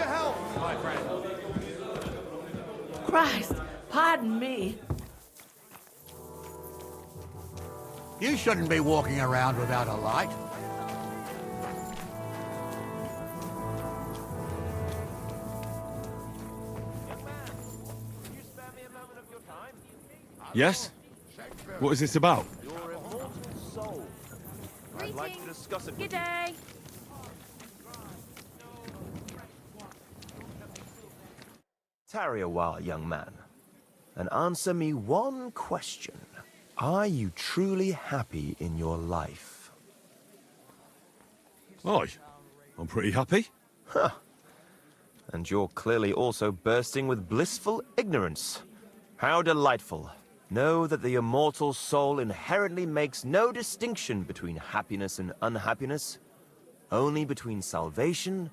your help! My friend. Christ, pardon me. You shouldn't be walking around without a light. Yes? What is this about? Your immortal soul. I'd like to discuss it with you. G'day. Tarry a while, young man, and answer me one question. Are you truly happy in your life? Aye. I'm pretty happy. And you're clearly also bursting with blissful ignorance. How delightful. Know that the immortal soul inherently makes no distinction between happiness and unhappiness, only between salvation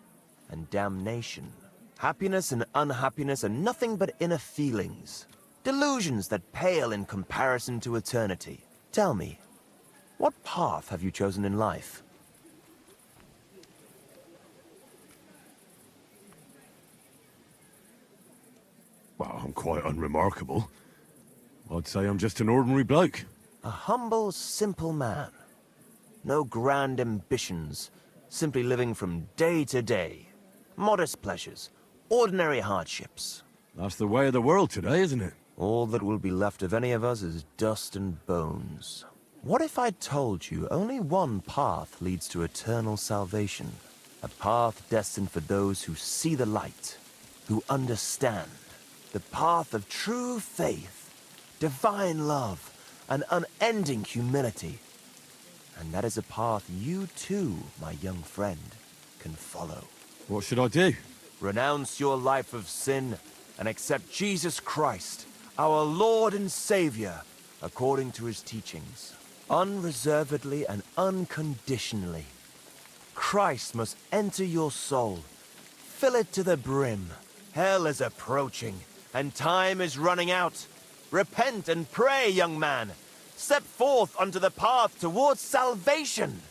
and damnation. Happiness and unhappiness are nothing but inner feelings, delusions that pale in comparison to eternity. Tell me, what path have you chosen in life? Well, I'm quite unremarkable. I'd say I'm just an ordinary bloke. A humble, simple man. No grand ambitions, simply living from day to day. Modest pleasures, ordinary hardships. That's the way of the world today, isn't it? All that will be left of any of us is dust and bones. What if I told you only one path leads to eternal salvation? A path destined for those who see the light, who understand. The path of true faith, divine love, and unending humility. And that is a path you too, my young friend, can follow. What should I do? Renounce your life of sin and accept Jesus Christ, our Lord and Savior, according to his teachings, unreservedly and unconditionally. Christ must enter your soul. Fill it to the brim. Hell is approaching, and time is running out. Repent and pray, young man. Step forth onto the path towards salvation.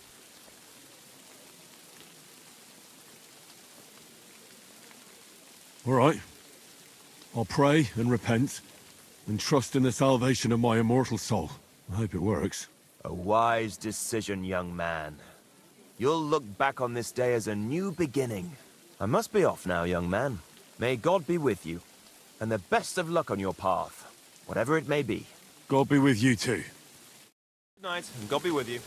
All right. I'll pray and repent and trust in the salvation of my immortal soul. I hope it works. A wise decision, young man. You'll look back on this day as a new beginning. I must be off now, young man. May God be with you, and the best of luck on your path, whatever it may be. God be with you too. Good night, and God be with you.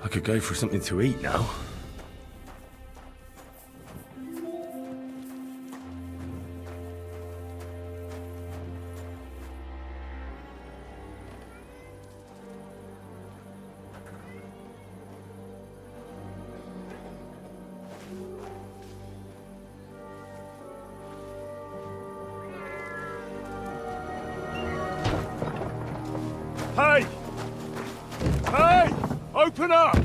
I could go for something to eat now. Hey! Hey! Open up!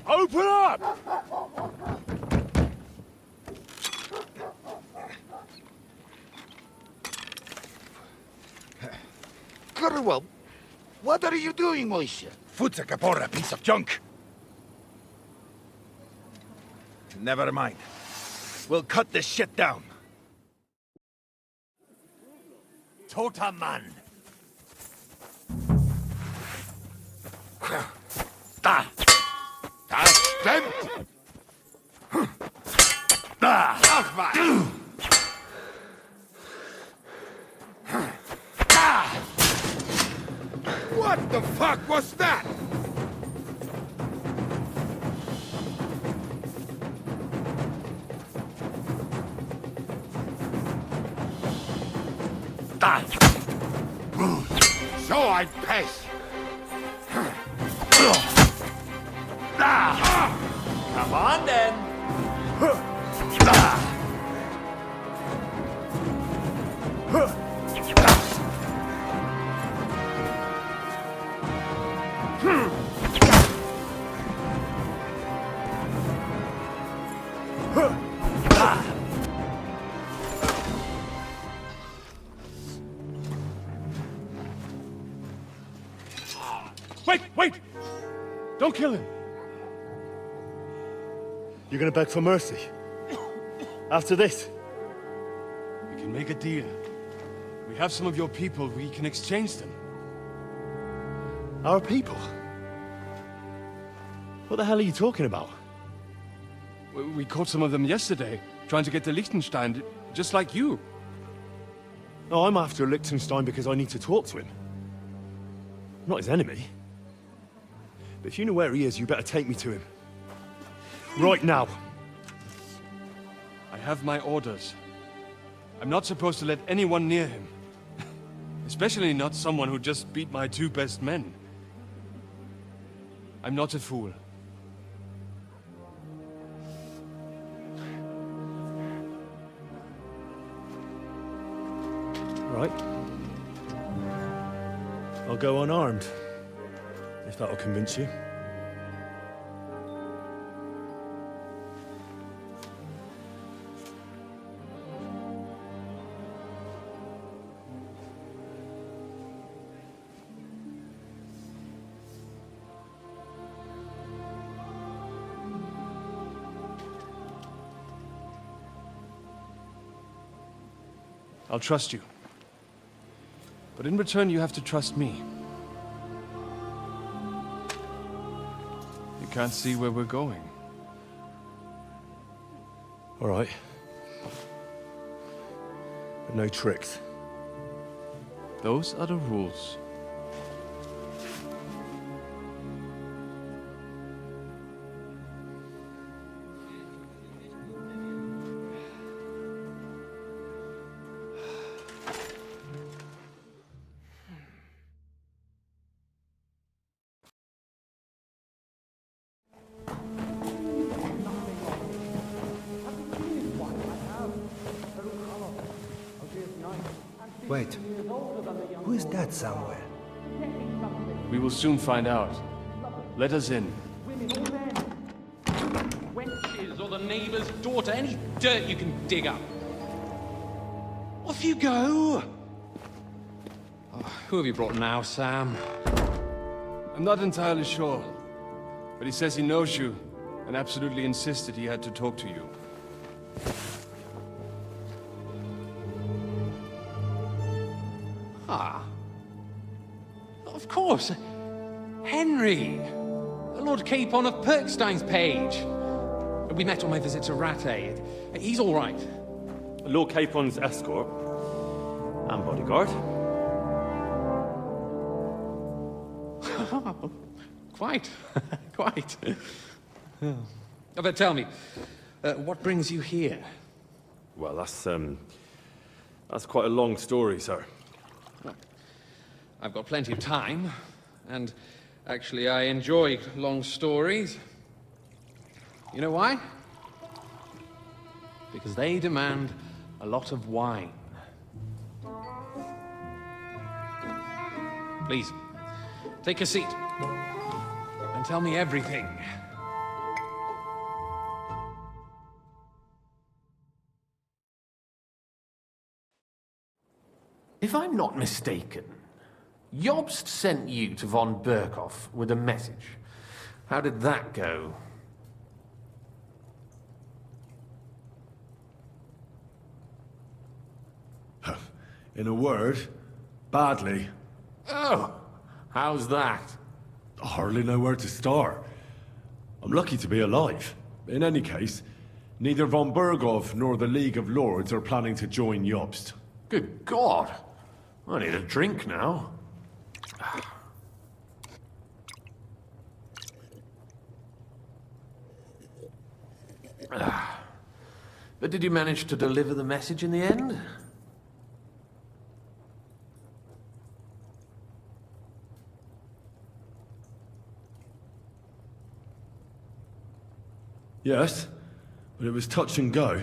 Open up! Well, what are you doing, Moishe? Foot's a caporra, piece of junk. Never mind. We'll cut this shit down. Toter Mann. Da! Das stimmt! Da! Noch was! Da! What the fuck was that? Da! Gut. So ein Pech! Da! Come on then. Da! Wait, wait! Don't kill him! You're gonna beg for mercy? After this? We can make a deal. We have some of your people, we can exchange them. Our people? What the hell are you talking about? We caught some of them yesterday, trying to get to Liechtenstein, just like you. No, I'm after Liechtenstein because I need to talk to him. I'm not his enemy. But if you know where he is, you better take me to him. Right now. I have my orders. I'm not supposed to let anyone near him. Especially not someone who just beat my two best men. I'm not a fool. Right. I'll go unarmed. If that'll convince you. I'll trust you. But in return, you have to trust me. You can't see where we're going. All right. But no tricks. Those are the rules. Wait, who is that somewhere? We will soon find out. Let us in. Wenches or the neighbour's daughter, any dirt you can dig up. Off you go! Oh, who have you brought now, Sam? I'm not entirely sure. But he says he knows you, and absolutely insisted he had to talk to you. Ah. Of course. Henry. Lord Capon of Perkstein's page. We met on my visit to Rattay. He's all right. Lord Capon's escort. And bodyguard. Quite. Quite. But tell me, what brings you here? Well, that's quite a long story, sir. I've got plenty of time, and actually I enjoy long stories. You know why? Because they demand a lot of wine. Please, take a seat. And tell me everything. If I'm not mistaken, Jobst sent you to von Berkhoff with a message. How did that go? In a word, badly. Oh, how's that? I hardly know where to start. I'm lucky to be alive. In any case, neither von Berghoff nor the League of Lords are planning to join Jobst. Good God. I need a drink now. But did you manage to deliver the message in the end? Yes, but it was touch and go.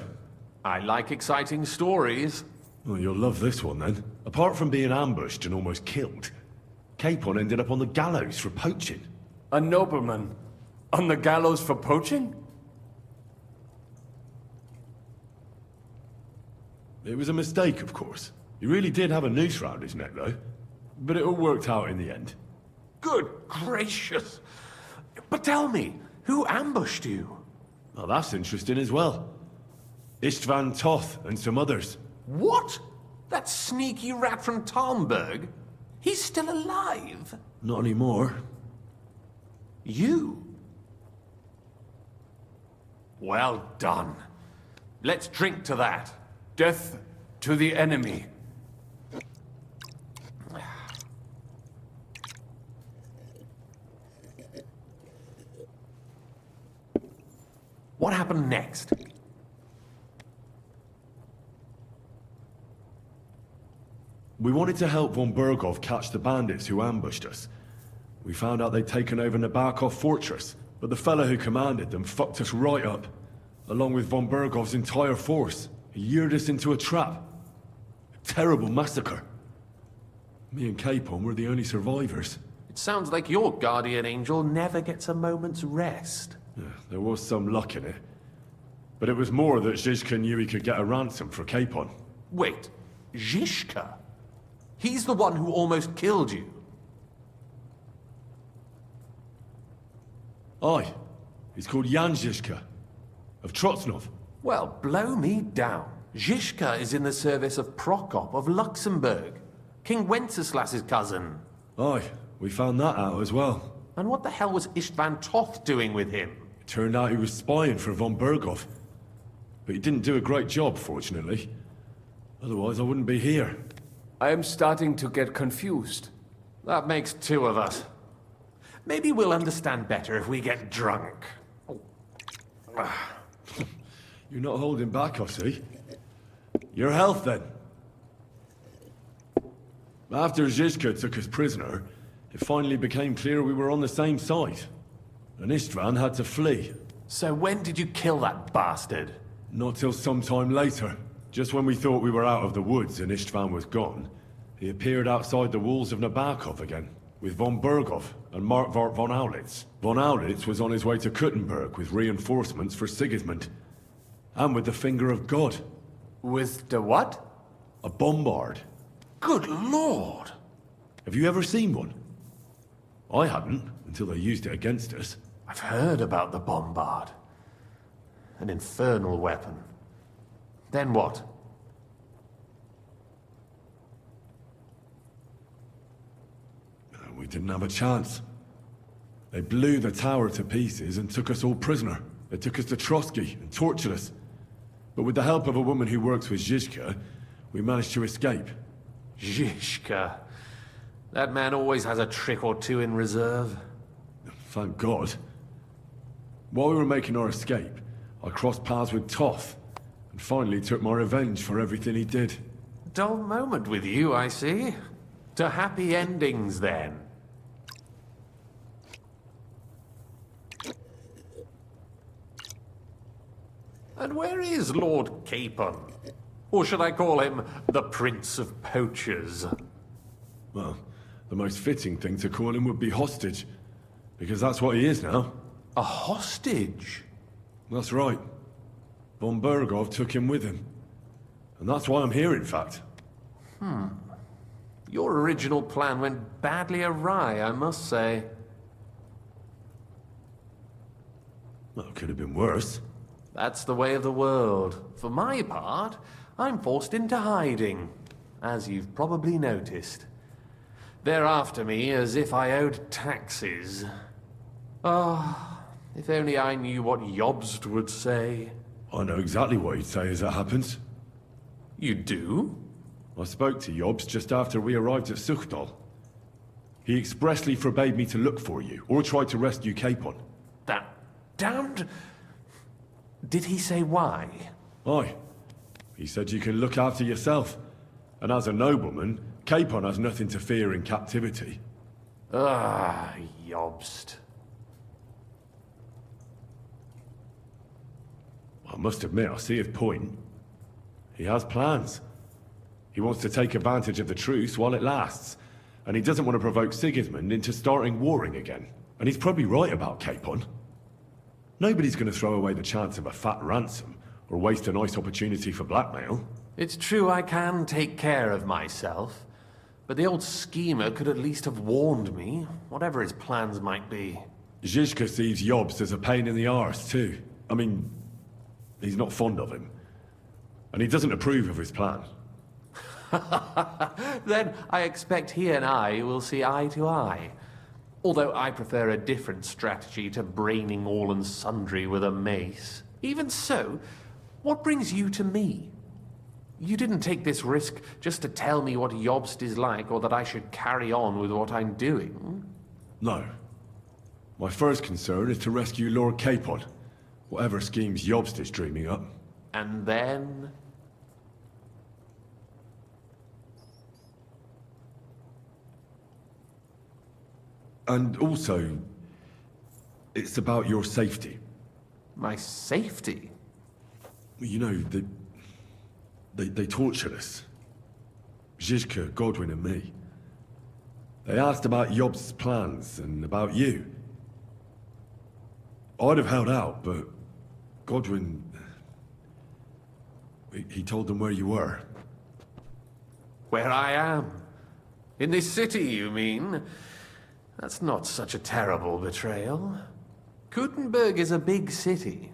I like exciting stories. Well, you'll love this one then. Apart from being ambushed and almost killed, Capon ended up on the gallows for poaching. A nobleman? On the gallows for poaching? It was a mistake, of course. He really did have a noose round his neck, though. But it all worked out in the end. Good gracious. But tell me, who ambushed you? Well, that's interesting as well. Istvan Toth and some others. What? That sneaky rat from Talmberg? He's still alive? Not anymore. You? Well done. Let's drink to that. Death to the enemy. What happened next? We wanted to help von Berghoff catch the bandits who ambushed us. We found out they'd taken over Nabarkov Fortress, but the fellow who commanded them fucked us right up, along with von Berghoff's entire force. He lured us into a trap. A terrible massacre. Me and Capon were the only survivors. It sounds like your guardian angel never gets a moment's rest. Yeah, there was some luck in it. But it was more that Zizka knew he could get a ransom for Capon. Wait, Zizka? He's the one who almost killed you. Aye. He's called Jan Zizka, of Trotsnov. Well, blow me down. Zizka is in the service of Prokop of Luxembourg, King Wenceslas's cousin. Aye, we found that out as well. And what the hell was Istvan Toth doing with him? It turned out he was spying for von Berghoff. But he didn't do a great job, fortunately. Otherwise, I wouldn't be here. I am starting to get confused. That makes two of us. Maybe we'll understand better if we get drunk. You're not holding back, I see. Your health, then. After Zizka took us prisoner, it finally became clear we were on the same side. And Istvan had to flee. So when did you kill that bastard? Not till some time later. Just when we thought we were out of the woods and Istvan was gone, he appeared outside the walls of Nabarkov again, with von Berghoff and Markvart von Aulitz. Von Aulitz was on his way to Kuttenberg with reinforcements for Sigismund. And with the finger of God. With the what? A bombard. Good lord! Have you ever seen one? I hadn't, until they used it against us. I've heard about the bombard. An infernal weapon. Then what? We didn't have a chance. They blew the tower to pieces and took us all prisoner. They took us to Trotsky and tortured us. But with the help of a woman who works with Zizka, we managed to escape. Zizka. That man always has a trick or two in reserve. Thank God. While we were making our escape, I crossed paths with Toth, and finally took my revenge for everything he did. Dull moment with you, I see. To happy endings, then. And where is Lord Capon? Or should I call him the Prince of Poachers? Well, The most fitting thing to call him would be hostage, because that's what he is now. A hostage? That's right. Von Berghoff took him with him. And that's why I'm here, in fact. Your original plan went badly awry, I must say. Well, it could have been worse. That's the way of the world. For my part, I'm forced into hiding, as you've probably noticed. They're after me as if I owed taxes. Ah, if only I knew what Jobst would say. I know exactly what he'd say as it happens. You do? I spoke to Jobst just after we arrived at Suchdal. He expressly forbade me to look for you, or try to rescue Capon. That damned... Did he say why? Aye. He said you can look after yourself. And as a nobleman, Capon has nothing to fear in captivity. Ah, Jobst. I must admit, I see his point. He has plans. He wants to take advantage of the truce while it lasts. And he doesn't want to provoke Sigismund into starting warring again. And he's probably right about Capon. Nobody's going to throw away the chance of a fat ransom, or waste a nice opportunity for blackmail. It's true I can take care of myself, but the old schemer could at least have warned me, whatever his plans might be. Zizka sees Jobst as a pain in the arse, too. I mean, he's not fond of him. And he doesn't approve of his plan. Then I expect he and I will see eye to eye. Although I prefer a different strategy to braining all and sundry with a mace. Even so, what brings you to me? You didn't take this risk just to tell me what Jobst is like, or that I should carry on with what I'm doing. No. My first concern is to rescue Lord Capon, whatever schemes Jobst is dreaming up. And then... And also, it's about your safety. My safety? You know, they tortured us. Zizka, Godwin and me. They asked about Jobst's plans and about you. I'd have held out, but Godwin... He told them where you were. Where I am? In this city, you mean? That's not such a terrible betrayal. Gutenberg is a big city.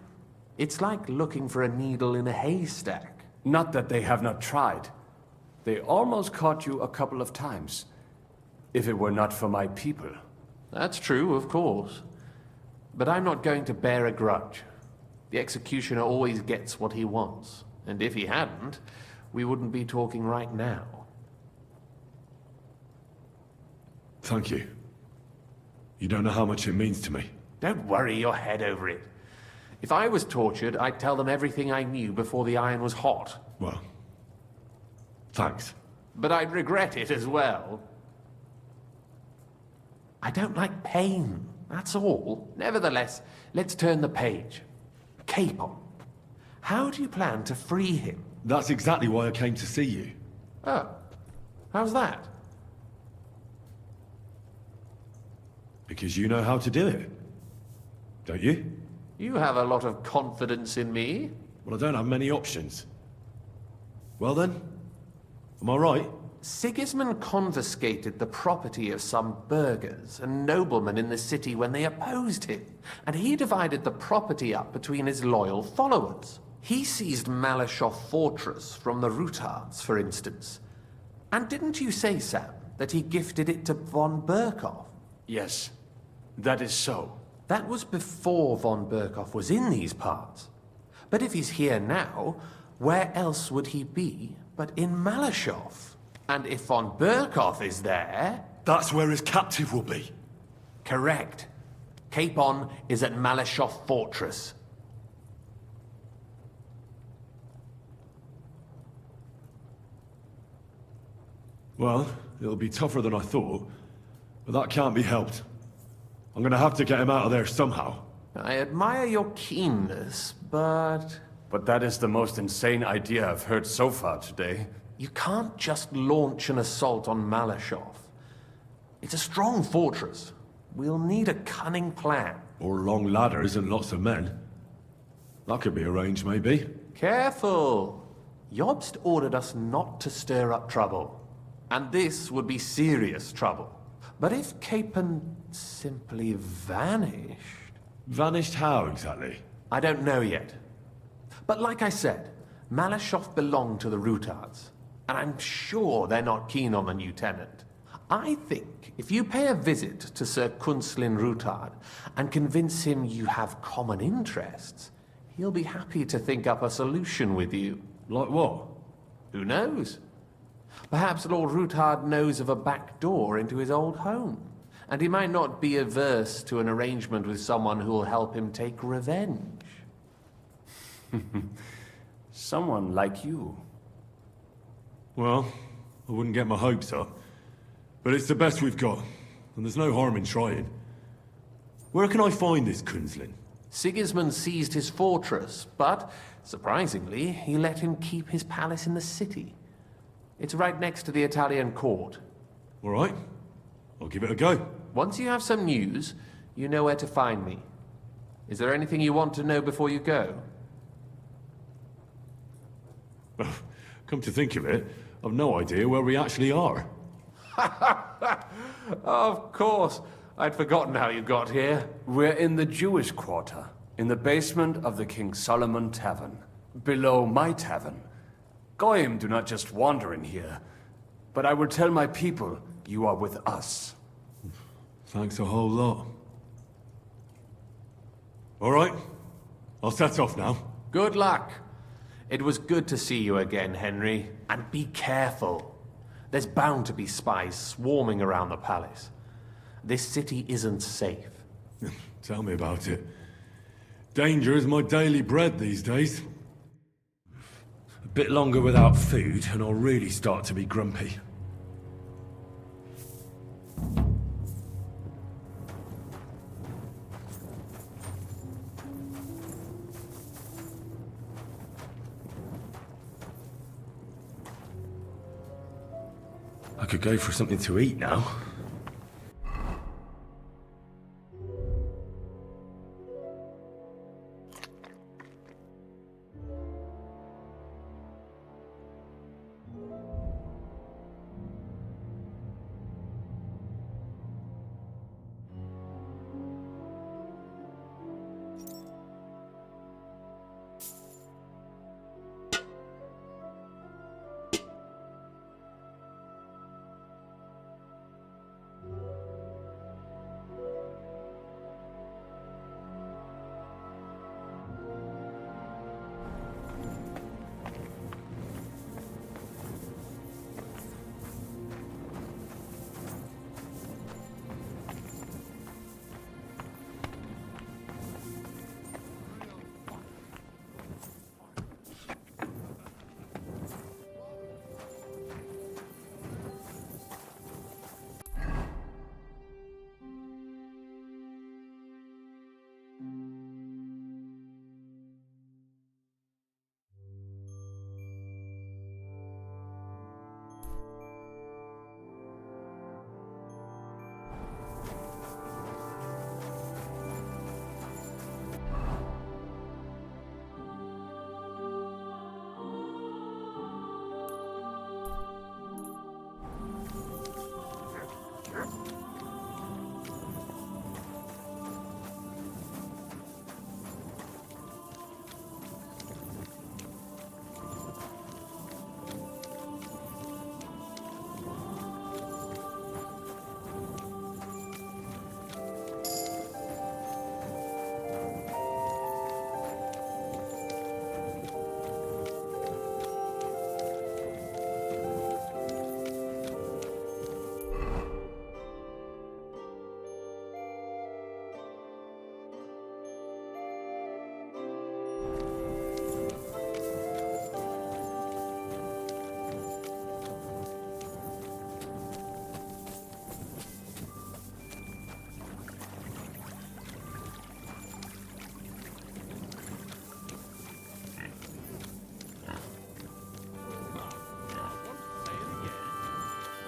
It's like looking for a needle in a haystack. Not that they have not tried. They almost caught you a couple of times. If it were not for my people. That's true, of course. But I'm not going to bear a grudge. The executioner always gets what he wants. And if he hadn't, we wouldn't be talking right now. Thank you. You don't know how much it means to me. Don't worry your head over it. If I was tortured, I'd tell them everything I knew before the iron was hot. Well, thanks. But I'd regret it as well. I don't like pain, that's all. Nevertheless, let's turn the page. Capon. How do you plan to free him? That's exactly why I came to see you. Oh. How's that? Because you know how to do it. Don't you? You have a lot of confidence in me. Well, I don't have many options. Well then, am I right? Sigismund confiscated the property of some burghers and noblemen in the city when they opposed him, and he divided the property up between his loyal followers. He seized Malyshoff Fortress from the Rutards, for instance. And didn't you say, Sam, that he gifted it to von Berkhoff? Yes, that is so. That was before von Berkhoff was in these parts. But if he's here now, where else would he be but in Malyshoff? And if von Berkhoff is there... That's where his captive will be. Correct. Capon is at Malyshoff Fortress. Well, it'll be tougher than I thought, but that can't be helped. I'm gonna have to get him out of there somehow. I admire your keenness, but... But that is the most insane idea I've heard so far today. You can't just launch an assault on Malyshoff. It's a strong fortress. We'll need a cunning plan. Or long ladders and lots of men. That could be arranged, maybe. Careful! Jobst ordered us not to stir up trouble. And this would be serious trouble. But if Capon simply vanished... Vanished how, exactly? I don't know yet. But like I said, Malashov belonged to the Rutards. And I'm sure they're not keen on the new tenant. I think if you pay a visit to Sir Kunslin Rutard and convince him you have common interests, he'll be happy to think up a solution with you. Like what? Who knows? Perhaps Lord Rutard knows of a back door into his old home, and he might not be averse to an arrangement with someone who'll help him take revenge. Someone like you. Well, I wouldn't get my hopes up. But it's the best we've got, and there's no harm in trying. Where can I find this Kunslin? Sigismund seized his fortress, but, surprisingly, he let him keep his palace in the city. It's right next to the Italian court. All right. I'll give it a go. Once you have some news, you know where to find me. Is there anything you want to know before you go? Come to think of it, I've no idea where we actually are. Of course. I'd forgotten how you got here. We're in the Jewish quarter, in the basement of the King Solomon Tavern, below my tavern. Goyim do not just wander in here, but I will tell my people you are with us. Thanks a whole lot. All right, I'll set off now. Good luck. It was good to see you again, Henry. And be careful. There's bound to be spies swarming around the palace. This city isn't safe. Tell me about it. Danger is my daily bread these days. A bit longer without food, and I'll really start to be grumpy. I could go for something to eat now.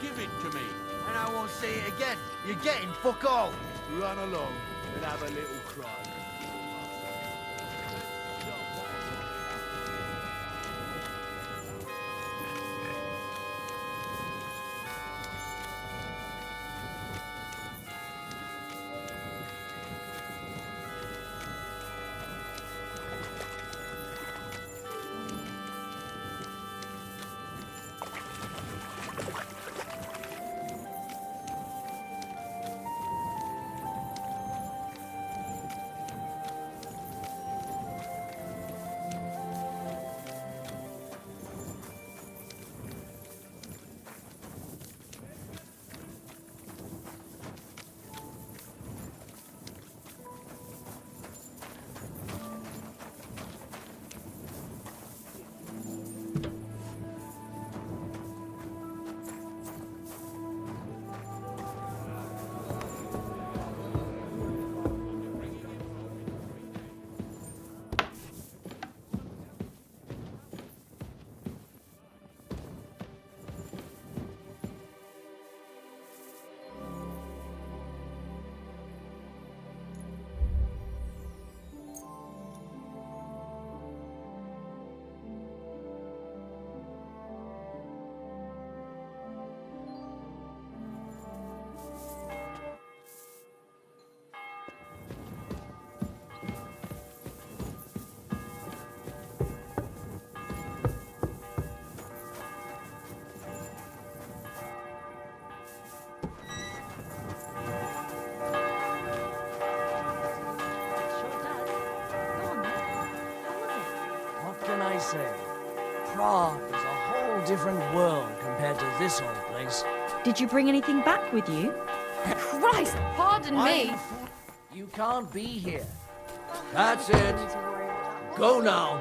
Give it to me. and I won't say it again. You're getting fuck all. Run along and have a little cry. Say, Prague is a whole different world compared to this old place. Did you bring anything back with you? Christ, pardon me. You can't be here. That's it. Go now.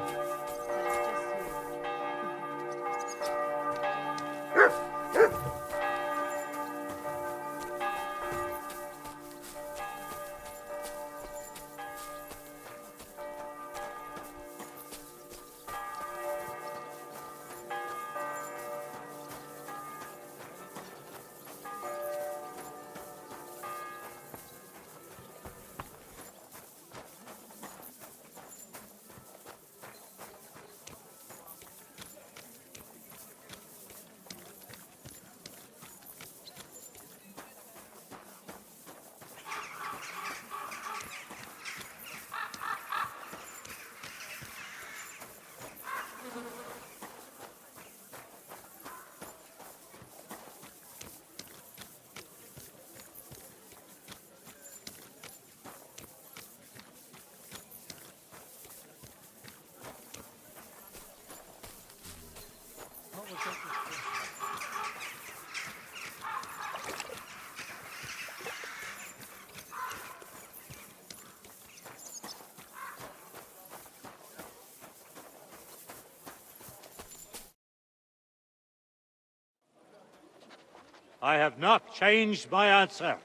I have not changed my answer.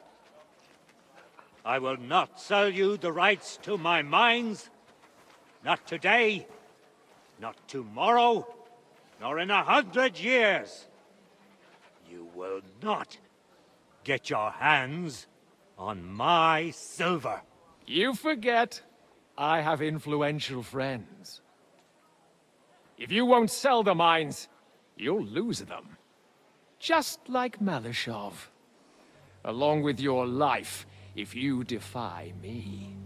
I will not sell you the rights to my mines. Not today, not tomorrow, nor in 100 years. You will not get your hands on my silver. You forget, I have influential friends. If you won't sell the mines, you'll lose them. Just like Malashov. Along with your life, if you defy me.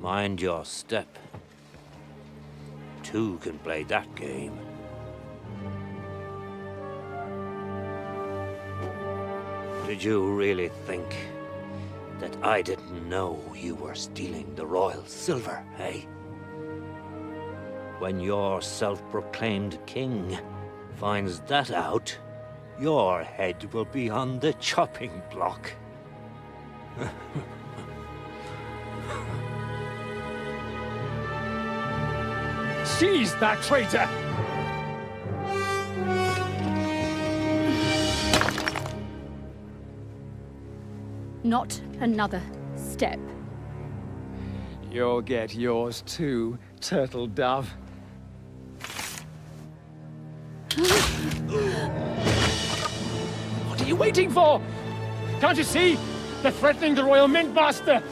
Mind your step. Two can play that game. Did you really think that I didn't know you were stealing the royal silver, eh? When your self-proclaimed king finds that out, your head will be on the chopping block. Seize that traitor! Not another step. You'll get yours too, turtle dove. What are you waiting for? Can't you see? They're threatening the Royal Mint Master!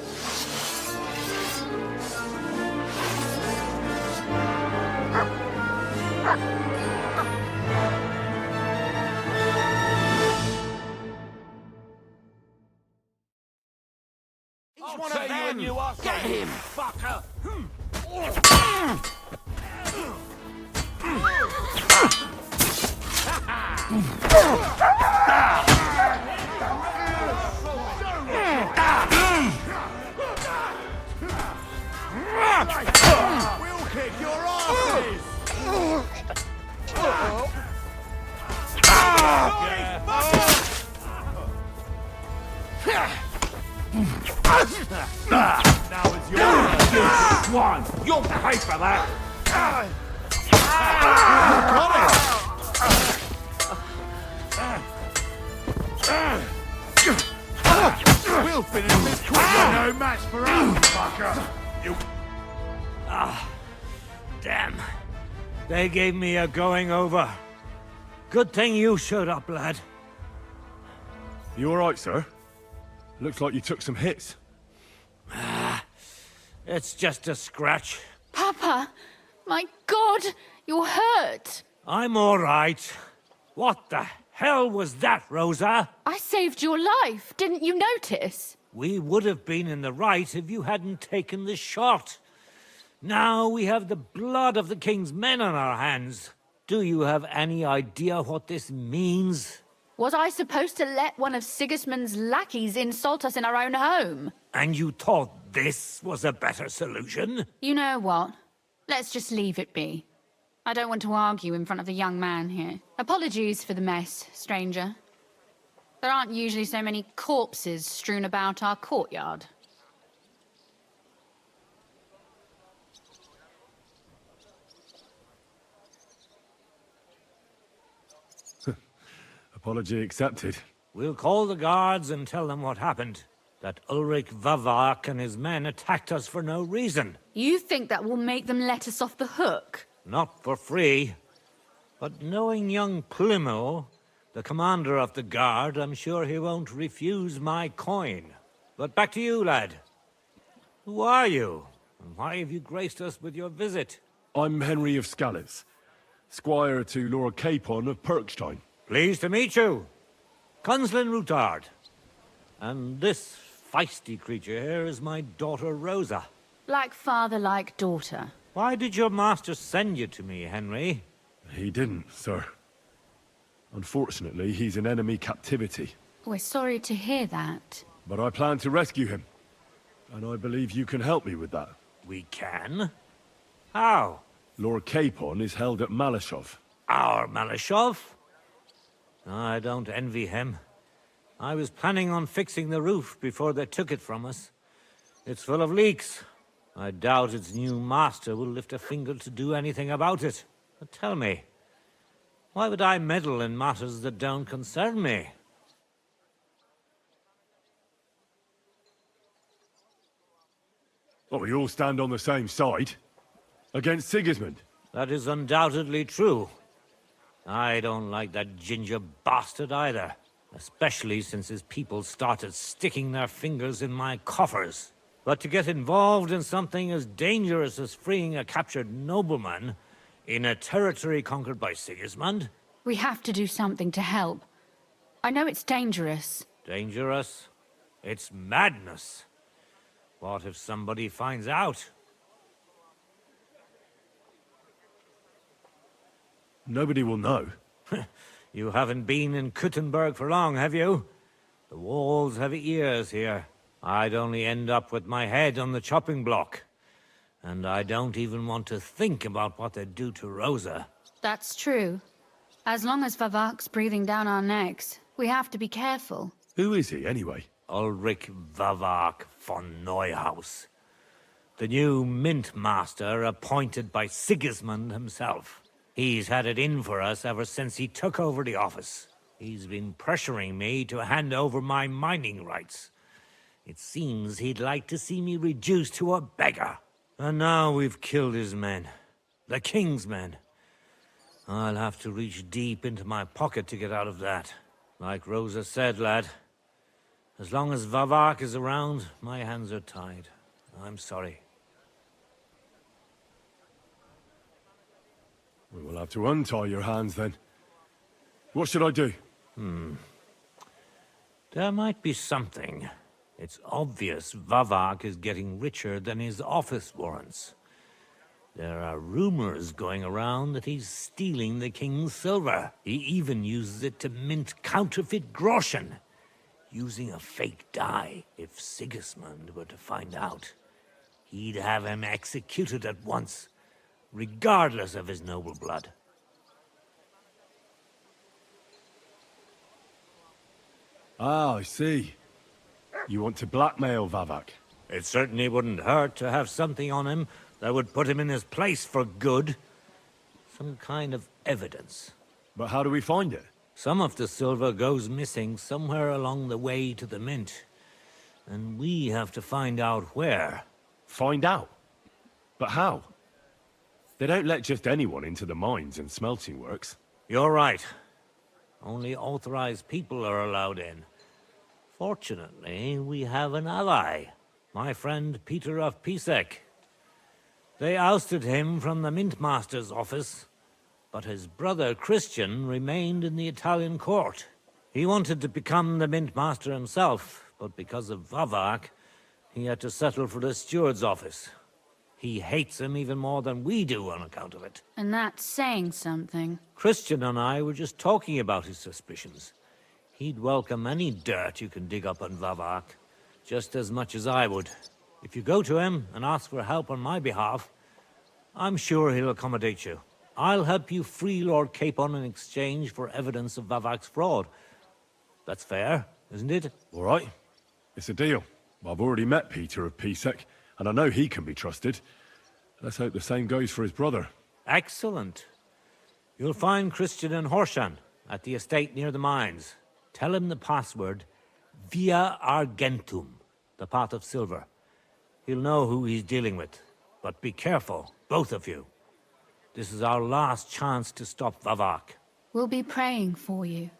He's one of them! Get him, fucker! We'll kick your asses! Now it's yours, you swan! You'll pay for that! We'll finish this quick. You're no match for us, fucker! You... Damn. They gave me a going over. Good thing you showed up, lad. You alright, sir? Looks like you took some hits. It's just a scratch. Papa! My God! You're hurt! I'm all right. What the hell was that, Rosa? I saved your life. Didn't you notice? We would have been in the right if you hadn't taken the shot. Now we have the blood of the king's men on our hands. Do you have any idea what this means? Was I supposed to let one of Sigismund's lackeys insult us in our own home? And you thought this was a better solution? You know what? Let's just leave it be. I don't want to argue in front of the young man here. Apologies for the mess, stranger. There aren't usually so many corpses strewn about our courtyard. Apology accepted. We'll call the guards and tell them what happened. That Ulrich Vavak and his men attacked us for no reason. You think that will make them let us off the hook? Not for free. But knowing young Plimo, the commander of the guard, I'm sure he won't refuse my coin. But back to you, lad. Who are you? And why have you graced us with your visit? I'm Henry of Skalitz, squire to Lord Capon of Perkstein. Pleased to meet you. Conslin Routard. And this feisty creature here is my daughter Rosa. Like father, like daughter. Why did your master send you to me, Henry? He didn't, sir. Unfortunately, he's in enemy captivity. We're sorry to hear that. But I plan to rescue him. And I believe you can help me with that. We can? How? Lord Capon is held at Malashov. Our Malashov? I don't envy him. I was planning on fixing the roof before they took it from us. It's full of leaks. I doubt its new master will lift a finger to do anything about it. But tell me, why would I meddle in matters that don't concern me? Well, we all stand on the same side. Against Sigismund. That is undoubtedly true. I don't like that ginger bastard either. Especially since his people started sticking their fingers in my coffers. But to get involved in something as dangerous as freeing a captured nobleman in a territory conquered by Sigismund? We have to do something to help. I know it's dangerous. Dangerous? It's madness. What if somebody finds out? Nobody will know. You haven't been in Kuttenberg for long, have you? The walls have ears here. I'd only end up with my head on the chopping block. And I don't even want to think about what they'd do to Rosa. That's true. As long as Vavak's breathing down our necks, we have to be careful. Who is he, anyway? Ulrich Vavak von Neuhaus. The new mint master appointed by Sigismund himself. He's had it in for us ever since he took over the office. He's been pressuring me to hand over my mining rights. It seems he'd like to see me reduced to a beggar. And now we've killed his men. The king's men. I'll have to reach deep into my pocket to get out of that. Like Rosa said, lad, as long as Vavak is around, my hands are tied. I'm sorry. We will have to untie your hands then. What should I do? There might be something. It's obvious Vavak is getting richer than his office warrants. There are rumors going around that he's stealing the king's silver. He even uses it to mint counterfeit groschen, using a fake dye. If Sigismund were to find out, he'd have him executed at once, regardless of his noble blood. Ah, I see. You want to blackmail Vavak? It certainly wouldn't hurt to have something on him that would put him in his place for good. Some kind of evidence. But how do we find it? Some of the silver goes missing somewhere along the way to the mint. And we have to find out where. Find out? But how? They don't let just anyone into the mines and smelting works. You're right. Only authorized people are allowed in. Fortunately, we have an ally. My friend Peter of Pisek. They ousted him from the Mintmaster's office, but his brother Christian remained in the Italian court. He wanted to become the Mintmaster himself, but because of Vavak, he had to settle for the steward's office. He hates him even more than we do on account of it. And that's saying something. Christian and I were just talking about his suspicions. He'd welcome any dirt you can dig up on Vavak, just as much as I would. If you go to him and ask for help on my behalf, I'm sure he'll accommodate you. I'll help you free Lord Capon in exchange for evidence of Vavak's fraud. That's fair, isn't it? All right. It's a deal. I've already met Peter of Pisek, and I know he can be trusted. Let's hope the same goes for his brother. Excellent. You'll find Christian and Horshan at the estate near the mines. Tell him the password, Via Argentum, the pot of silver. He'll know who he's dealing with. But be careful, both of you. This is our last chance to stop Vavak. We'll be praying for you.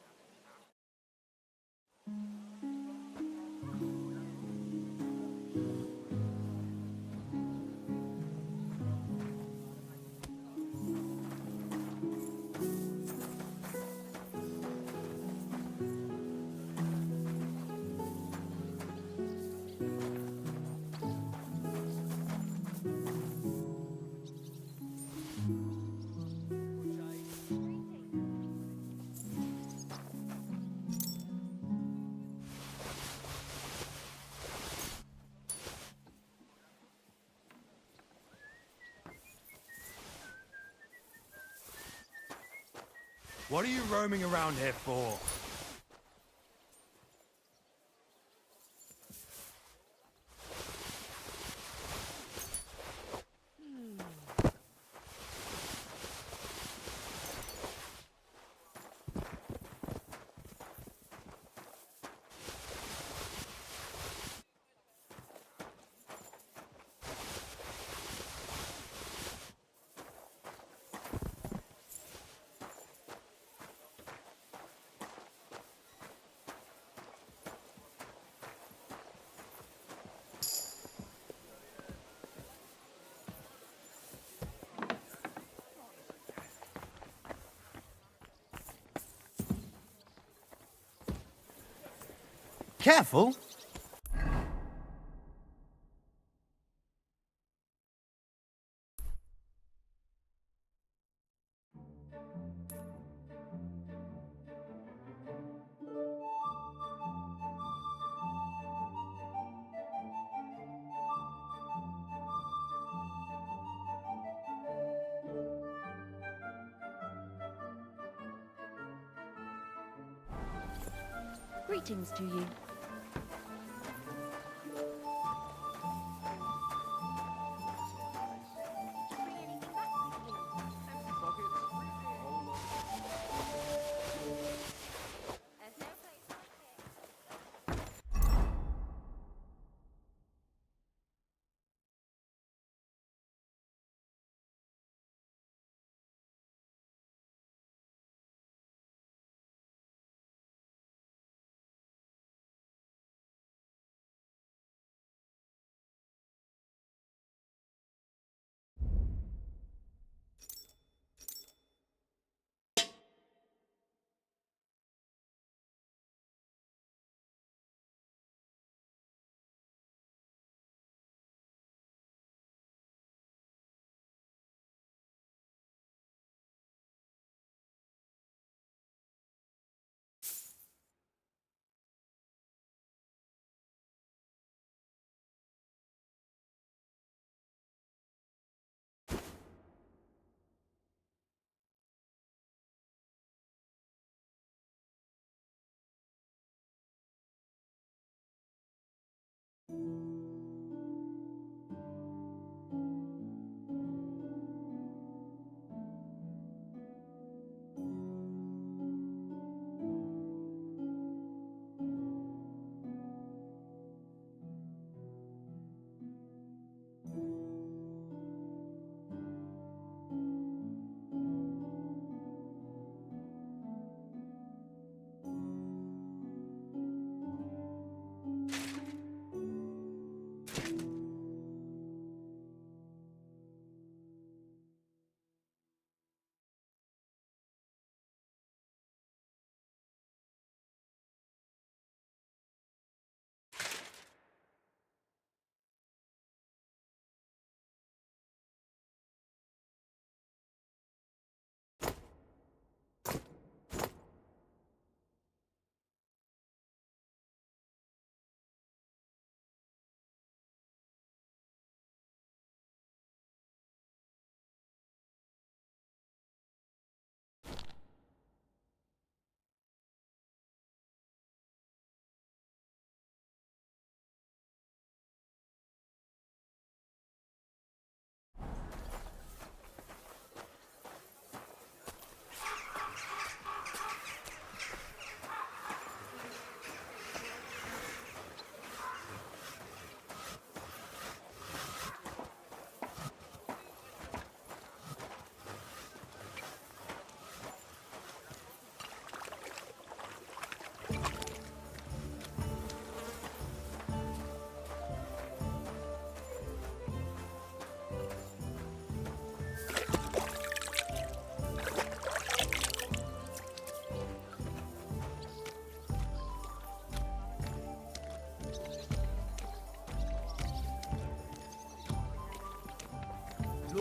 What are you roaming around here for? Careful! Greetings to you.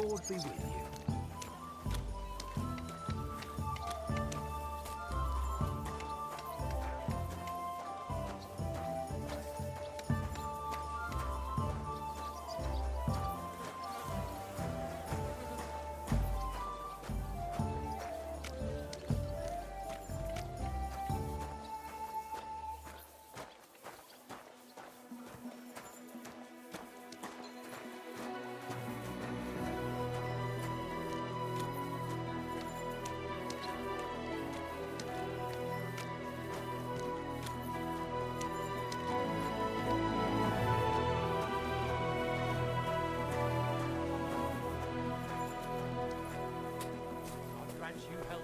Lord be with you. Grant you health.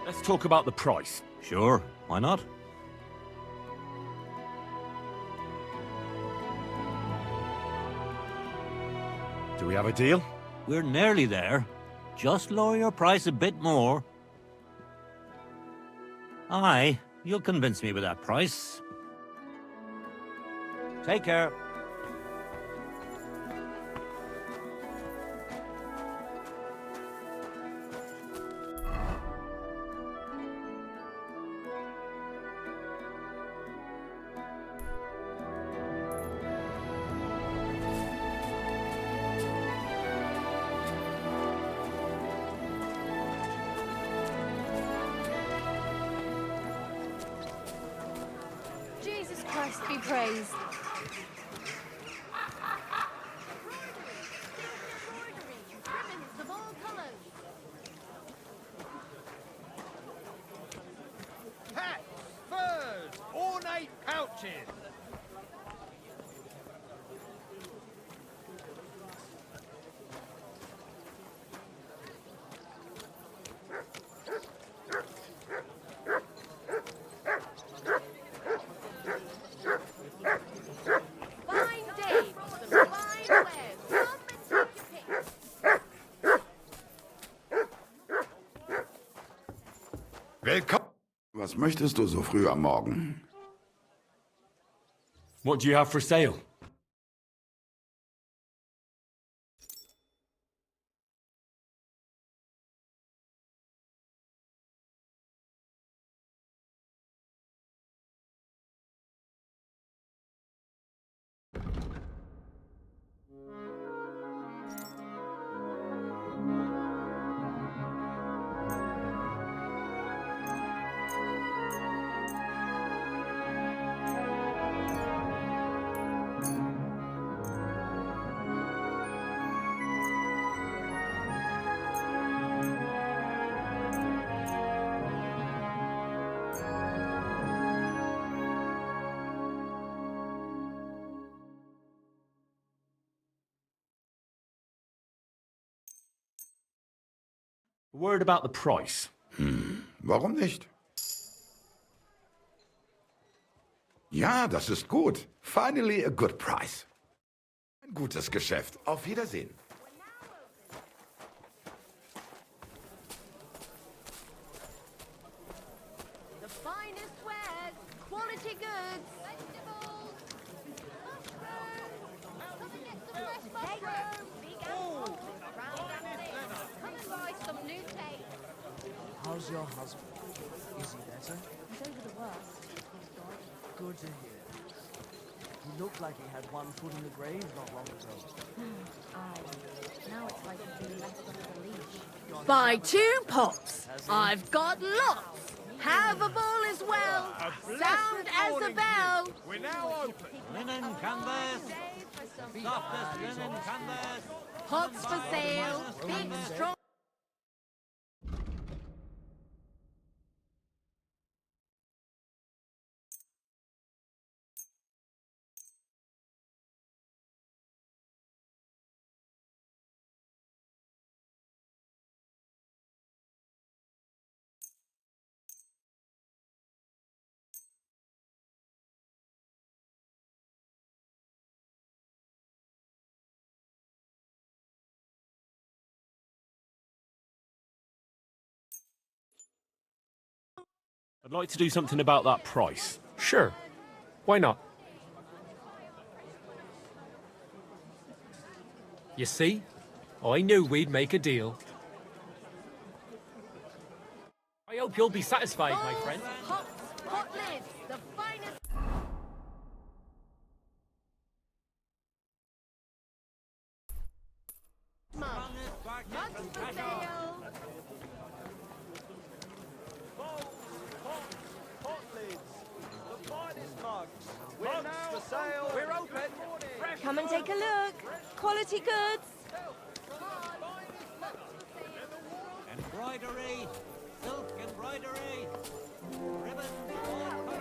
Let's talk about the price. Sure, why not? Do we have a deal? We're nearly there. Just lower your price a bit more. Aye, you'll convince me with that price. Take care. Jesus Christ be praised. Ribbons of all colours. Hats, furs, ornate pouches. Fine dames, some fine wares. Come and take your pick. Willkommen. Was möchtest du so früh am Morgen? What do you have for sale? A word about the price. Warum nicht? Ja, das ist gut. Finally a good price. Ein gutes Geschäft. Auf Wiedersehen. The finest wares, quality goods. Vegetables, mushrooms. Come and get some fresh mushrooms. Vegan. Round that thing. Come and buy some new tape. How's your husband? Is he better? He's over the worst. He's God. Good to hear. He looked like he had one foot in the grave not long ago. Aye. Now it's like he's been left under the leash. Buy 2 pops. I've got lots. Have a ball as well. Sound as a bell. We're now open. Linen canvas! Softest linen canvas! Pots for sale. Big, strong. I'd like to do something about that price. Sure. Why not? You see? I knew we'd make a deal. I hope you'll be satisfied, my friend. Pots, pot lids. The finest. Mugs for sale. We're open. Come and take a look. Quality goods. Embroidery! Silk embroidery! Ribbons, all colours!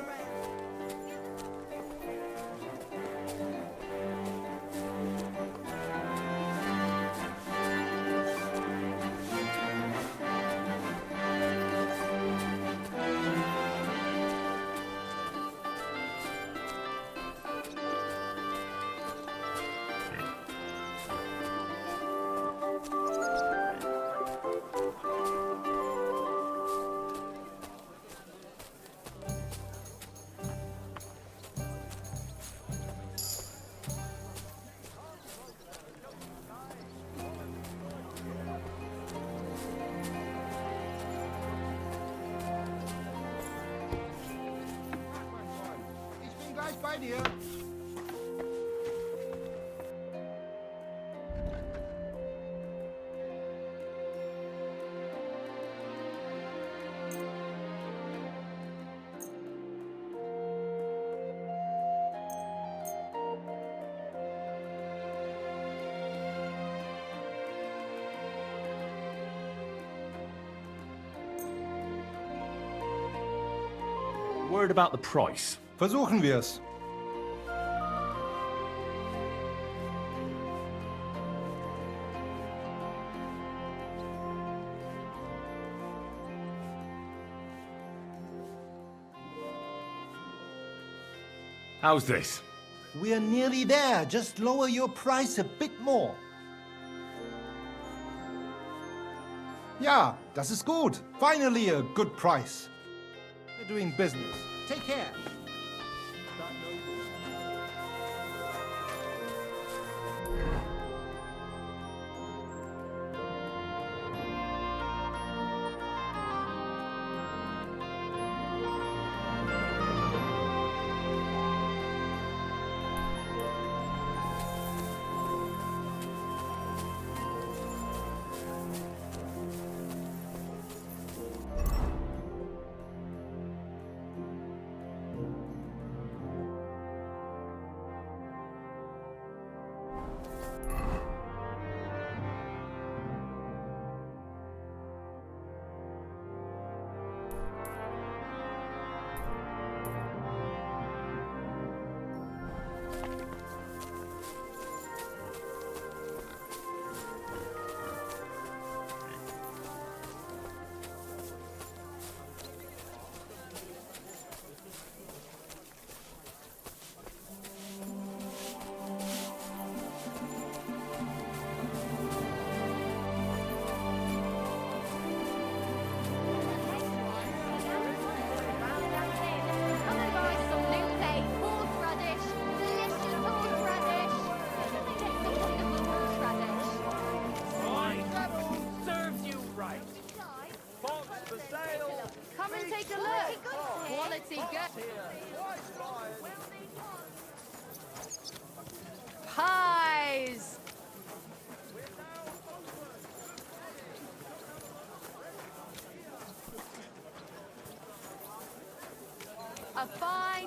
Ich bin gleich bei dir. A word about the price. Versuchen wir's. How's this? We're nearly there. Just lower your price a bit more. Ja, das ist gut. Finally a good price. We're doing business. Take care.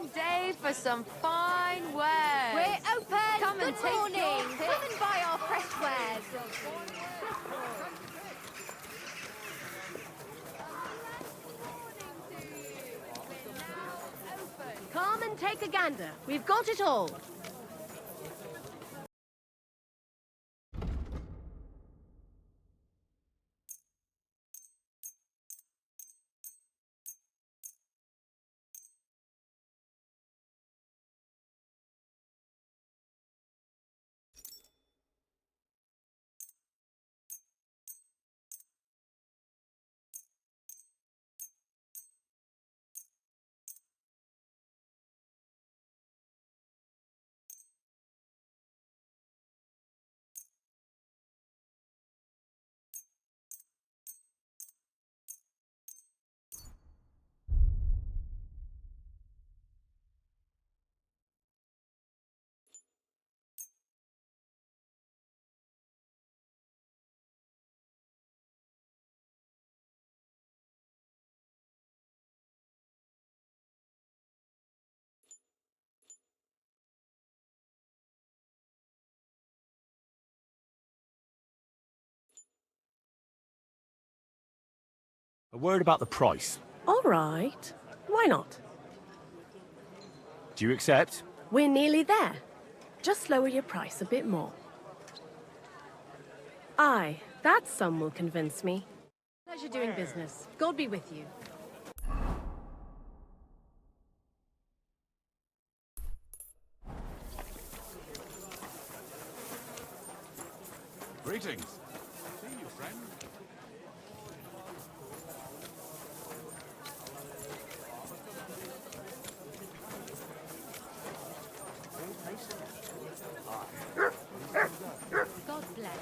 long day for some fine wares. We're open. Come and take morning. Come and buy our fresh wares. Come and take a gander. We've got it all. A word about the price. All right. Why not? Do you accept? We're nearly there. Just lower your price a bit more. Aye, that sum will convince me. Pleasure doing business. God be with you. Greetings. See you, friend. God bless.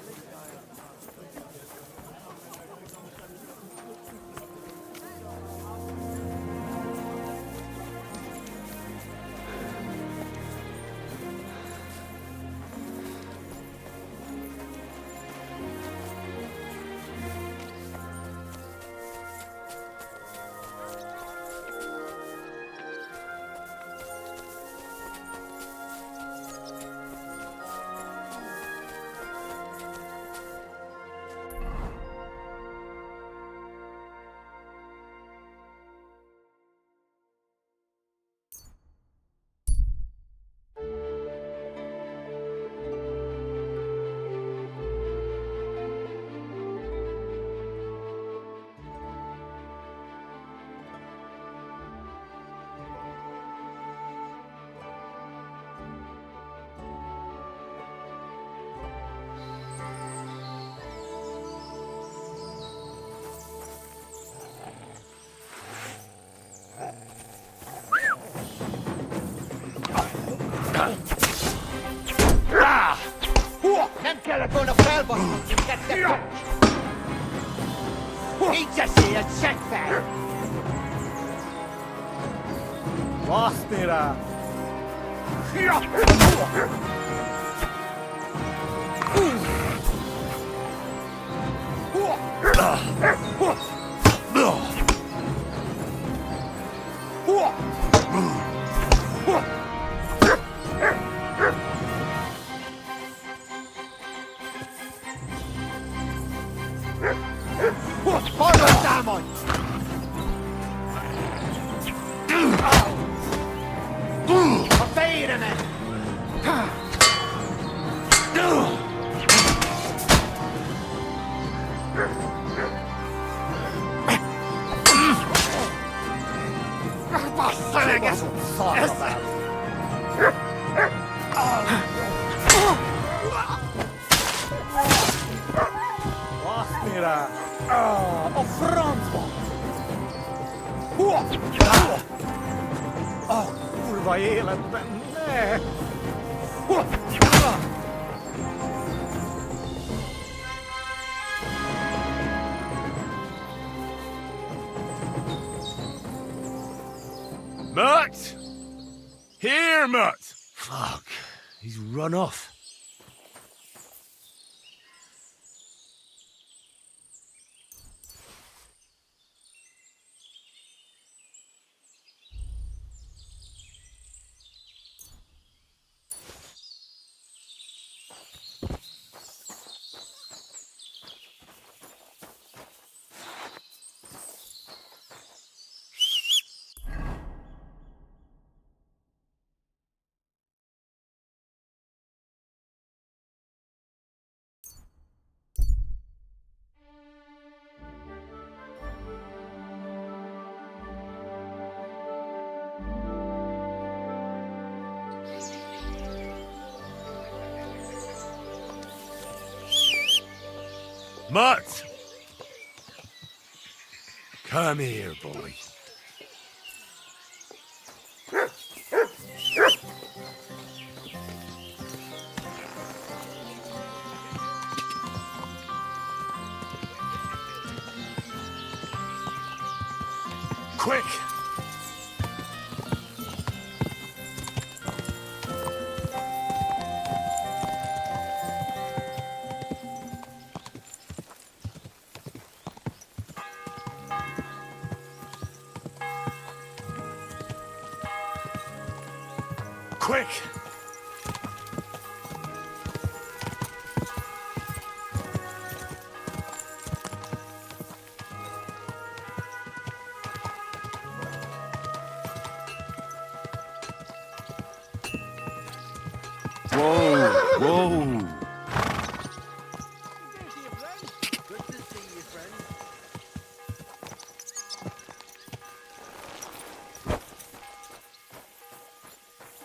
Nem kellett volna felbasznod mindkettőt! Így esélyed, seggfej! Baszni rá! Harban támadj! A fejére megy! Bassza meg ez! Baszni rá! A francba! A kurva életben, ne! Mutt! Here, Mutt! Fuck, he's run off. Mutt! Come here, boy. Quick! Quick! Whoa! Whoa!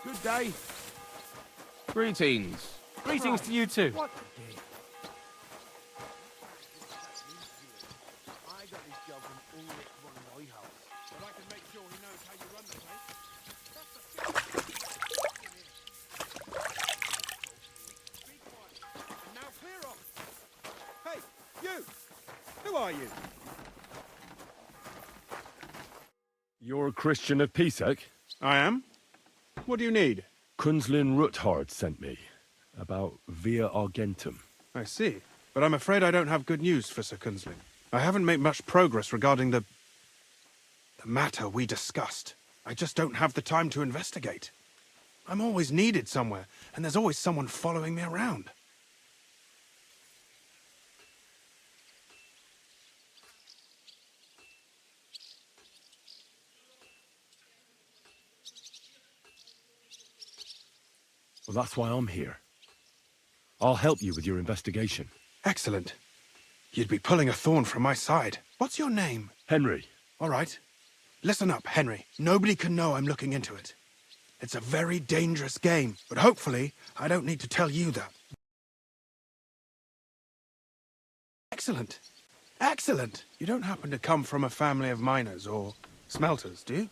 Good day. Greetings. Greetings to you too. What? I got this job from Ulrich von Neuhaus, but I can make sure he knows how you run the place. Be quiet. And now clear off. Hey, you! Who are you? You're a Christian of Pisek? I am. What do you need? Kunzlin Ruthard sent me about Via Argentum. I see. But I'm afraid I don't have good news for Sir Kunzling. I haven't made much progress regarding the matter we discussed. I just don't have the time to investigate. I'm always needed somewhere, and there's always someone following me around. Well, that's why I'm here. I'll help you with your investigation. Excellent. You'd be pulling a thorn from my side. What's your name? Henry. All right. Listen up, Henry. Nobody can know I'm looking into it. It's a very dangerous game, but hopefully I don't need to tell you that. Excellent. Excellent. You don't happen to come from a family of miners or smelters, do you?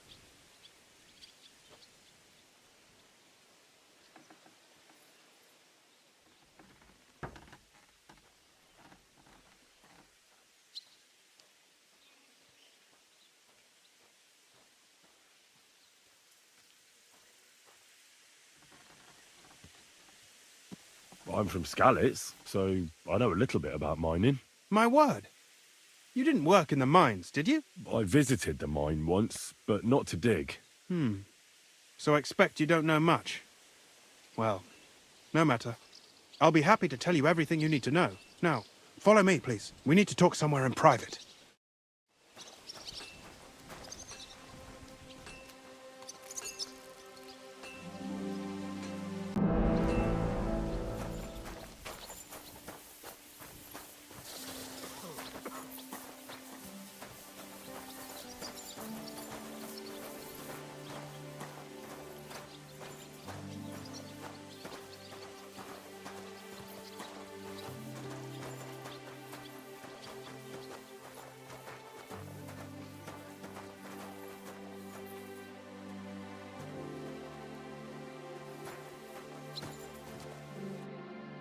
I'm from Skalitz, so I know a little bit about mining. My word. You didn't work in the mines, did you? I visited the mine once, but not to dig. So I expect you don't know much. Well, no matter. I'll be happy to tell you everything you need to know. Now, follow me, please. We need to talk somewhere in private.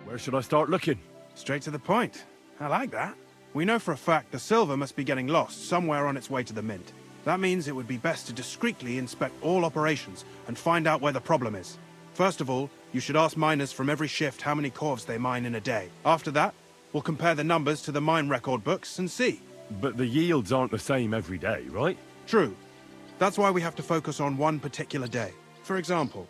Where should I start looking? Straight to the point. I like that. We know for a fact the silver must be getting lost somewhere on its way to the mint. That means it would be best to discreetly inspect all operations and find out where the problem is. First of all, you should ask miners from every shift how many corves they mine in a day. After that, we'll compare the numbers to the mine record books and see. But the yields aren't the same every day, right? True. That's why we have to focus on one particular day. For example,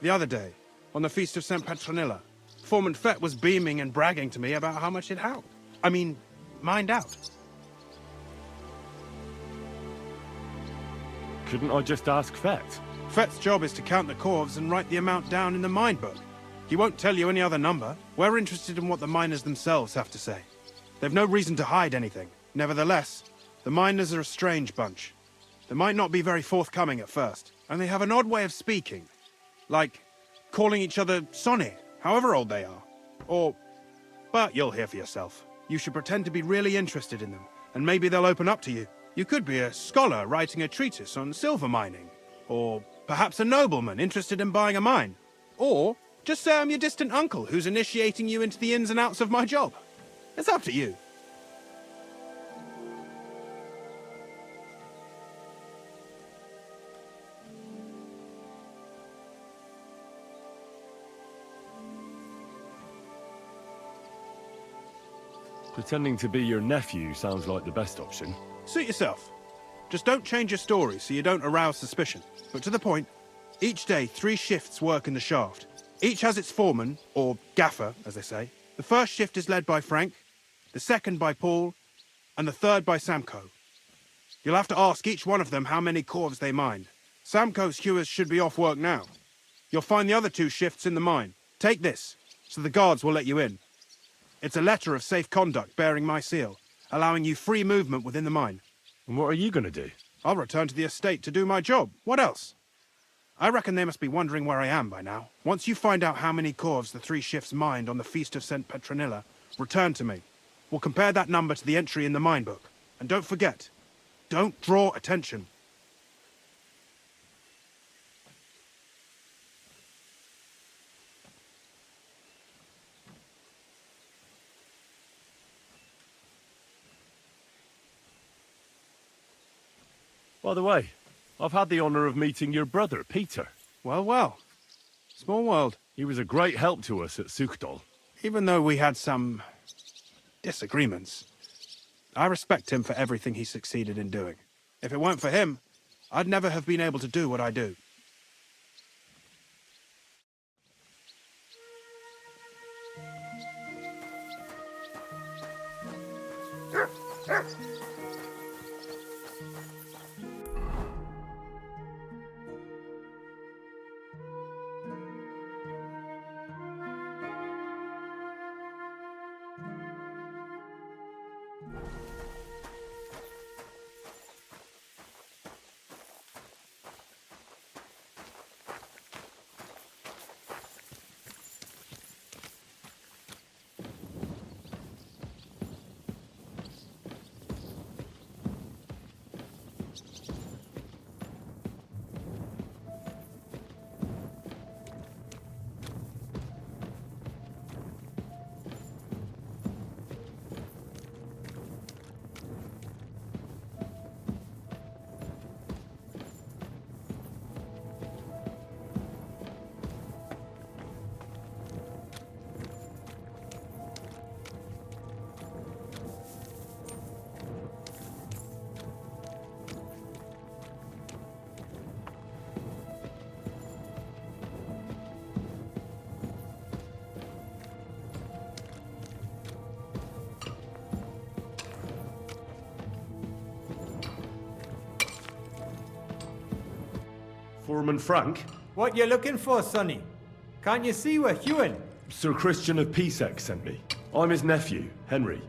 the other day, on the Feast of St. Petronilla, Foreman Fett was beaming and bragging to me about how much it held. I mean, mined out. Couldn't I just ask Fett? Fett's job is to count the corves and write the amount down in the mine book. He won't tell you any other number. We're interested in what the miners themselves have to say. They've no reason to hide anything. Nevertheless, the miners are a strange bunch. They might not be very forthcoming at first, and they have an odd way of speaking. Like calling each other Sonny, however old they are. But you'll hear for yourself. You should pretend to be really interested in them, and maybe they'll open up to you. You could be a scholar writing a treatise on silver mining, or perhaps a nobleman interested in buying a mine. Or just say I'm your distant uncle who's initiating you into the ins and outs of my job. It's up to you. Pretending to be your nephew sounds like the best option. Suit yourself. Just don't change your story so you don't arouse suspicion. But to the point, each day 3 shifts work in the shaft. Each has its foreman, or gaffer, as they say. The first shift is led by Frank, the second by Paul, and the third by Samko. You'll have to ask each one of them how many corves they mined. Samko's hewers should be off work now. You'll find the other 2 shifts in the mine. Take this, so the guards will let you in. It's a letter of safe conduct bearing my seal, allowing you free movement within the mine. And what are you going to do? I'll return to the estate to do my job. What else? I reckon they must be wondering where I am by now. Once you find out how many corves the 3 shifts mined on the Feast of St. Petronilla, return to me. We'll compare that number to the entry in the mine book. And don't forget, don't draw attention. By the way, I've had the honor of meeting your brother, Peter. Well, well. Small world. He was a great help to us at Suchdol. Even though we had some disagreements, I respect him for everything he succeeded in doing. If it weren't for him, I'd never have been able to do what I do. Foreman Frank? What you looking for, Sonny? Can't you see we're hewing? Sir Christian of Pisek sent me. I'm his nephew, Henry.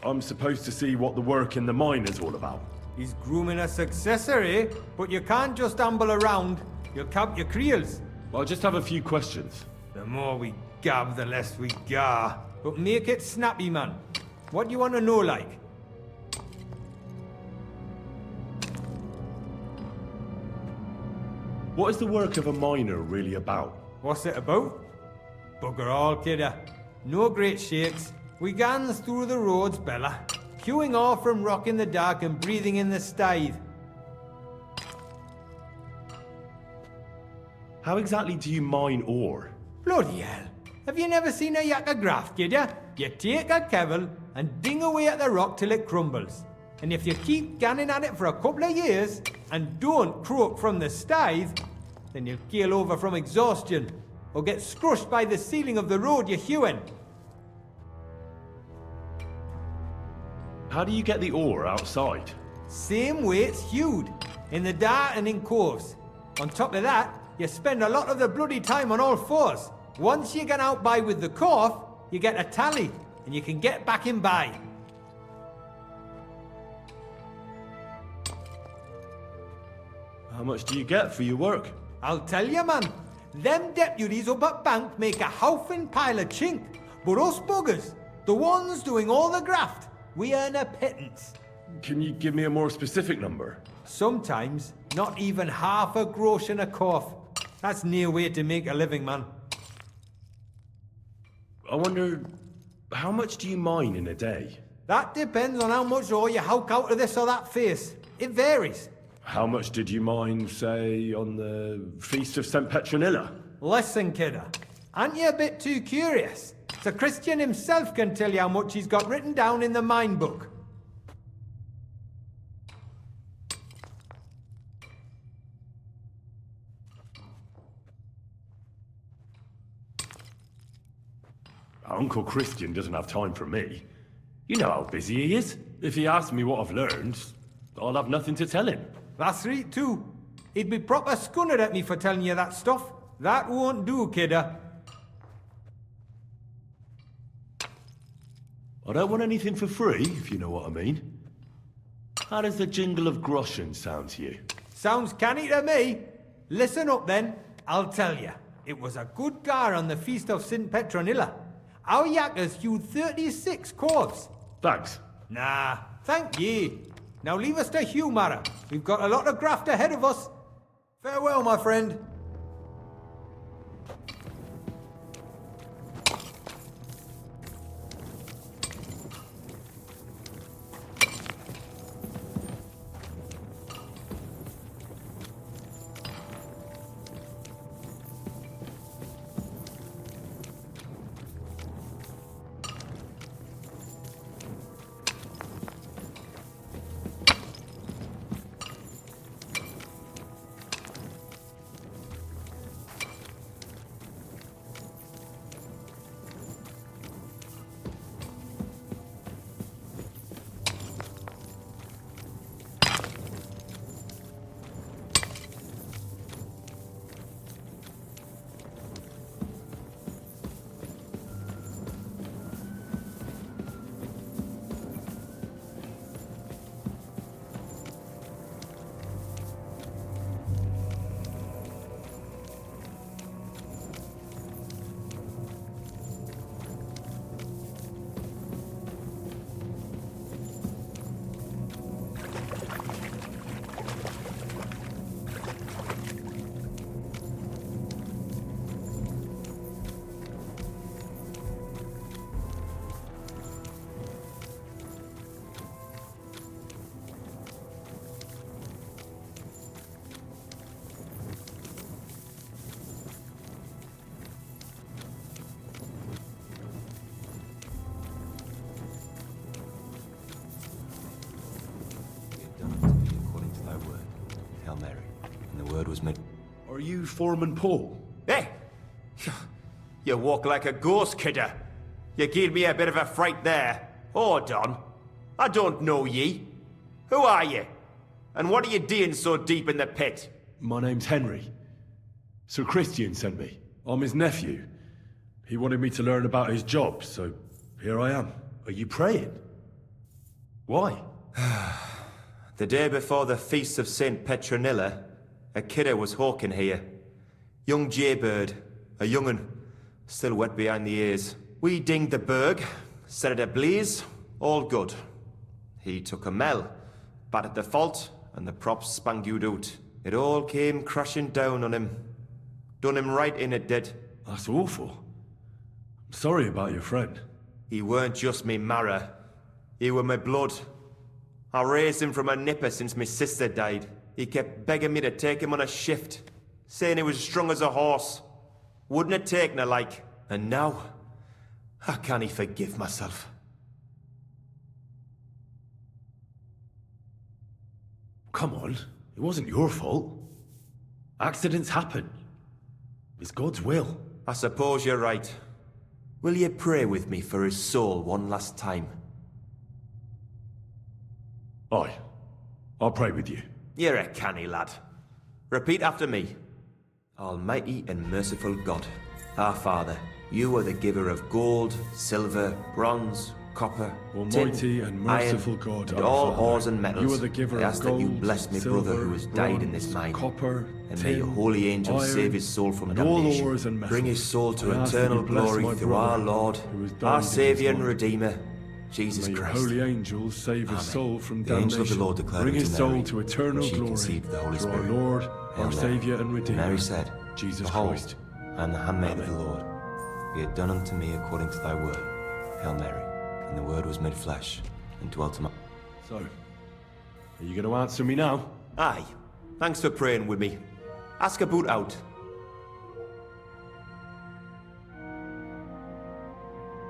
I'm supposed to see what the work in the mine is all about. He's grooming a successor, eh? But you can't just amble around. You'll count your creels. I'll just have a few questions. The more we gab, the less we gar. But make it snappy, man. What do you want to know, like? What is the work of a miner really about? What's it about? Bugger all, kidder. No great shakes. We gans through the roads, Bella. Hewing off from rock in the dark and breathing in the stithe. How exactly do you mine ore? Bloody hell. Have you never seen a yakka graft, kidder? You take a kevel and ding away at the rock till it crumbles. And if you keep ganning at it for a couple of years and don't croak from the stithe, then you'll keel over from exhaustion or get scrushed by the ceiling of the road you're hewing. How do you get the ore outside? Same way it's hewed, in the dark and in coves. On top of that, you spend a lot of the bloody time on all fours. Once you get out by with the corf, you get a tally, and you can get back in by. How much do you get for your work? I'll tell you, man. Them deputies up at bank make a howfing pile of chink. But us buggers, The ones doing all the graft. We earn a pittance. Can you give me a more specific number? Sometimes, not even half a grosh and a cough. That's near way to make a living, man. I wonder, how much do you mine in a day? That depends on how much ore you howk out of this or that face. It varies. How much did you mine, say, on the Feast of St. Petronilla? Listen, kidder. Aren't you a bit too curious? Sir Christian himself can tell you how much he's got written down in the mine book. Uncle Christian doesn't have time for me. You know how busy he is. If he asks me what I've learned, I'll have nothing to tell him. That's right, too. He'd be proper scunnered at me for telling you that stuff. That won't do, kidder. I don't want anything for free, if you know what I mean. How does the jingle of groschen sound to you? Sounds canny to me. Listen up, then. I'll tell you. It was a good gar on the Feast of St. Petronilla. Our yakkers hewed 36 corves. Thanks. Nah, thank ye. Now leave us to hew, Mara. We've got a lot of graft ahead of us. Farewell, my friend. Was made. Are you Foreman Paul? Hey! You walk like a ghost, kidder. You gave me a bit of a fright there. Hold on. I don't know ye. Who are you? And what are you doing so deep in the pit? My name's Henry. Sir Christian sent me. I'm his nephew. He wanted me to learn about his job, so here I am. Are you praying? Why? The day before the Feast of St. Petronilla, a kidder was hawking here. Young Jaybird, a young'un, still wet behind the ears. We dinged the berg, set it ablaze, all good. He took a mell, battered the fault, and the props spangued out. It all came crashing down on him. Done him right in, it did. That's awful. I'm sorry about your friend. He weren't just me marrow. He were my blood. I raised him from a nipper since my sister died. He kept begging me to take him on a shift, saying he was strong as a horse. Wouldn't have taken her like. And now, I can't forgive myself. Come on, it wasn't your fault. Accidents happen. It's God's will. I suppose you're right. Will you pray with me for his soul one last time? Aye. I'll pray with you. You're a canny lad. Repeat after me. Almighty and merciful God, our Father, you are the giver of gold, silver, bronze, copper, Almighty tin, and merciful iron, God, and our all Father, ores and metals. you are the giver I of ask that you gold, bless my silver, brother who has died in this bronze, mine. copper, And may your tin, holy angels iron, save his soul from and all damnation. ores and metals. Bring his soul to I ask that eternal you bless glory my through brother our Lord, who has died our in his Saviour and mine. Redeemer, Jesus May your Christ. holy angels save his Amen. soul from The damnation. angel of the Lord declared Bring his unto soul Mary, to eternal and she glory conceived the Holy through our Spirit. Lord, Hail our Mary. Saviour and And Redeemer, Mary said, Jesus Behold, Christ. I am the handmaid of Amen. the Lord. Be it done unto me according to thy word. Hail Mary. And the word was made flesh, and dwelt among... So, are you going to answer me now? Aye. Thanks for praying with me. Ask a boot out.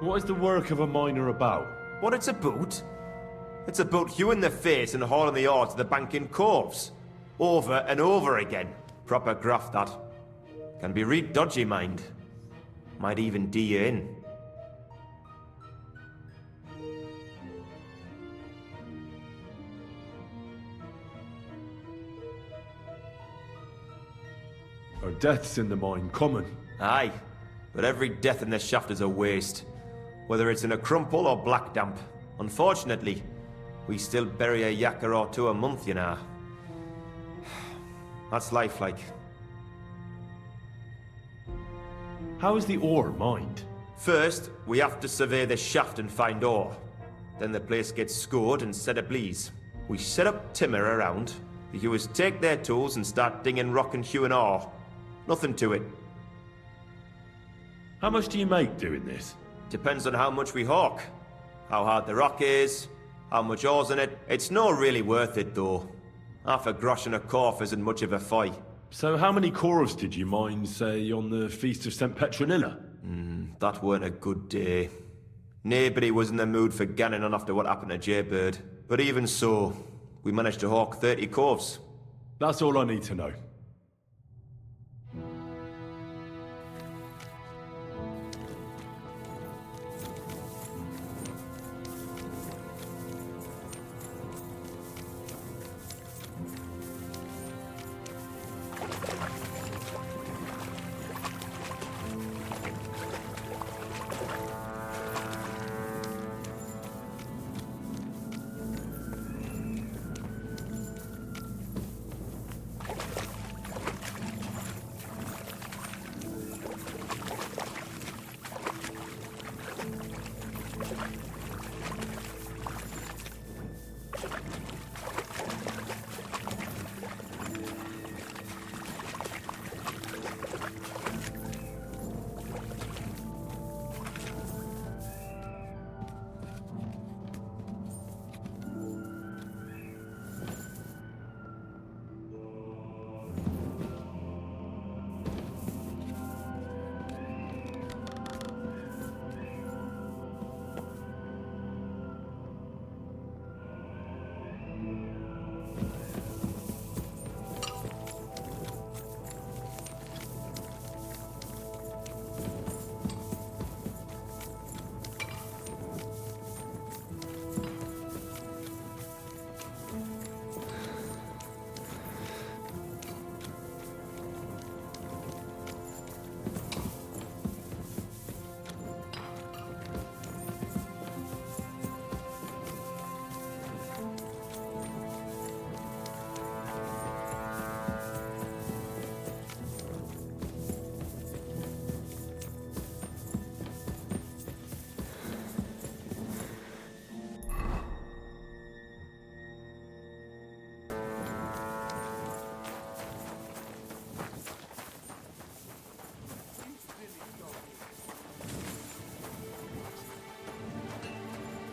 What is the work of a miner about? What it's about? It's about you in the face and hauling the ore to the bank in coves. Over and over again. Proper graft, that. Can be real dodgy, mind. Might even D you in. Are deaths in the mine common? Aye. But every death in the shaft is a waste. Whether it's in a crumple or black damp. Unfortunately, we still bury a yakka or two a month, you know. That's life like. How is the ore mined? First, we have to survey the shaft and find ore. Then the place gets scored and set ablaze. We set up timber around. The hewers take their tools and start dinging rock and hewing ore. Nothing to it. How much do you make doing this? Depends on how much we hawk. How hard the rock is, how much ore's in it. It's not really worth it, though. Half a grosh and a corf isn't much of a fight. So how many corves did you mine, say, on the Feast of St. Petronilla? That weren't a good day. Nobody was in the mood for ganning on after what happened to Jaybird. But even so, we managed to hawk 30 corves. That's all I need to know.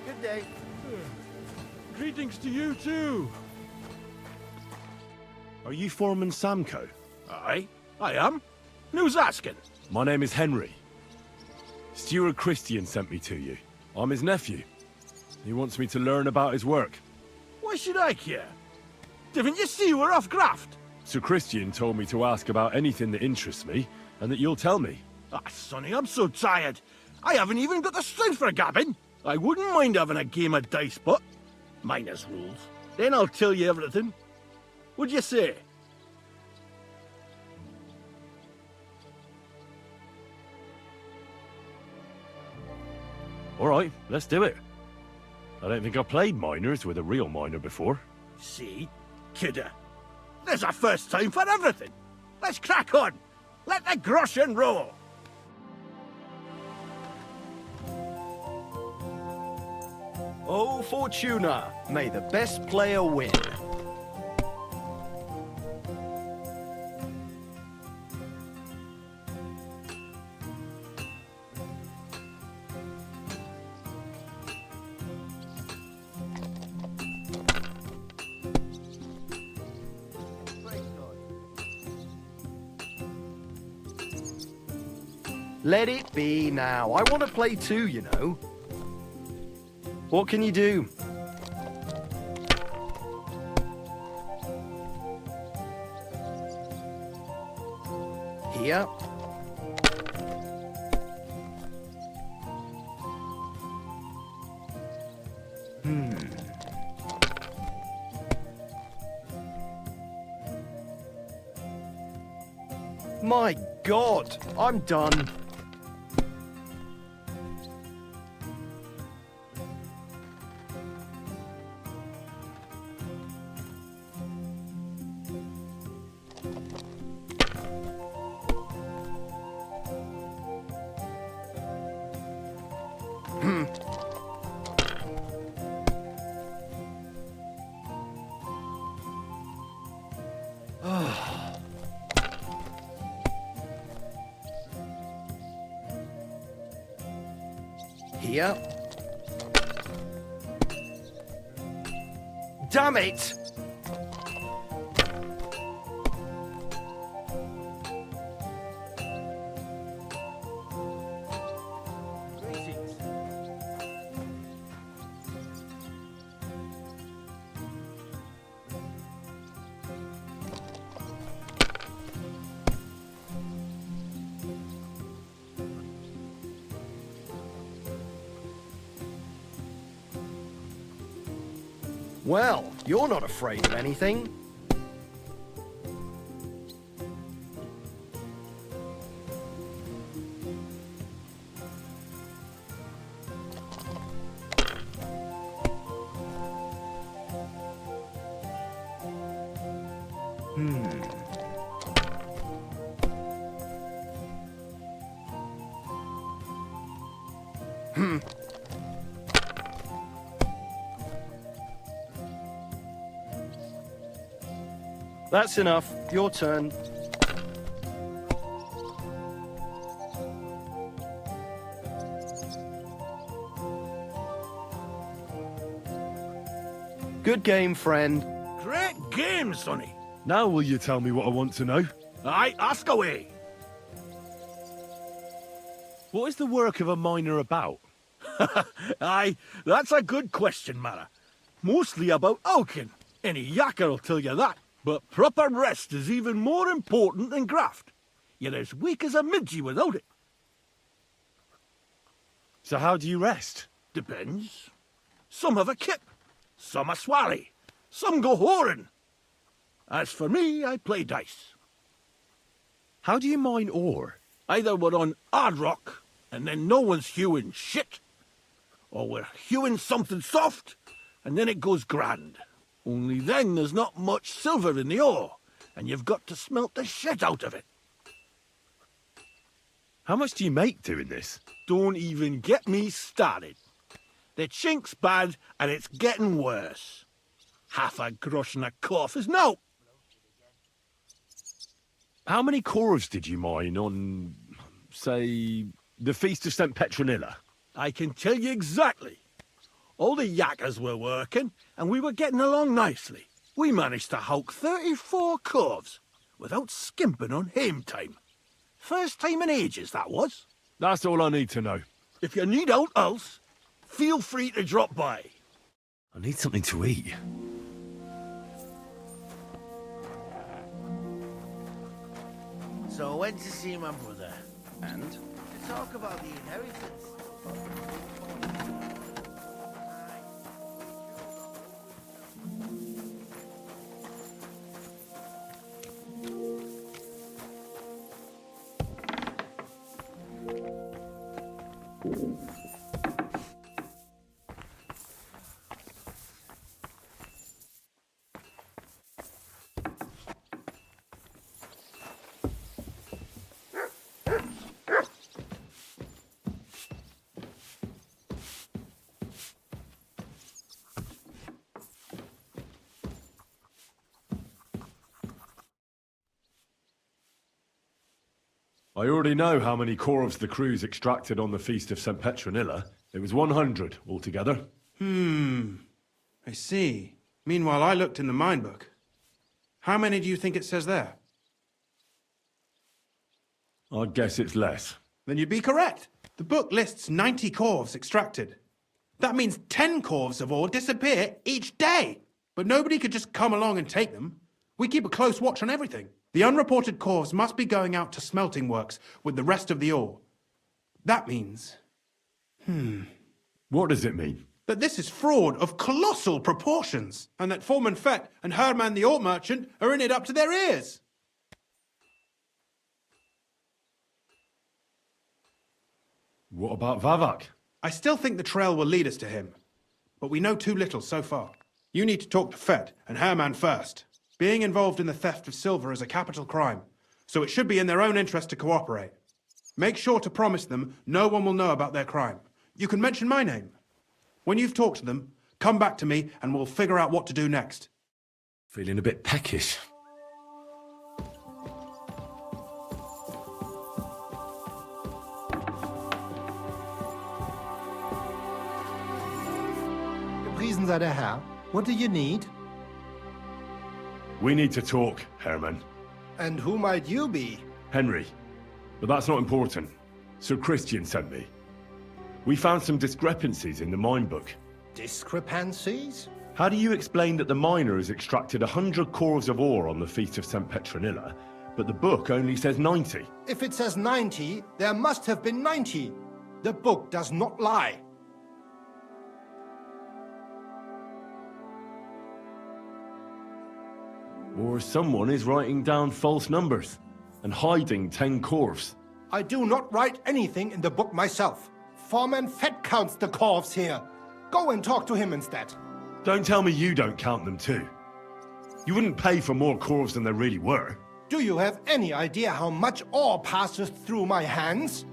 Good day. Greetings to you too. Are you Foreman Samco? Aye, I am. And who's asking? My name is Henry. Stuart Christian sent me to you. I'm his nephew. He wants me to learn about his work. Why should I care? Didn't you see we're off graft? Sir Christian told me to ask about anything that interests me, and that you'll tell me. Ah, Sonny, I'm so tired. I haven't even got the strength for gabbing. I wouldn't mind having a game of dice, but minus rules. Then I'll tell you everything. What'd you say? All right, let's do it. I don't think I played miners with a real miner before. See? Kidder. There's a first time for everything. Let's crack on. Let the groschen roll. Oh, Fortuna, may the best player win. Let it be now. I want to play too, you know. What can you do? Here. My God, I'm done. Here. Damn it! Well, you're not afraid of anything. That's enough. Your turn. Good game, friend. Great game, Sonny. Now will you tell me what I want to know? Aye, ask away. What is the work of a miner about? Aye, that's a good question, Mara. Mostly about oaken. Any yakker'll tell you that. But proper rest is even more important than graft. You're as weak as a midgie without it. So how do you rest? Depends. Some have a kip, some a swally, some go whoring. As for me, I play dice. How do you mine ore? Either we're on hard rock, and then no one's hewing shit, or we're hewing something soft, and then it goes grand. Only then there's not much silver in the ore, and you've got to smelt the shit out of it. How much do you make doing this? Don't even get me started. The chink's bad, and it's getting worse. Half a groschen a cough is no. How many cores did you mine on, say, the Feast of St. Petronilla? I can tell you exactly. All the yakkers were working, and we were getting along nicely. We managed to hulk 34 coves, without skimping on hame time. First time in ages, that was. That's all I need to know. If you need aught else, feel free to drop by. I need something to eat. So I went to see my brother. And? To talk about the inheritance. I already know how many corvs the crews extracted on the Feast of St. Petronilla. It was 100 altogether. I see. Meanwhile, I looked in the mine book. How many do you think it says there? I'd guess it's less. Then you'd be correct. The book lists 90 corvs extracted. That means 10 corvs of ore disappear each day. But nobody could just come along and take them. We keep a close watch on everything. The unreported corvs must be going out to smelting works with the rest of the ore. That means... What does it mean? that this is fraud of colossal proportions, and that Foreman Fett and Herman the ore merchant are in it up to their ears. What about Vavak? I still think the trail will lead us to him, but we know too little so far. You need to talk to Fett and Herman first. Being involved in the theft of silver is a capital crime, so it should be in their own interest to cooperate. Make sure to promise them no one will know about their crime. You can mention my name. When you've talked to them, come back to me and we'll figure out what to do next. Feeling a bit peckish. Gepriesen sei der Herr. What do you need? We need to talk, Herman. And who might you be? Henry. But that's not important. Sir Christian sent me. We found some discrepancies in the mine book. Discrepancies? How do you explain that the miner has extracted 100 corves of ore on the Feast of St. Petronilla, but the book only says 90? If it says 90, there must have been 90. The book does not lie. Or someone is writing down false numbers and hiding 10 corves. I do not write anything in the book myself. Foreman Fett counts the corves here. Go and talk to him instead. Don't tell me you don't count them too. You wouldn't pay for more corves than there really were. Do you have any idea how much ore passes through my hands?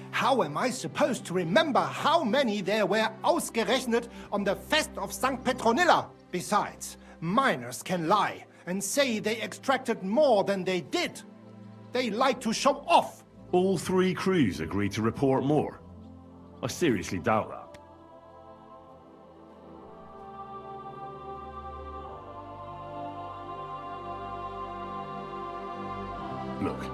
How am I supposed to remember how many there were ausgerechnet on the Fest of St. Petronilla? Besides, miners can lie and say they extracted more than they did. They like to show off. All 3 crews agreed to report more. I seriously doubt that. Look,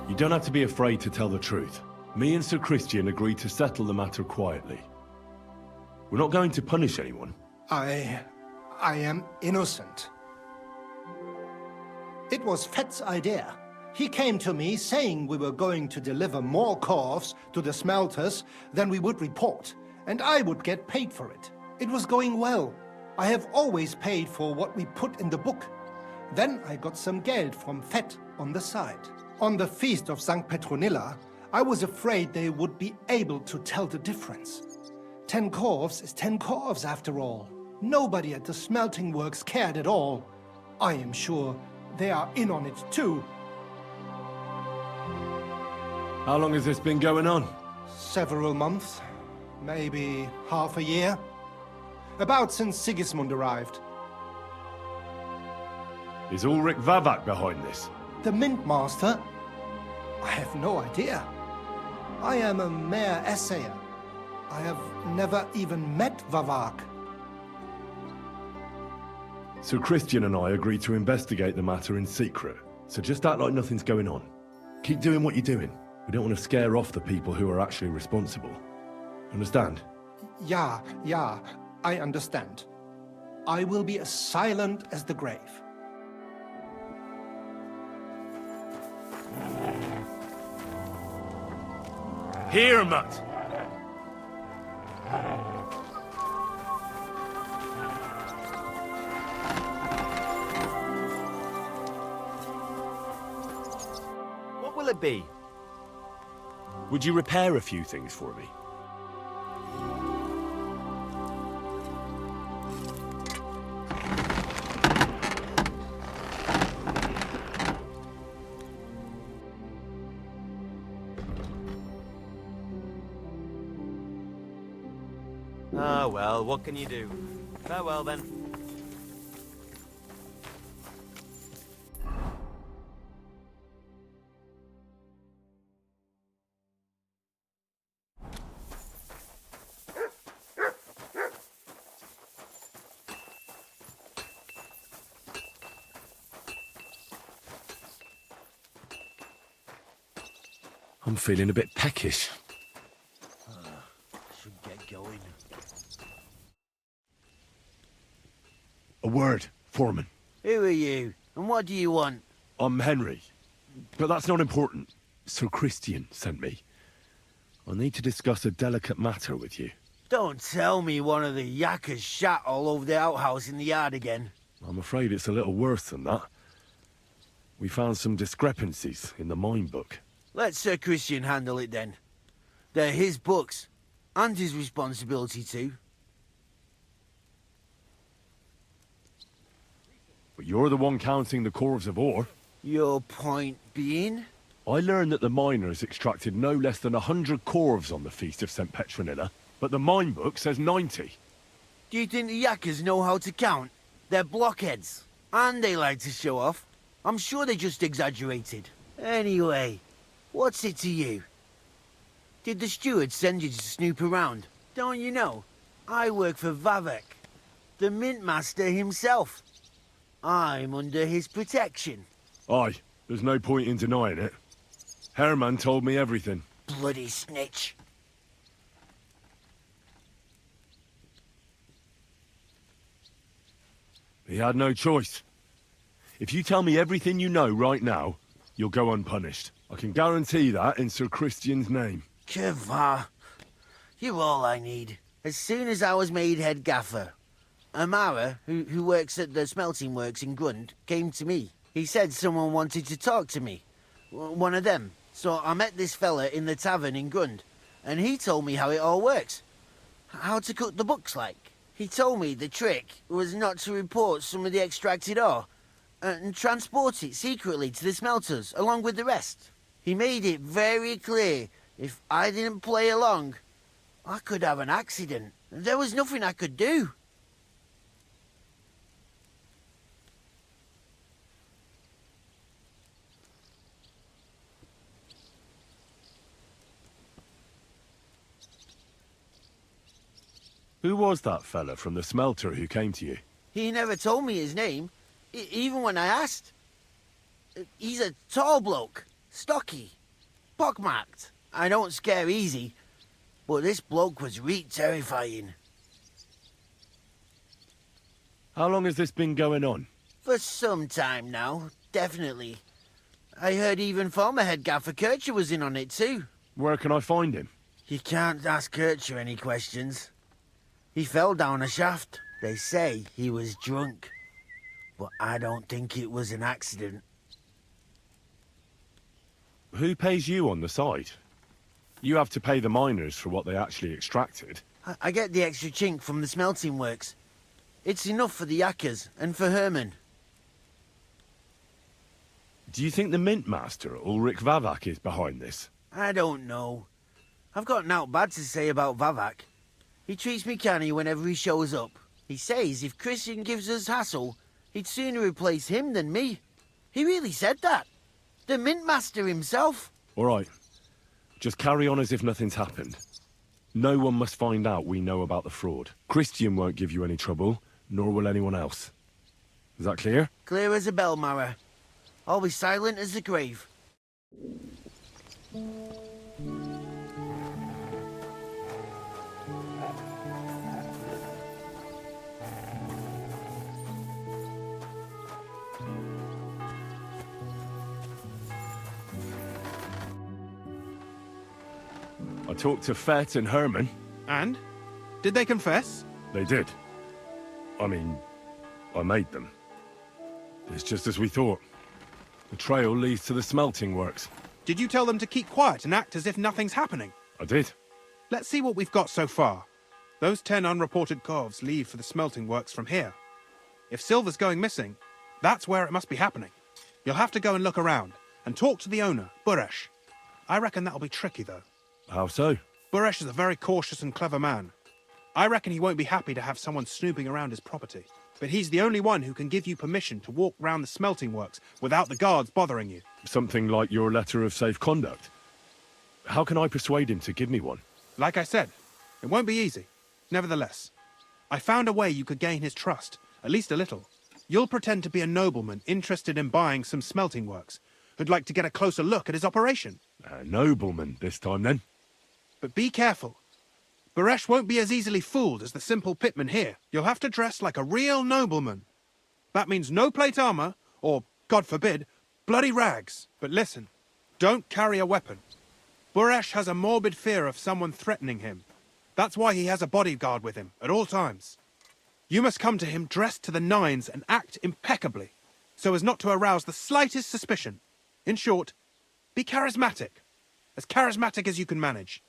you don't have to be afraid to tell the truth. Me and Sir Christian agreed to settle the matter quietly. We're not going to punish anyone. I am innocent. It was Fett's idea. He came to me saying we were going to deliver more corves to the smelters than we would report, and I would get paid for it. It was going well. I have always paid for what we put in the book. Then I got some geld from Fett on the side. On the Feast of St. Petronilla, I was afraid they would be able to tell the difference. 10 corves is 10 corves after all. Nobody at the smelting works cared at all. I am sure they are in on it too. How long has this been going on? Several months. Maybe half a year. About since Sigismund arrived. Is Ulrich Vavak behind this? The Mint Master? I have no idea. I am a mere assayer. I have never even met Vavak. Sir Christian and I agreed to investigate the matter in secret, so just act like nothing's going on. Keep doing what you're doing. We don't want to scare off the people who are actually responsible. Understand? Yeah, I understand. I will be as silent as the grave. Here, Mutt! What will it be? Would you repair a few things for me? Ah, well, what can you do? Farewell, then. I'm feeling a bit peckish. Should get going. A word, Foreman. Who are you? And what do you want? I'm Henry. But that's not important. Sir Christian sent me. I need to discuss a delicate matter with you. Don't tell me one of the yakkers shat all over the outhouse in the yard again. I'm afraid it's a little worse than that. We found some discrepancies in the mine book. Let Sir Christian handle it then. They're his books, and his responsibility too. But you're the one counting the corves of ore. Your point being? I learned that the miners extracted no less than 100 corves on the Feast of St. Petronilla, but the mine book says 90. Do you think the yakkers know how to count? They're blockheads, and they like to show off. I'm sure they just exaggerated. Anyway, what's it to you? Did the steward send you to snoop around? Don't you know? I work for Vavek, the mint master himself. I'm under his protection. Aye, there's no point in denying it. Herman told me everything. Bloody snitch. He had no choice. If you tell me everything you know right now, you'll go unpunished. I can guarantee that in Sir Christian's name. Kevah, you're all I need. As soon as I was made head gaffer, Amara, who works at the smelting works in Grund, came to me. He said someone wanted to talk to me. One of them. So I met this fella in the tavern in Grund, and he told me how it all works. How to cut the books like. He told me the trick was not to report some of the extracted ore, and transport it secretly to the smelters, along with the rest. He made it very clear, if I didn't play along, I could have an accident. There was nothing I could do. Who was that fella from the smelter who came to you? He never told me his name, even when I asked. He's a tall bloke, stocky, pockmarked. I don't scare easy, but this bloke was reet terrifying. How long has this been going on? For some time now, definitely. I heard even former head gaffer Kircher was in on it too. Where can I find him? You can't ask Kircher any questions. He fell down a shaft. They say he was drunk, but I don't think it was an accident. Who pays you on the side? You have to pay the miners for what they actually extracted. I get the extra chink from the smelting works. It's enough for the yakkers and for Herman. Do you think the mint master, Ulrich Vavak, is behind this? I don't know. I've got naught bad to say about Vavak. He treats me canny whenever he shows up. He says if Christian gives us hassle, he'd sooner replace him than me. He really said that. The mint master himself. All right. Just carry on as if nothing's happened. No one must find out we know about the fraud. Christian won't give you any trouble, nor will anyone else. Is that clear? Clear as a bell, Mara. I'll be silent as the grave. I talked to Fett and Herman. And? Did they confess? They did. I mean, I made them. It's just as we thought. The trail leads to the smelting works. Did you tell them to keep quiet and act as if nothing's happening? I did. Let's see what we've got so far. Those 10 unreported corves leave for the smelting works from here. If silver's going missing, that's where it must be happening. You'll have to go and look around, and talk to the owner, Buresh. I reckon that'll be tricky, though. How so? Buresh is a very cautious and clever man. I reckon he won't be happy to have someone snooping around his property. But he's the only one who can give you permission to walk round the smelting works without the guards bothering you. Something like your letter of safe conduct. How can I persuade him to give me one? Like I said, it won't be easy. Nevertheless, I found a way you could gain his trust, at least a little. You'll pretend to be a nobleman interested in buying some smelting works, who'd like to get a closer look at his operation. A nobleman this time, then. But be careful. Baresh won't be as easily fooled as the simple pitman here. You'll have to dress like a real nobleman. That means no plate armor, or, God forbid, bloody rags. But listen, don't carry a weapon. Baresh has a morbid fear of someone threatening him. That's why he has a bodyguard with him at all times. You must come to him dressed to the nines and act impeccably, so as not to arouse the slightest suspicion. In short, be charismatic as you can manage.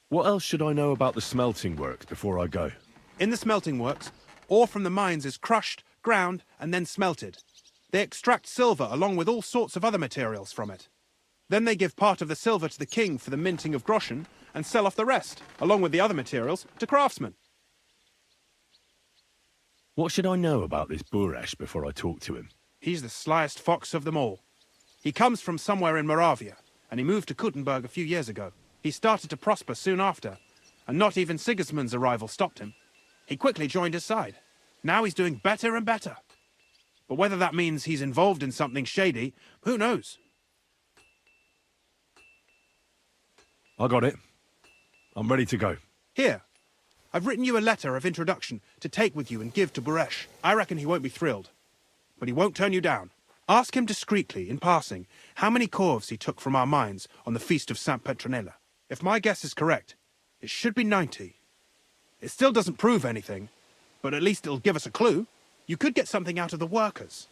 What else should I know about the smelting works before I go? In the smelting works, ore from the mines is crushed, ground, and then smelted. They extract silver along with all sorts of other materials from it. Then they give part of the silver to the king for the minting of groschen, and sell off the rest, along with the other materials, to craftsmen. What should I know about this Baresh before I talk to him? He's the slyest fox of them all. He comes from somewhere in Moravia, and he moved to Kuttenberg a few years ago. He started to prosper soon after, and not even Sigismund's arrival stopped him. He quickly joined his side. Now he's doing better and better. But whether that means he's involved in something shady, who knows? I got it. I'm ready to go. Here. I've written you a letter of introduction to take with you and give to Baresh. I reckon he won't be thrilled. But he won't turn you down. Ask him discreetly, in passing, how many corves he took from our mines on the feast of Saint Petronilla. If my guess is correct, it should be 90. It still doesn't prove anything, but at least it'll give us a clue. You could get something out of the workers.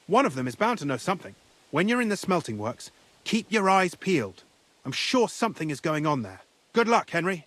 One of them is bound to know something. When you're in the smelting works, keep your eyes peeled. I'm sure something is going on there. Good luck, Henry.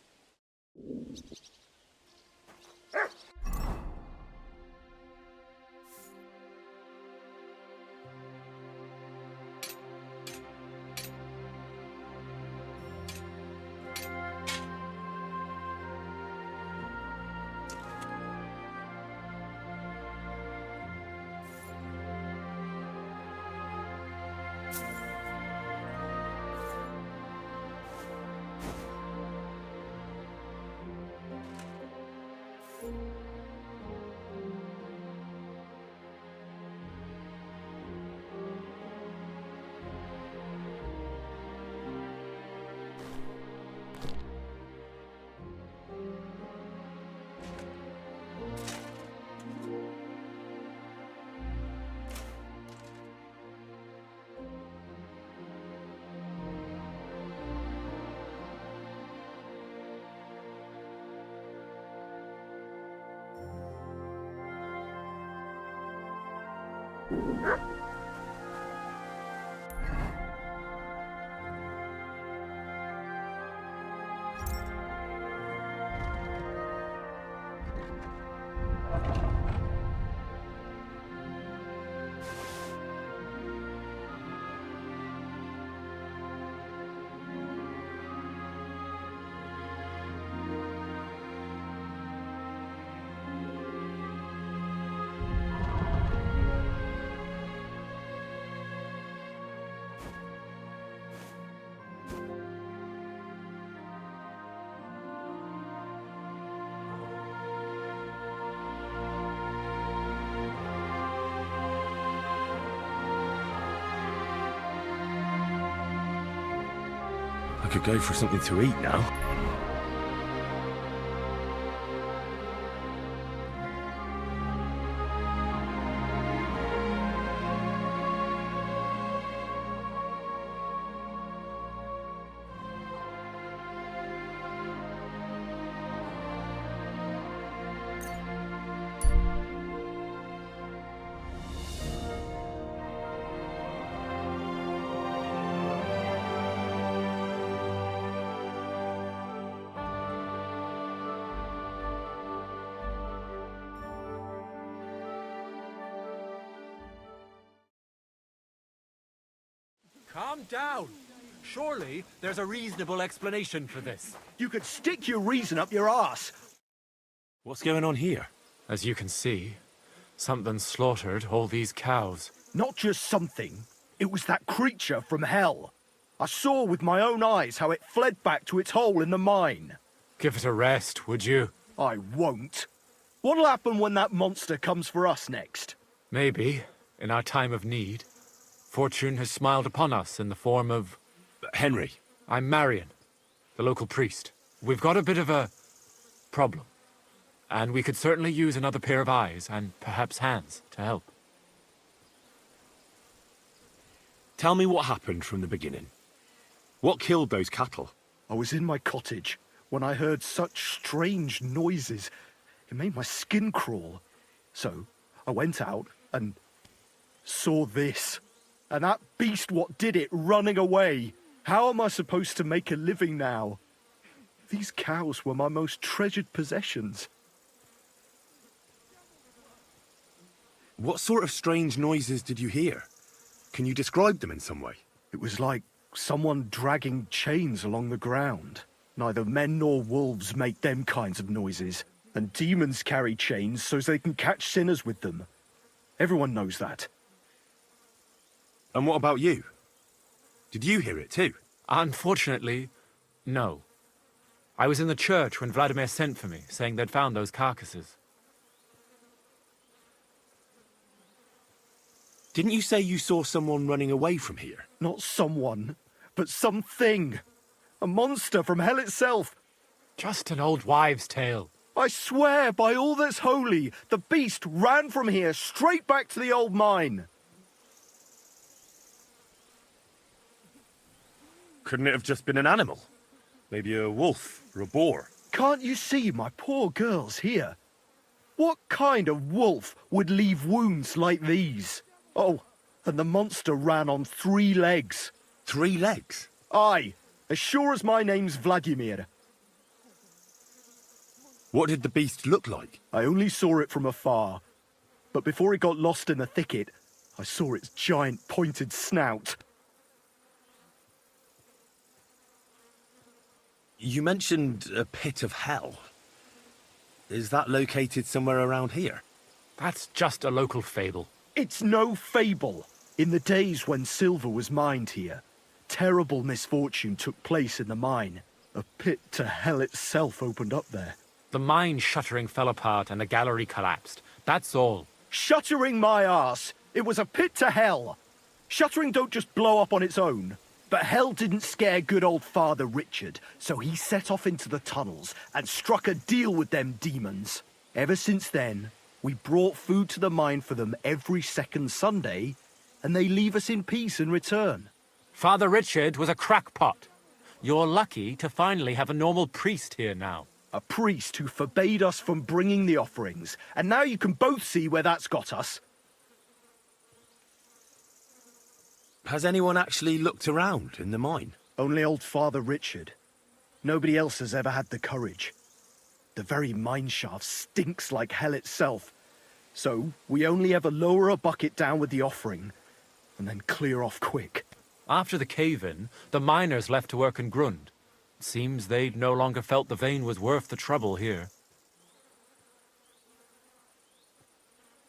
I could go for something to eat now. Calm down. Surely there's a reasonable explanation for this. You could stick your reason up your arse. What's going on here? As you can see, something slaughtered all these cows. Not just something. It was that creature from hell. I saw with my own eyes how it fled back to its hole in the mine. Give it a rest, would you? I won't. What'll happen when that monster comes for us next? Maybe, in our time of need, fortune has smiled upon us in the form of... Henry. I'm Marion, the local priest. We've got a bit of a problem, and we could certainly use another pair of eyes and perhaps hands to help. Tell me what happened from the beginning. What killed those cattle? I was in my cottage when I heard such strange noises. It made my skin crawl. So I went out and saw this. And that beast what did it running away. How am I supposed to make a living now? These cows were my most treasured possessions. What sort of strange noises did you hear? Can you describe them in some way? It was like someone dragging chains along the ground. Neither men nor wolves make them kinds of noises. And demons carry chains so they can catch sinners with them. Everyone knows that. And what about you? Did you hear it too? Unfortunately, no. I was in the church when Vladimir sent for me, saying they'd found those carcasses. Didn't you say you saw someone running away from here? Not someone, but something. A monster from hell itself. Just an old wives' tale. I swear by all that's holy, the beast ran from here straight back to the old mine. Couldn't it have just been an animal? Maybe a wolf or a boar? Can't you see my poor girls here? What kind of wolf would leave wounds like these? Oh, and the monster ran on 3 legs. 3 legs? Aye, as sure as my name's Vladimir. What did the beast look like? I only saw it from afar. But before it got lost in the thicket, I saw its giant pointed snout. You mentioned a pit of hell. Is that located somewhere around here? That's just a local fable. It's no fable. In the days when silver was mined here, terrible misfortune took place in the mine. A pit to hell itself opened up there. The mine shuttering fell apart and the gallery collapsed. That's all. Shuttering my arse! It was a pit to hell! Shuttering don't just blow up on its own. But hell didn't scare good old Father Richard, so he set off into the tunnels and struck a deal with them demons. Ever since then, we brought food to the mine for them every second Sunday, and they leave us in peace in return. Father Richard was a crackpot. You're lucky to finally have a normal priest here now. A priest who forbade us from bringing the offerings, and now you can both see where that's got us. Has anyone actually looked around in the mine? Only old Father Richard. Nobody else has ever had the courage. The very mine shaft stinks like hell itself. So we only ever lower a bucket down with the offering, and then clear off quick. After the cave-in, the miners left to work in Grund. It seems they'd no longer felt the vein was worth the trouble here.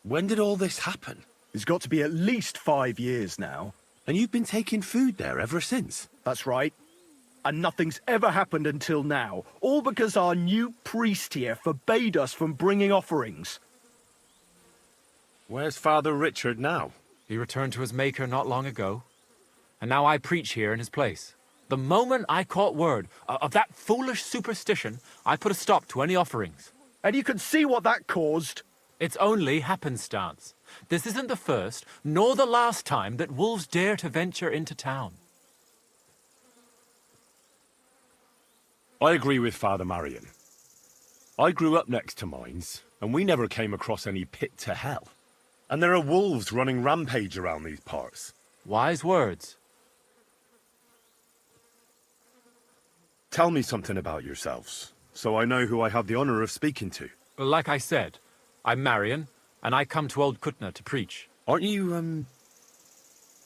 When did all this happen? It's got to be at least 5 years now. And you've been taking food there ever since? That's right. And nothing's ever happened until now. All because our new priest here forbade us from bringing offerings. Where's Father Richard now? He returned to his maker not long ago. And now I preach here in his place. The moment I caught word of that foolish superstition, I put a stop to any offerings. And you can see what that caused. It's only happenstance. This isn't the first, nor the last time that wolves dare to venture into town. I agree with Father Marion. I grew up next to mines, and we never came across any pit to hell. And there are wolves running rampage around these parts. Wise words. Tell me something about yourselves, so I know who I have the honor of speaking to. Like I said, I'm Marion, and I come to Old Kutna to preach. Aren't you,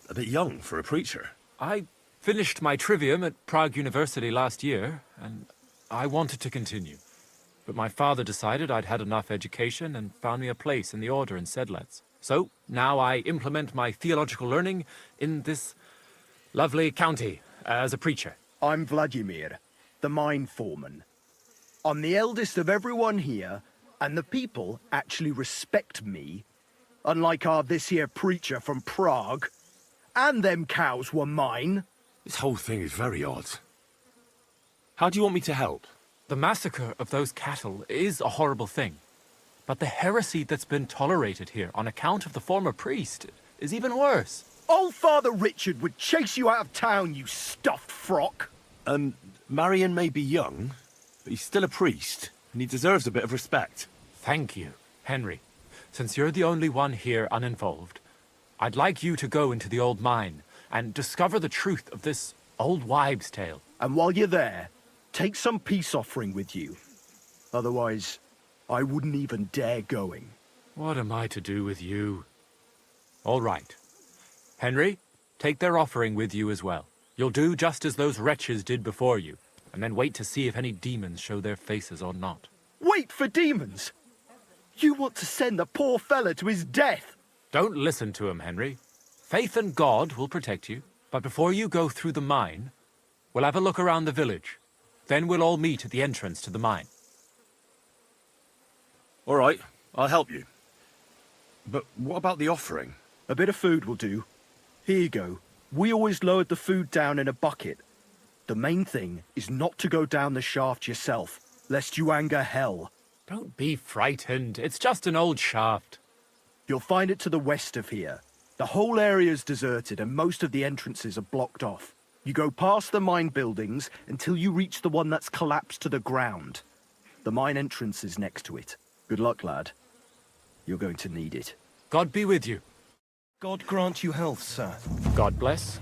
a bit young for a preacher? I finished my trivium at Prague University last year, and I wanted to continue. But my father decided I'd had enough education and found me a place in the order in Sedlec. So now I implement my theological learning in this lovely county as a preacher. I'm Vladimir, the mine foreman. I'm the eldest of everyone here, And the people actually respect me, unlike our this here preacher from Prague. And them cows were mine. This whole thing is very odd. How do you want me to help? The massacre of those cattle is a horrible thing. But the heresy that's been tolerated here on account of the former priest is even worse. Old Father Richard would chase you out of town, you stuffed frock. Marion may be young, but he's still a priest, and he deserves a bit of respect. Thank you, Henry. Since you're the only one here uninvolved, I'd like you to go into the old mine and discover the truth of this old wives' tale. And while you're there, take some peace offering with you. Otherwise, I wouldn't even dare going. What am I to do with you? All right. Henry, take their offering with you as well. You'll do just as those wretches did before you, and then wait to see if any demons show their faces or not. Wait for demons? You want to send the poor fella to his death? Don't listen to him, Henry. Faith in God will protect you, but before you go through the mine, we'll have a look around the village. Then we'll all meet at the entrance to the mine. All right, I'll help you. But what about the offering? A bit of food will do. Here you go. We always lowered the food down in a bucket. The main thing is not to go down the shaft yourself, lest you anger hell. Don't be frightened. It's just an old shaft. You'll find it to the west of here. The whole area's deserted and most of the entrances are blocked off. You go past the mine buildings until you reach the one that's collapsed to the ground. The mine entrance is next to it. Good luck, lad. You're going to need it. God be with you. God grant you health, sir. God bless.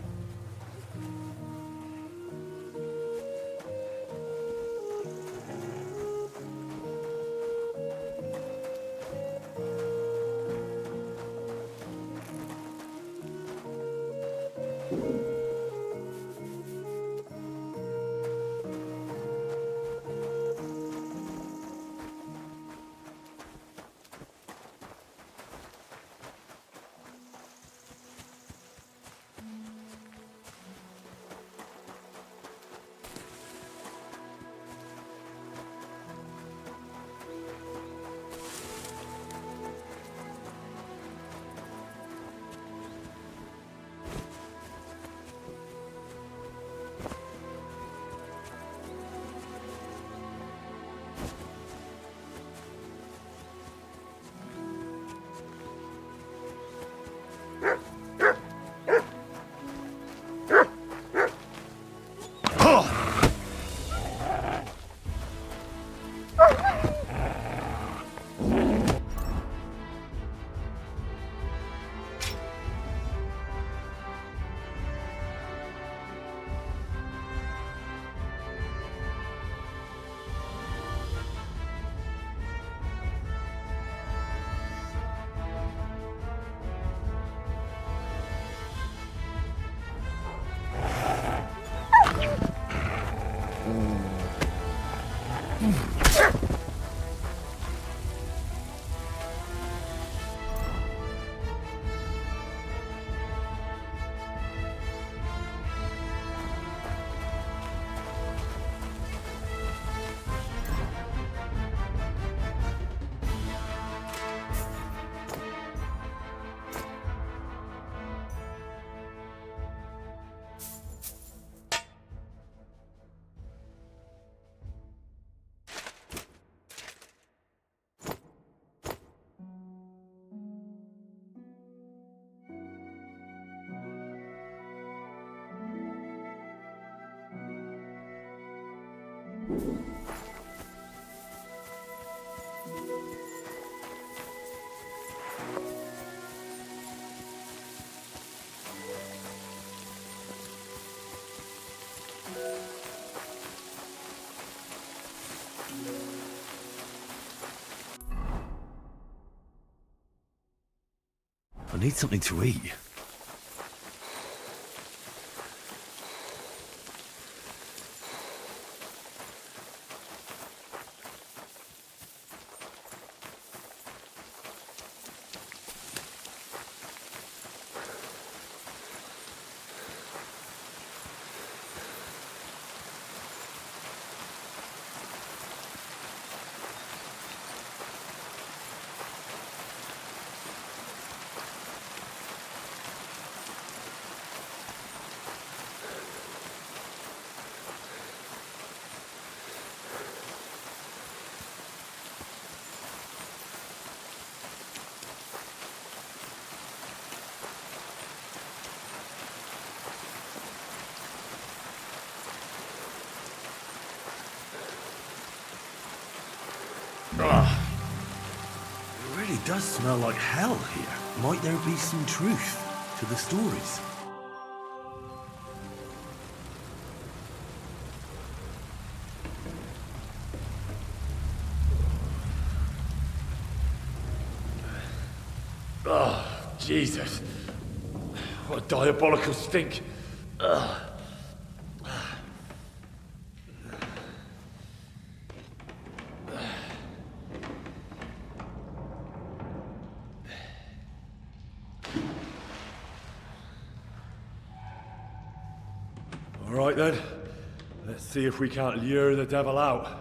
I need something to eat. It really does smell like hell here. Might there be some truth to the stories? Oh, Jesus. What a diabolical stink. Ugh. All right then. Let's see if we can't lure the devil out.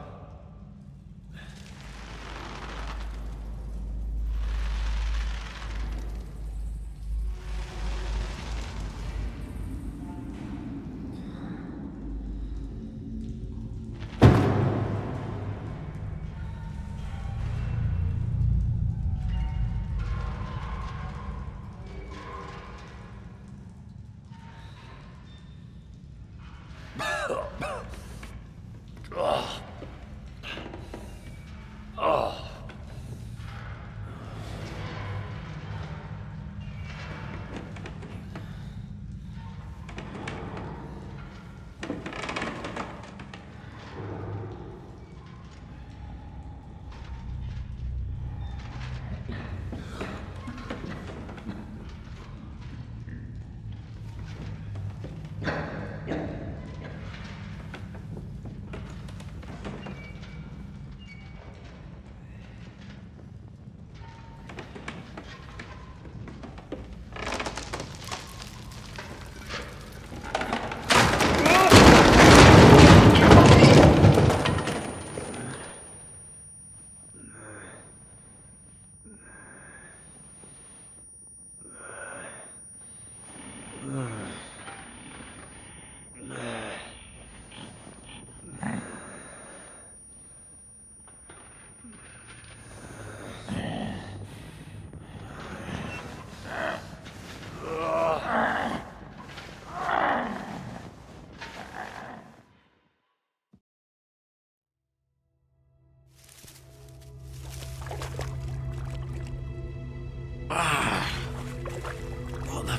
What the...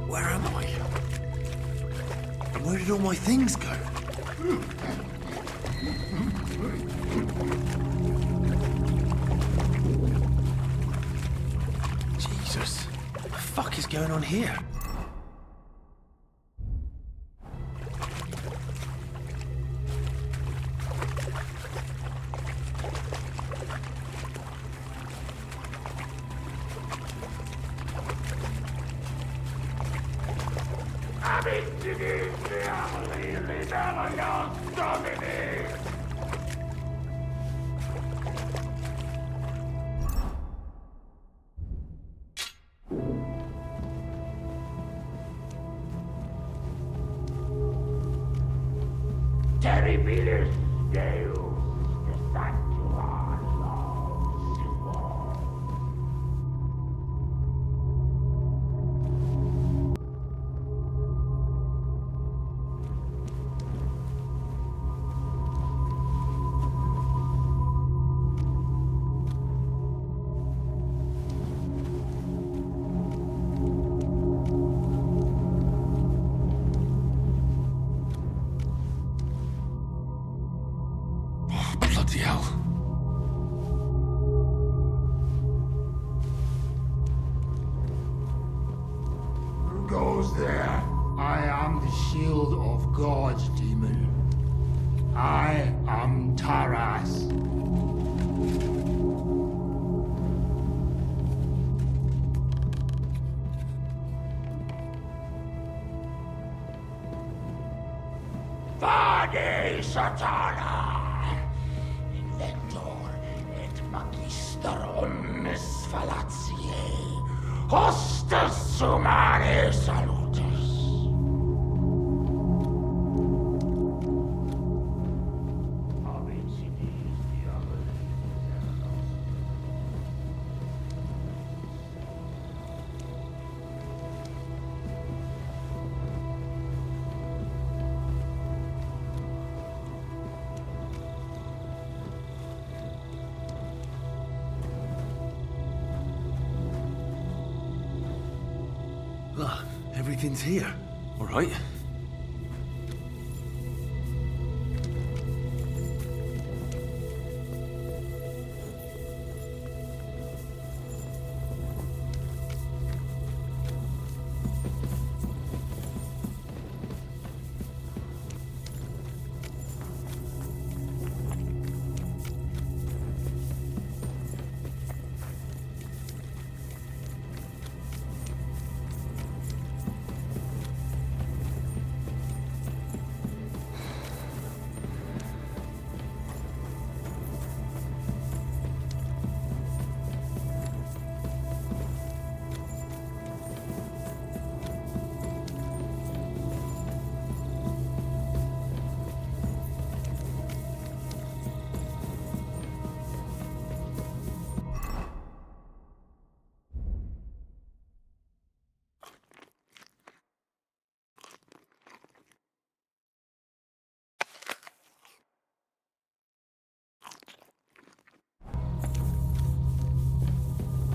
Where am I? And where did all my things go? Jesus, what the fuck is going on here? Terribilis Deus, de Sanctua Suo. Bloody hell. Who goes there? I am the shield of gods, demon. I am Taras. Vade Satana! Inventor et magister omnes fallatiae, hostes humane salutus. Ah, everything's here. All right.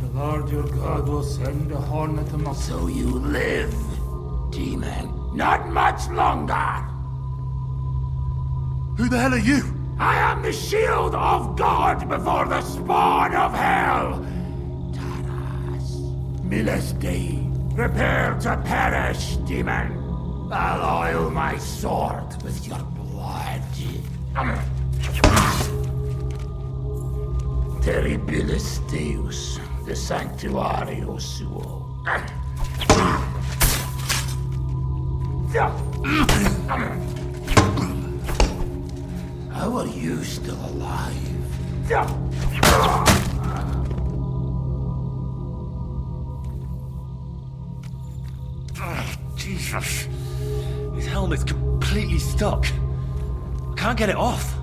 The Lord your God will send a hornet among so you live, demon. Not much longer. Who the hell are you? I am the shield of God before the spawn of hell. Taras, Mileste, prepare to perish, demon. I'll oil my sword with your blood. Terribilis Deus, the sanctuario suo. How are you still alive? Jesus. His helmet's completely stuck. I can't get it off.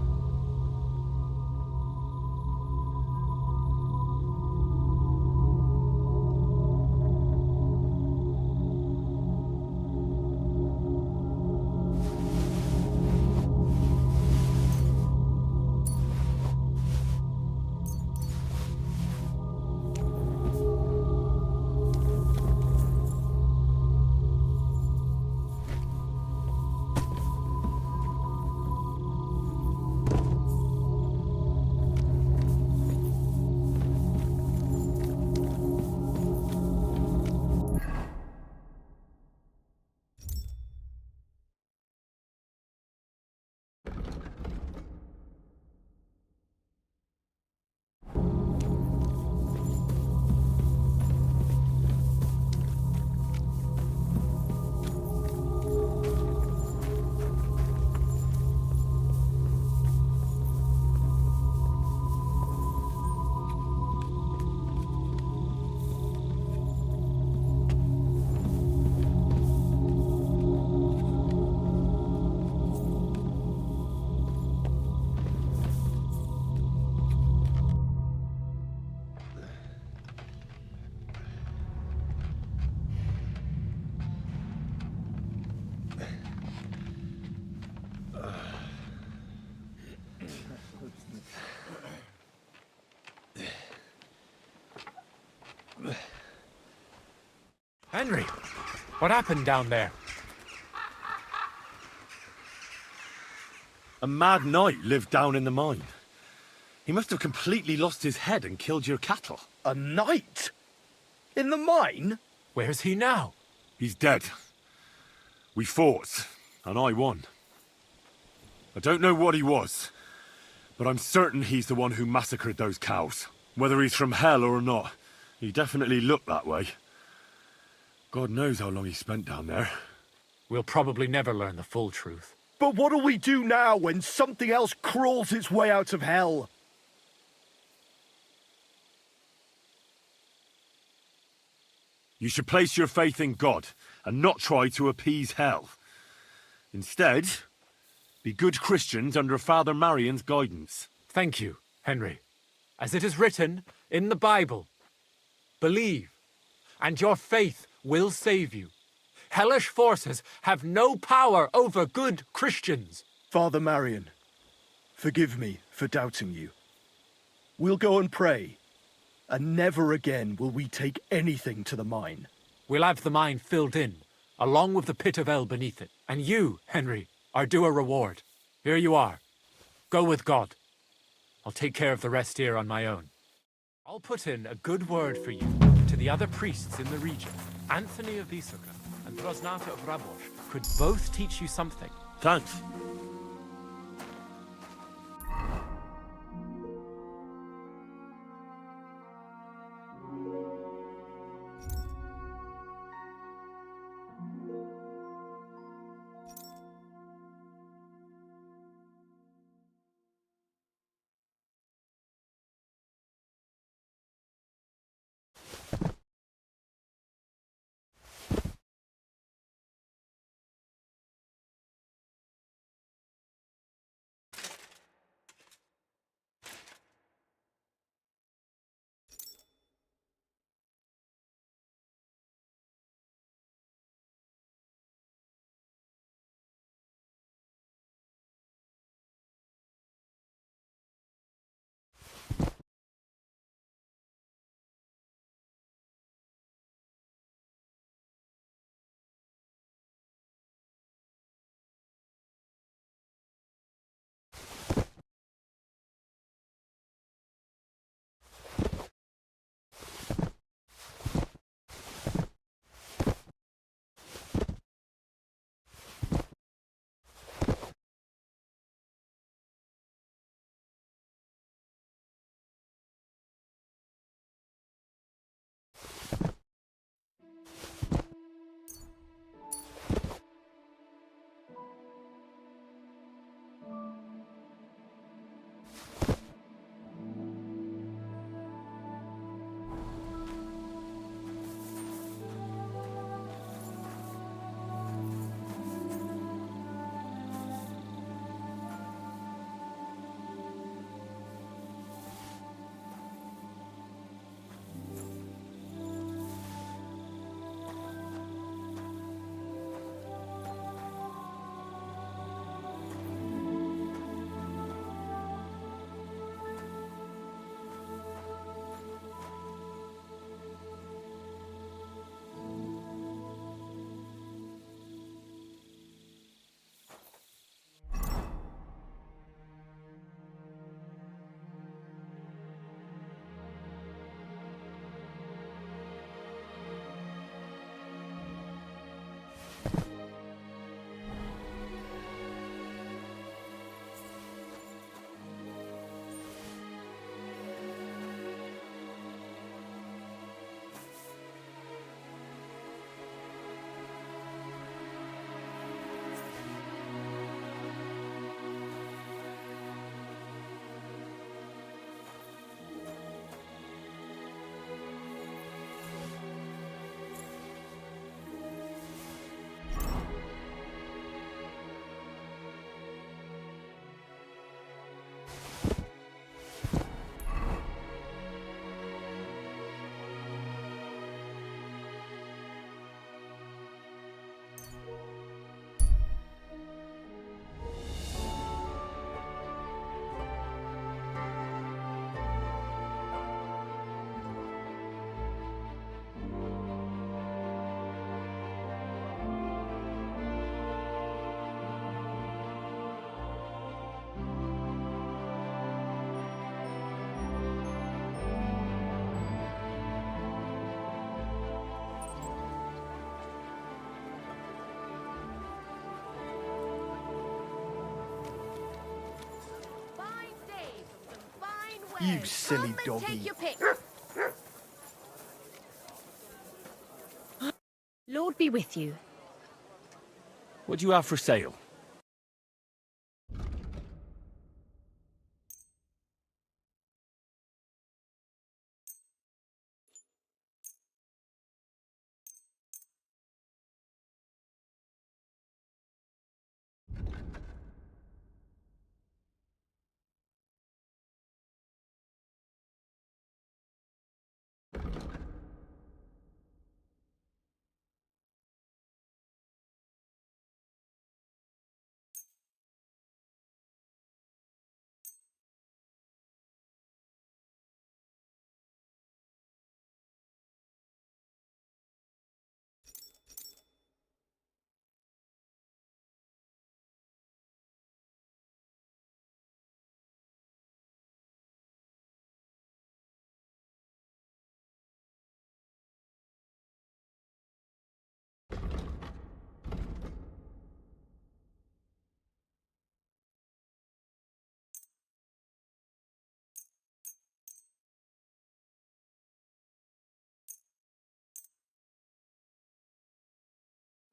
Henry, what happened down there? A mad knight lived down in the mine. He must have completely lost his head and killed your cattle. A knight? In the mine? Where's he now? He's dead. We fought, and I won. I don't know what he was, but I'm certain he's the one who massacred those cows. Whether he's from hell or not, he definitely looked that way. God knows how long he spent down there. We'll probably never learn the full truth. But what'll we do now when something else crawls its way out of hell? You should place your faith in God and not try to appease hell. Instead, be good Christians under Father Marion's guidance. Thank you, Henry. As it is written in the Bible, believe, and your faith will save you. Hellish forces have no power over good Christians. Father Marion, forgive me for doubting you. We'll go and pray, and never again will we take anything to the mine. We'll have the mine filled in, along with the pit of hell beneath it. And you, Henry, are due a reward. Here you are. Go with God. I'll take care of the rest here on my own. I'll put in a good word for you to the other priests in the region. Anthony of Bisuka and Rosnata of Rabosh could both teach you something. Thanks. You silly Take doggy. your pick. Lord be with you. What do you have for sale?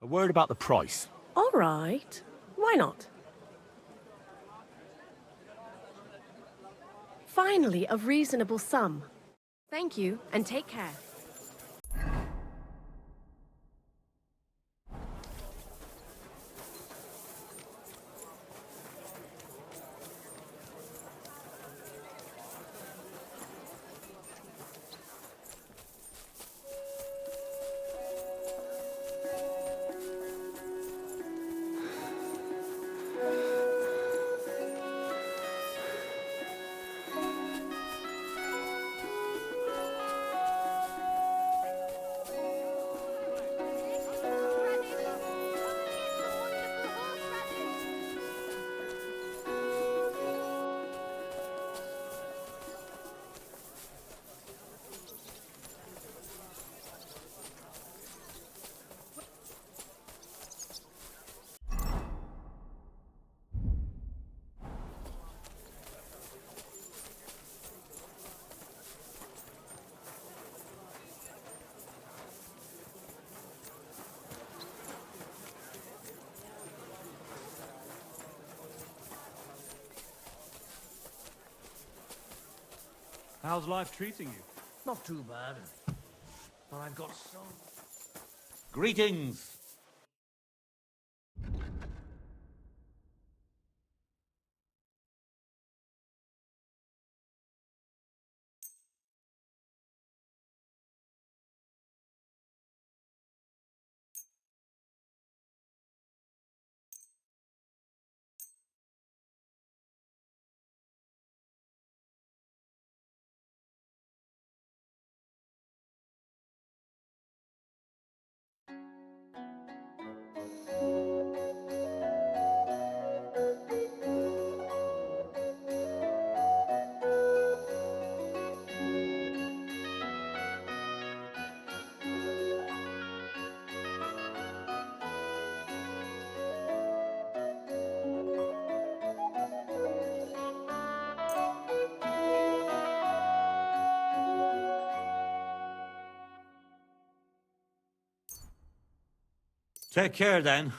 A word about the price. All right. Why not? Finally, a reasonable sum. Thank you, and take care. How's life treating you? Not too bad. But I've got so... Greetings! Take care then.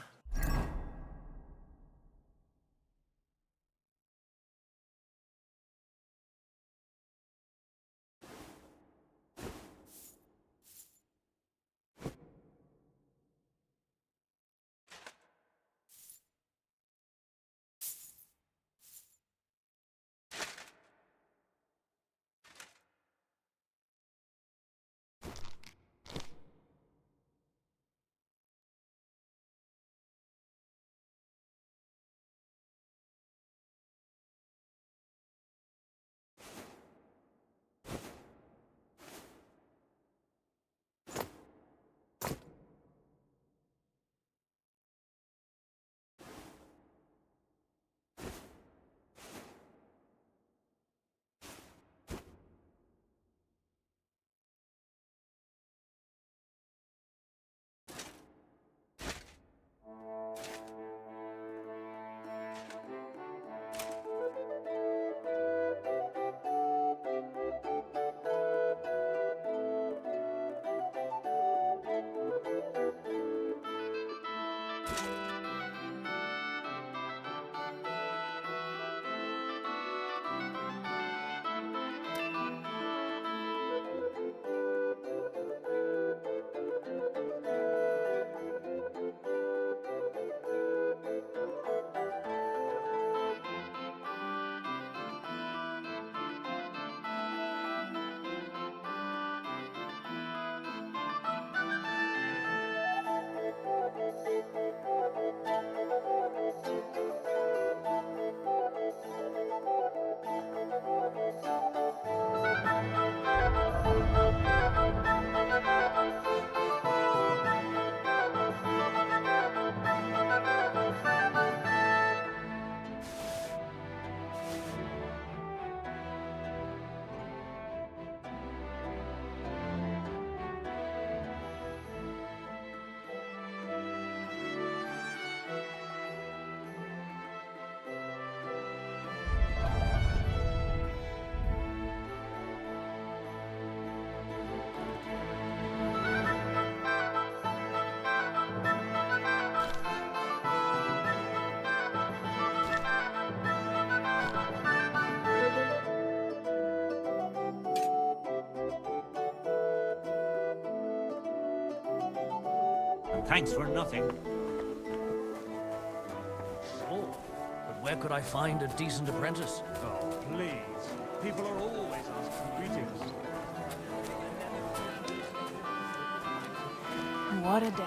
Thanks for nothing. Oh, but where could I find a decent apprentice? Oh, please. People are always asking greetings. What a day.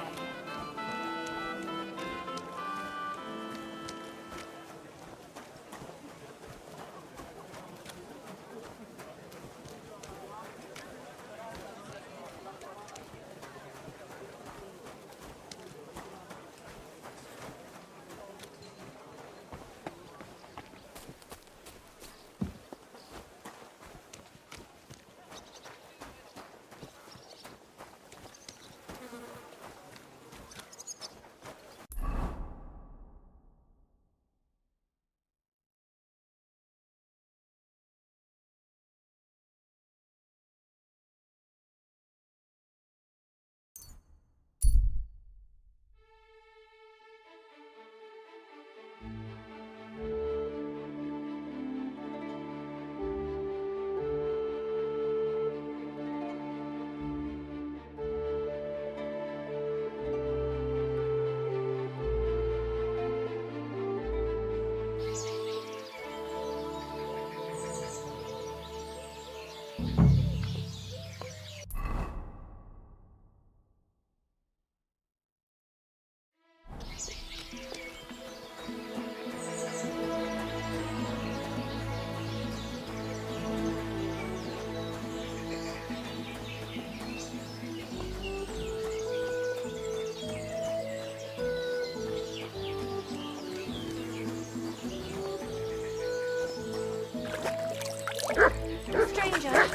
Stranger,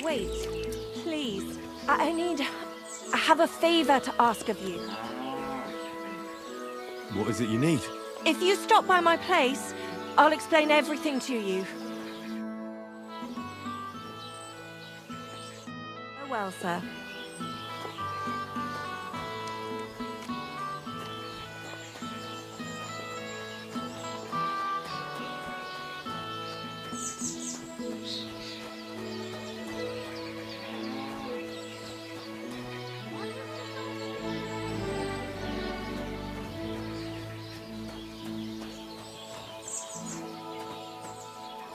wait, please. I have a favor to ask of you. What is it you need? If you stop by my place, I'll explain everything to you. Oh well, sir.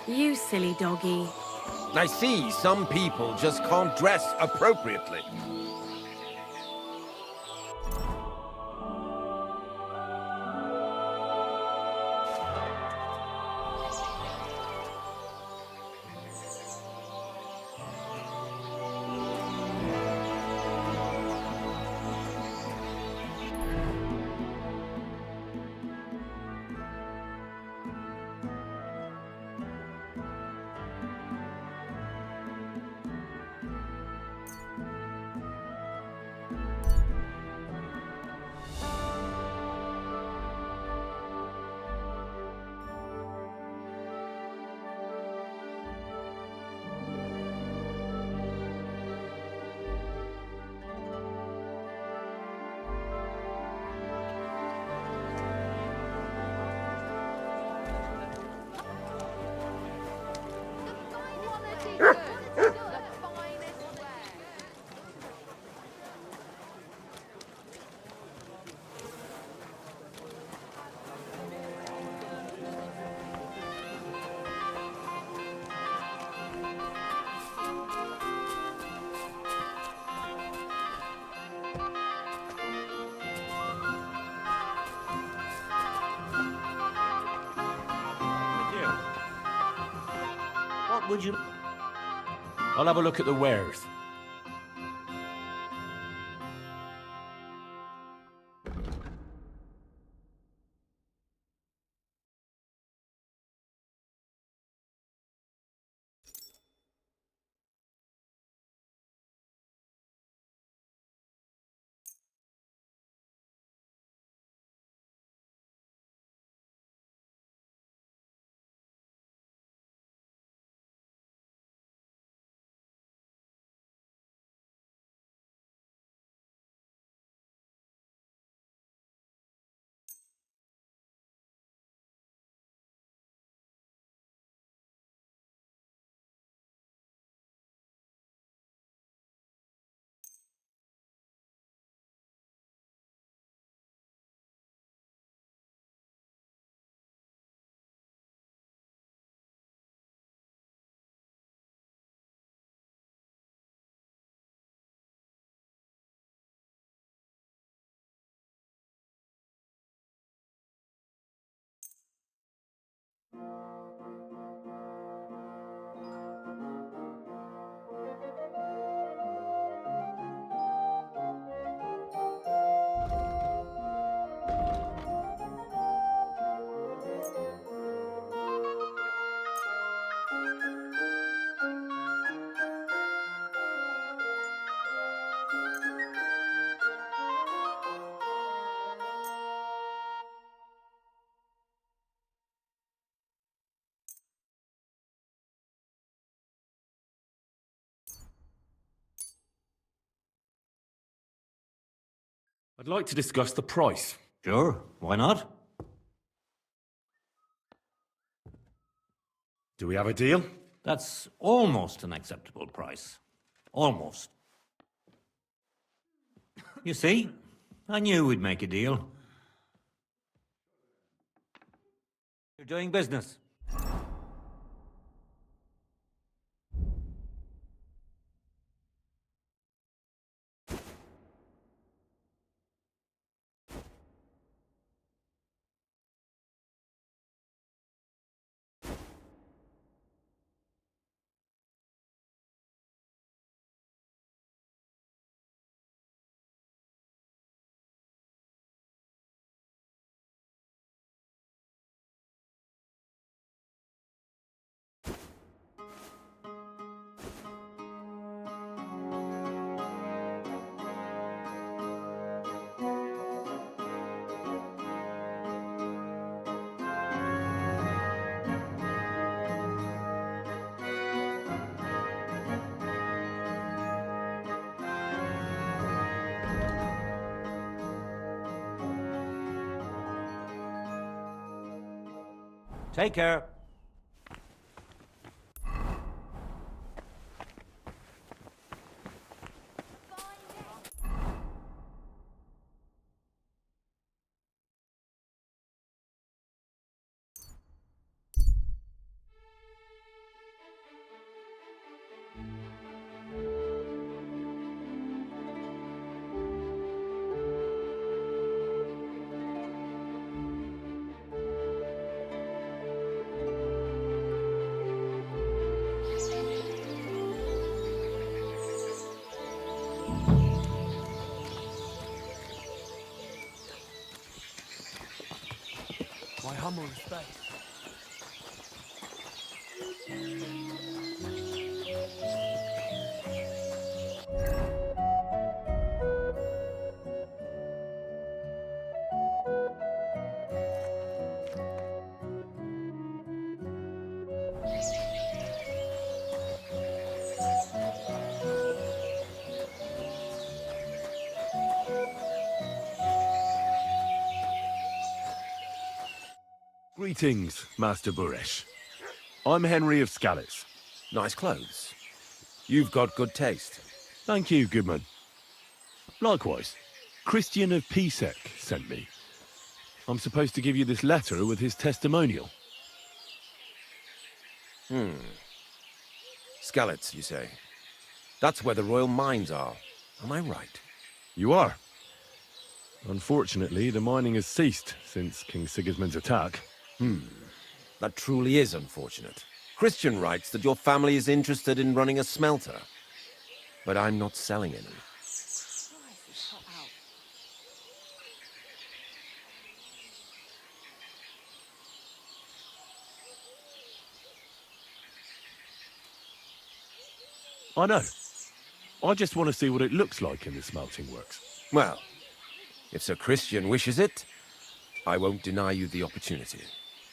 You silly doggy. I see some people just can't dress appropriately. What would you... I'll have a look at the wares. I'd like to discuss the price. Sure, why not? Do we have a deal? That's almost an acceptable price. Almost. You see, I knew we'd make a deal. You're doing business. Take care. My humble respect. Greetings, Master Buresh. I'm Henry of Skalitz. Nice clothes. You've got good taste. Thank you, Goodman. Likewise, Christian of Pisek sent me. I'm supposed to give you this letter with his testimonial. Skalitz, you say? That's where the royal mines are. Am I right? You are. Unfortunately, the mining has ceased since King Sigismund's attack. That truly is unfortunate. Christian writes that your family is interested in running a smelter. But I'm not selling any. I know. I just want to see what it looks like in the smelting works. Well, if Sir Christian wishes it, I won't deny you the opportunity.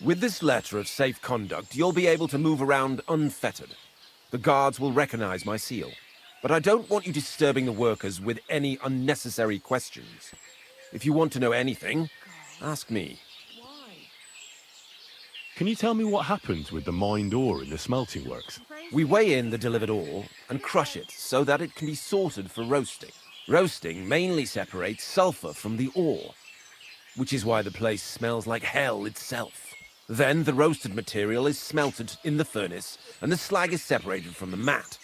With this letter of safe conduct, you'll be able to move around unfettered. The guards will recognize my seal. But I don't want you disturbing the workers with any unnecessary questions. If you want to know anything, ask me. Can you tell me what happens with the mined ore in the smelting works? We weigh in the delivered ore and crush it so that it can be sorted for roasting. Roasting mainly separates sulfur from the ore, which is why the place smells like hell itself. Then the roasted material is smelted in the furnace and the slag is separated from the matte.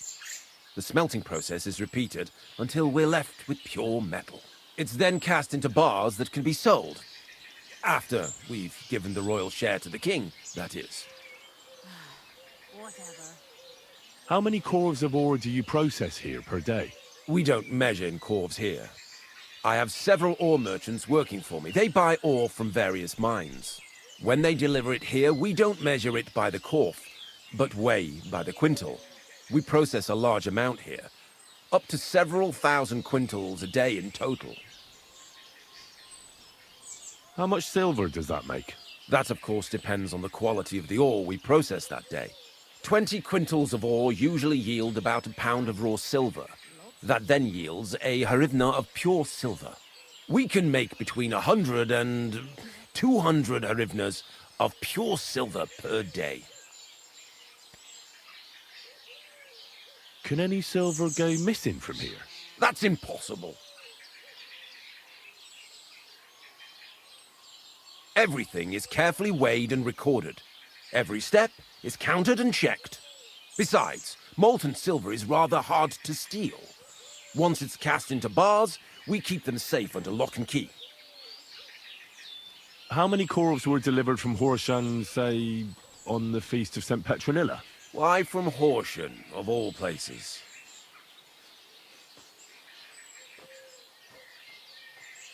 The smelting process is repeated until we're left with pure metal. It's then cast into bars that can be sold. After we've given the royal share to the king, that is. How many corves of ore do you process here per day? We don't measure in corves here. I have several ore merchants working for me. They buy ore from various mines. When they deliver it here, we don't measure it by the corf, but weigh by the quintal. We process a large amount here, up to several thousand quintals a day in total. How much silver does that make? That, of course, depends on the quality of the ore we process that day. 20 quintals of ore usually yield about a pound of raw silver. That then yields a hryvnia of pure silver. We can make between 100 and 200 hryvnias of pure silver per day. Can any silver go missing from here? That's impossible. Everything is carefully weighed and recorded. Every step is counted and checked. Besides, molten silver is rather hard to steal. Once it's cast into bars, we keep them safe under lock and key. How many corves were delivered from Horshan, say, on the Feast of St. Petronilla? Why from Horshan, of all places?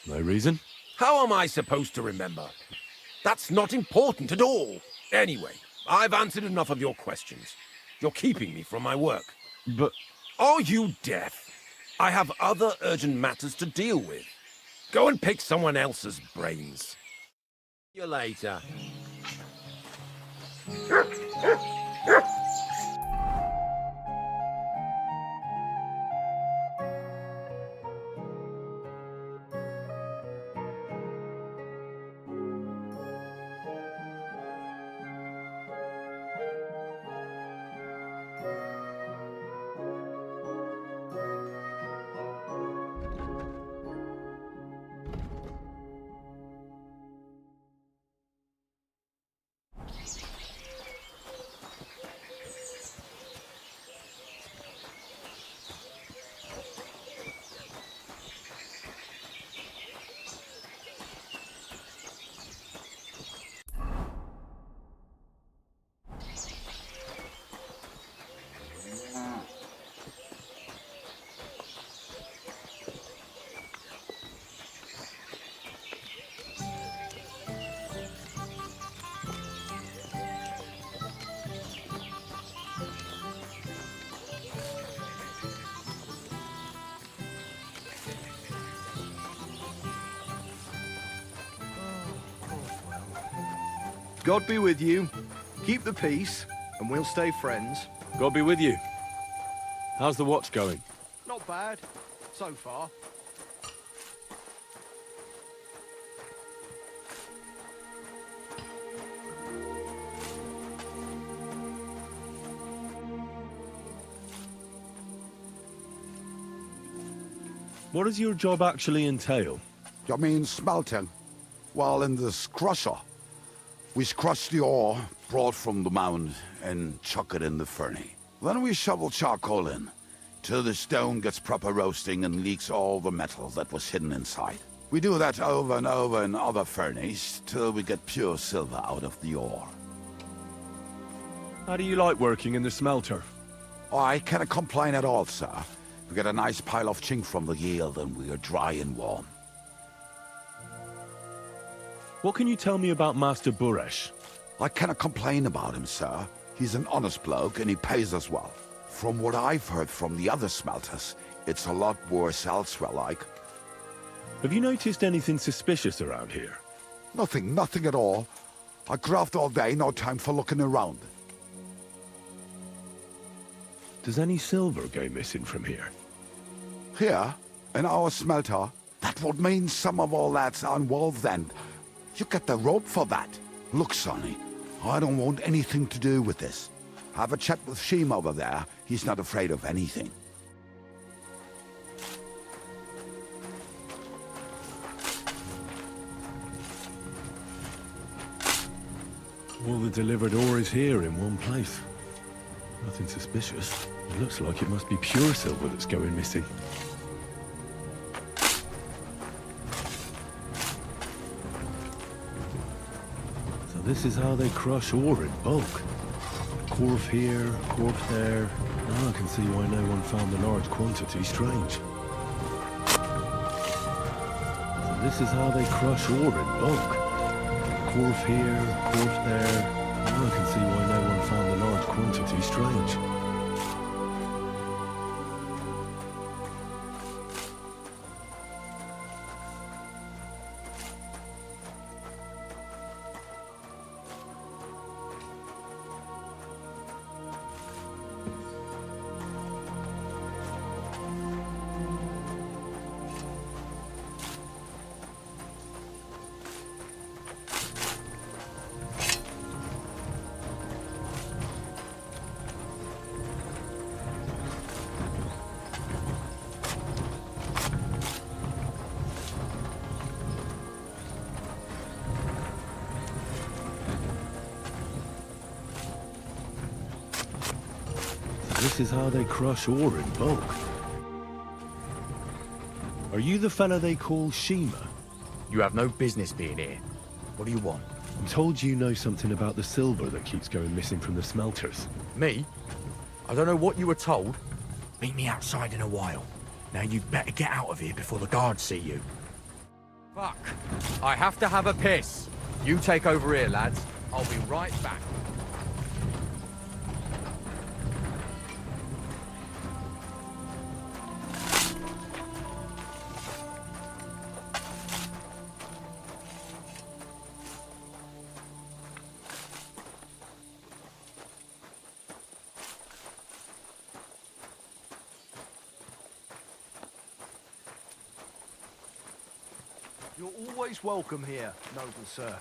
No reason? How am I supposed to remember? That's not important at all. Anyway, I've answered enough of your questions. You're keeping me from my work. But... Are you deaf? I have other urgent matters to deal with. Go and pick someone else's brains. See you later. God be with you. Keep the peace, and we'll stay friends. God be with you. How's the watch going? Not bad, so far. What does your job actually entail? You mean smelting? Well, in this crusher, we crush the ore brought from the mound and chuck it in the furnace. Then we shovel charcoal in, till the stone gets proper roasting and leaks all the metal that was hidden inside. We do that over and over in other furnaces, till we get pure silver out of the ore. How do you like working in the smelter? Oh, I cannot complain at all, sir. We get a nice pile of chink from the yield and we are dry and warm. What can you tell me about Master Buresh? I cannot complain about him, sir. He's an honest bloke and he pays us well. From what I've heard from the other smelters, it's a lot worse elsewhere, like. Have you noticed anything suspicious around here? Nothing at all. I graft all day, no time for looking around. Does any silver go missing from here? Here, in our smelter, that would mean some of all that's involved then. You get the rope for that. Look, Sonny, I don't want anything to do with this. Have a chat with Sheem over there. He's not afraid of anything. All the delivered ore is here in one place. Nothing suspicious. It looks like it must be pure silver that's going missing. So this is how they crush ore in bulk. Corf here, corf there. Now I can see why no one found the large quantity strange. So this is how they crush ore in bulk. Corf here, corf there. Now I can see why no one found the large quantity strange. this is how they crush ore in bulk. Are you the fella they call Shima? You have no business being here. What do you want? I'm told you know something about the silver that keeps going missing from the smelters. Me? I don't know what you were told. Meet me outside in a while. Now you'd better get out of here before the guards see you. Fuck. I have to have a piss. You take over here, lads. I'll be right back. You're always welcome here, noble sir.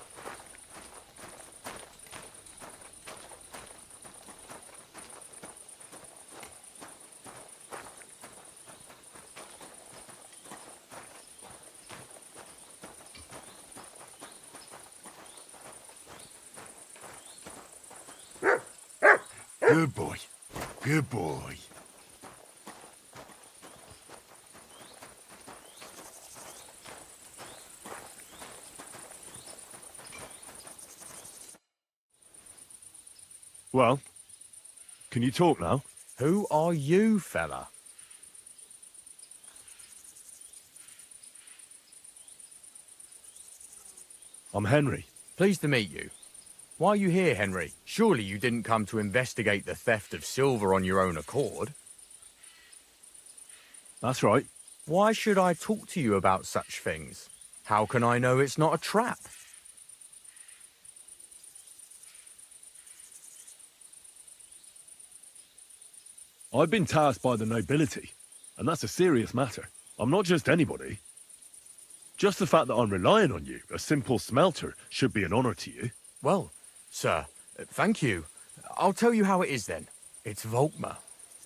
Good boy. Good boy. Well, can you talk now? Who are you, fella? I'm Henry. Pleased to meet you. Why are you here, Henry? Surely you didn't come to investigate the theft of silver on your own accord? That's right. Why should I talk to you about such things? How can I know it's not a trap? I've been tasked by the nobility, and that's a serious matter. I'm not just anybody. Just the fact that I'm relying on you, a simple smelter, should be an honor to you. Well, sir, thank you. I'll tell you how it is then. It's Volkmar.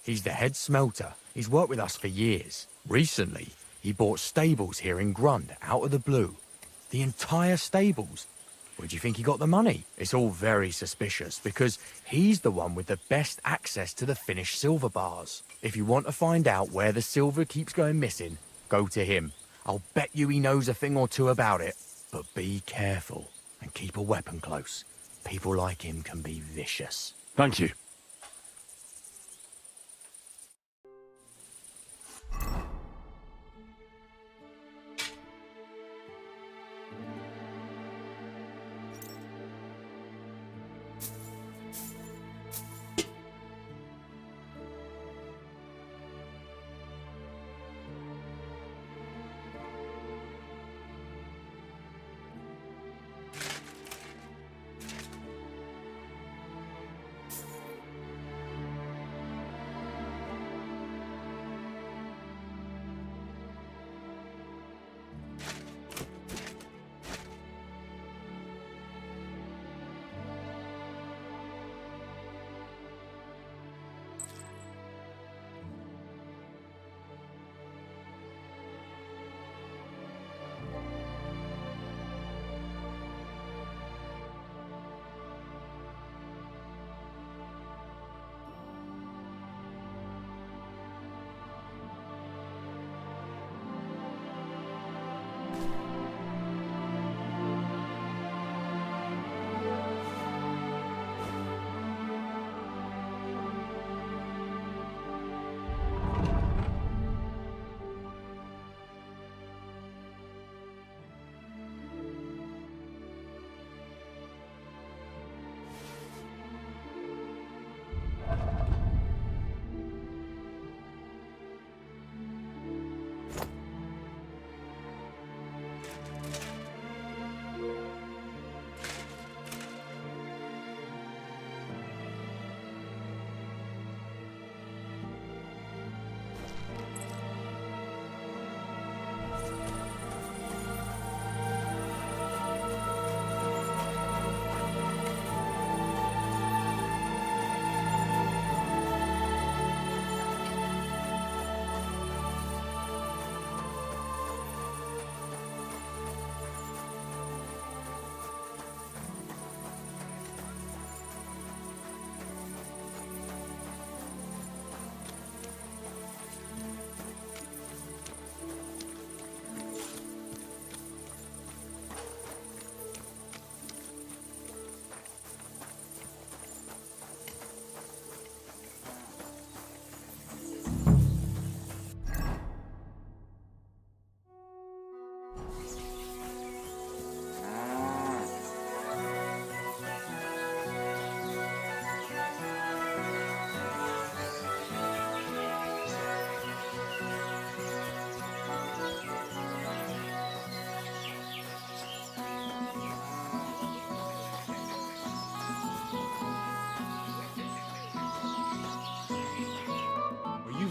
He's the head smelter. He's worked with us for years. Recently, he bought stables here in Grund, out of the blue. The entire stables. Where do you think he got the money? It's all very suspicious, because he's the one with the best access to the finished silver bars. If you want to find out where the silver keeps going missing, go to him. I'll bet you he knows a thing or two about it. But be careful, and keep a weapon close. People like him can be vicious. Thank you.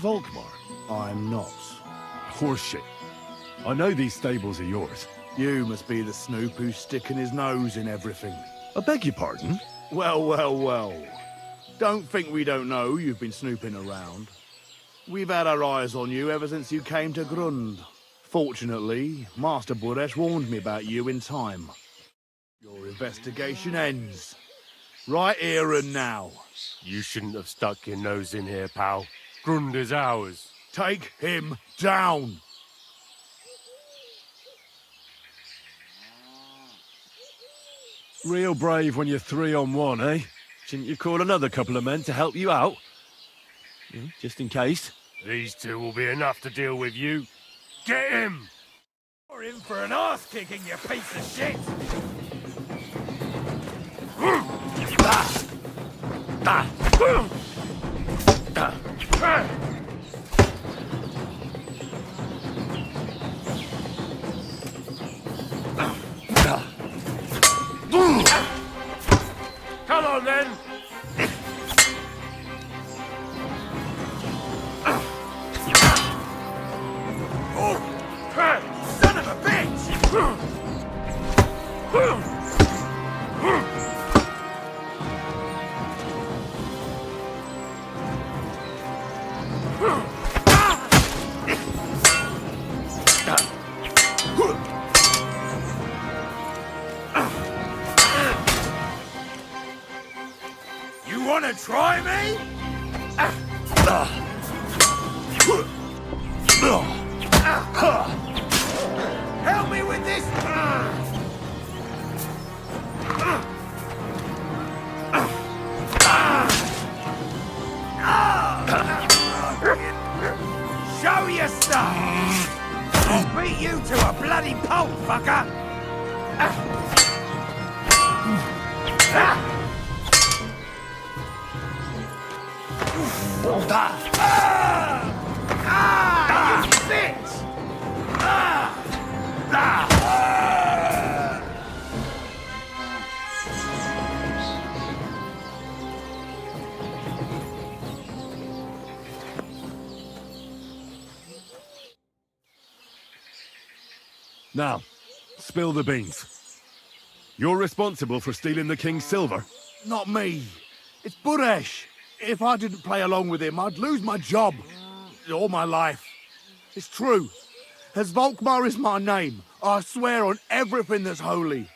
Volkmar? I'm not. Horseshit. I know these stables are yours. You must be the snoop who's sticking his nose in everything. I beg your pardon? Well, well, well. Don't think we don't know you've been snooping around. We've had our eyes on you ever since you came to Grund. Fortunately, Master Buresh warned me about you in time. Your investigation ends. Right here and now. You shouldn't have stuck your nose in here, pal. Grund is ours. Take him down! Real brave when you're 3 on 1, eh? Shouldn't you call another couple of men to help you out? Just in case. These two will be enough to deal with you. Get him! You're in for an arse kicking, you piece of shit! Come on, then! Son of a bitch! You wanna try me? Help me with this! Show your stuff! I'll beat you to a bloody pulp, fucker! You bitch! Now, spill the beans. You're responsible for stealing the king's silver? Not me. It's Buresh. If I didn't play along with him, I'd lose my job. All my life. It's true. As Volkmar is my name, I swear on everything that's holy.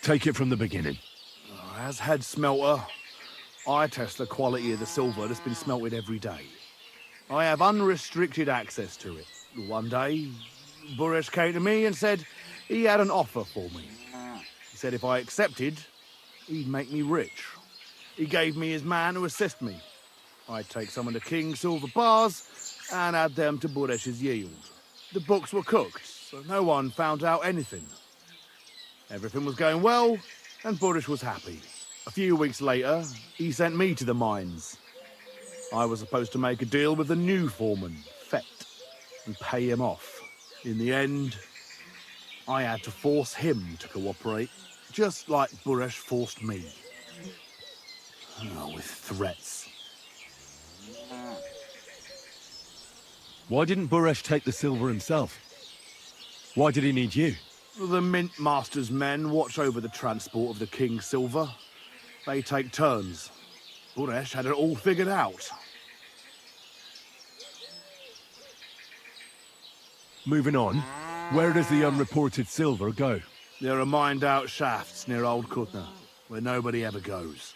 Take it from the beginning. As head smelter, I test the quality of the silver that's been smelted every day. I have unrestricted access to it. One day, Buresh came to me and said he had an offer for me. He said if I accepted, he'd make me rich. He gave me his man to assist me. I'd take some of the king's silver bars and add them to Buresh's yield. The books were cooked, so no one found out anything. Everything was going well, and Buresh was happy. A few weeks later, he sent me to the mines. I was supposed to make a deal with the new foreman, Fett, and pay him off. In the end, I had to force him to cooperate, just like Buresh forced me. With threats. Why didn't Buresh take the silver himself? Why did he need you? The Mint Master's men watch over the transport of the king's silver. They take turns. Buresh had it all figured out. Moving on, where does the unreported silver go? There are mined-out shafts near Old Kutna, where nobody ever goes.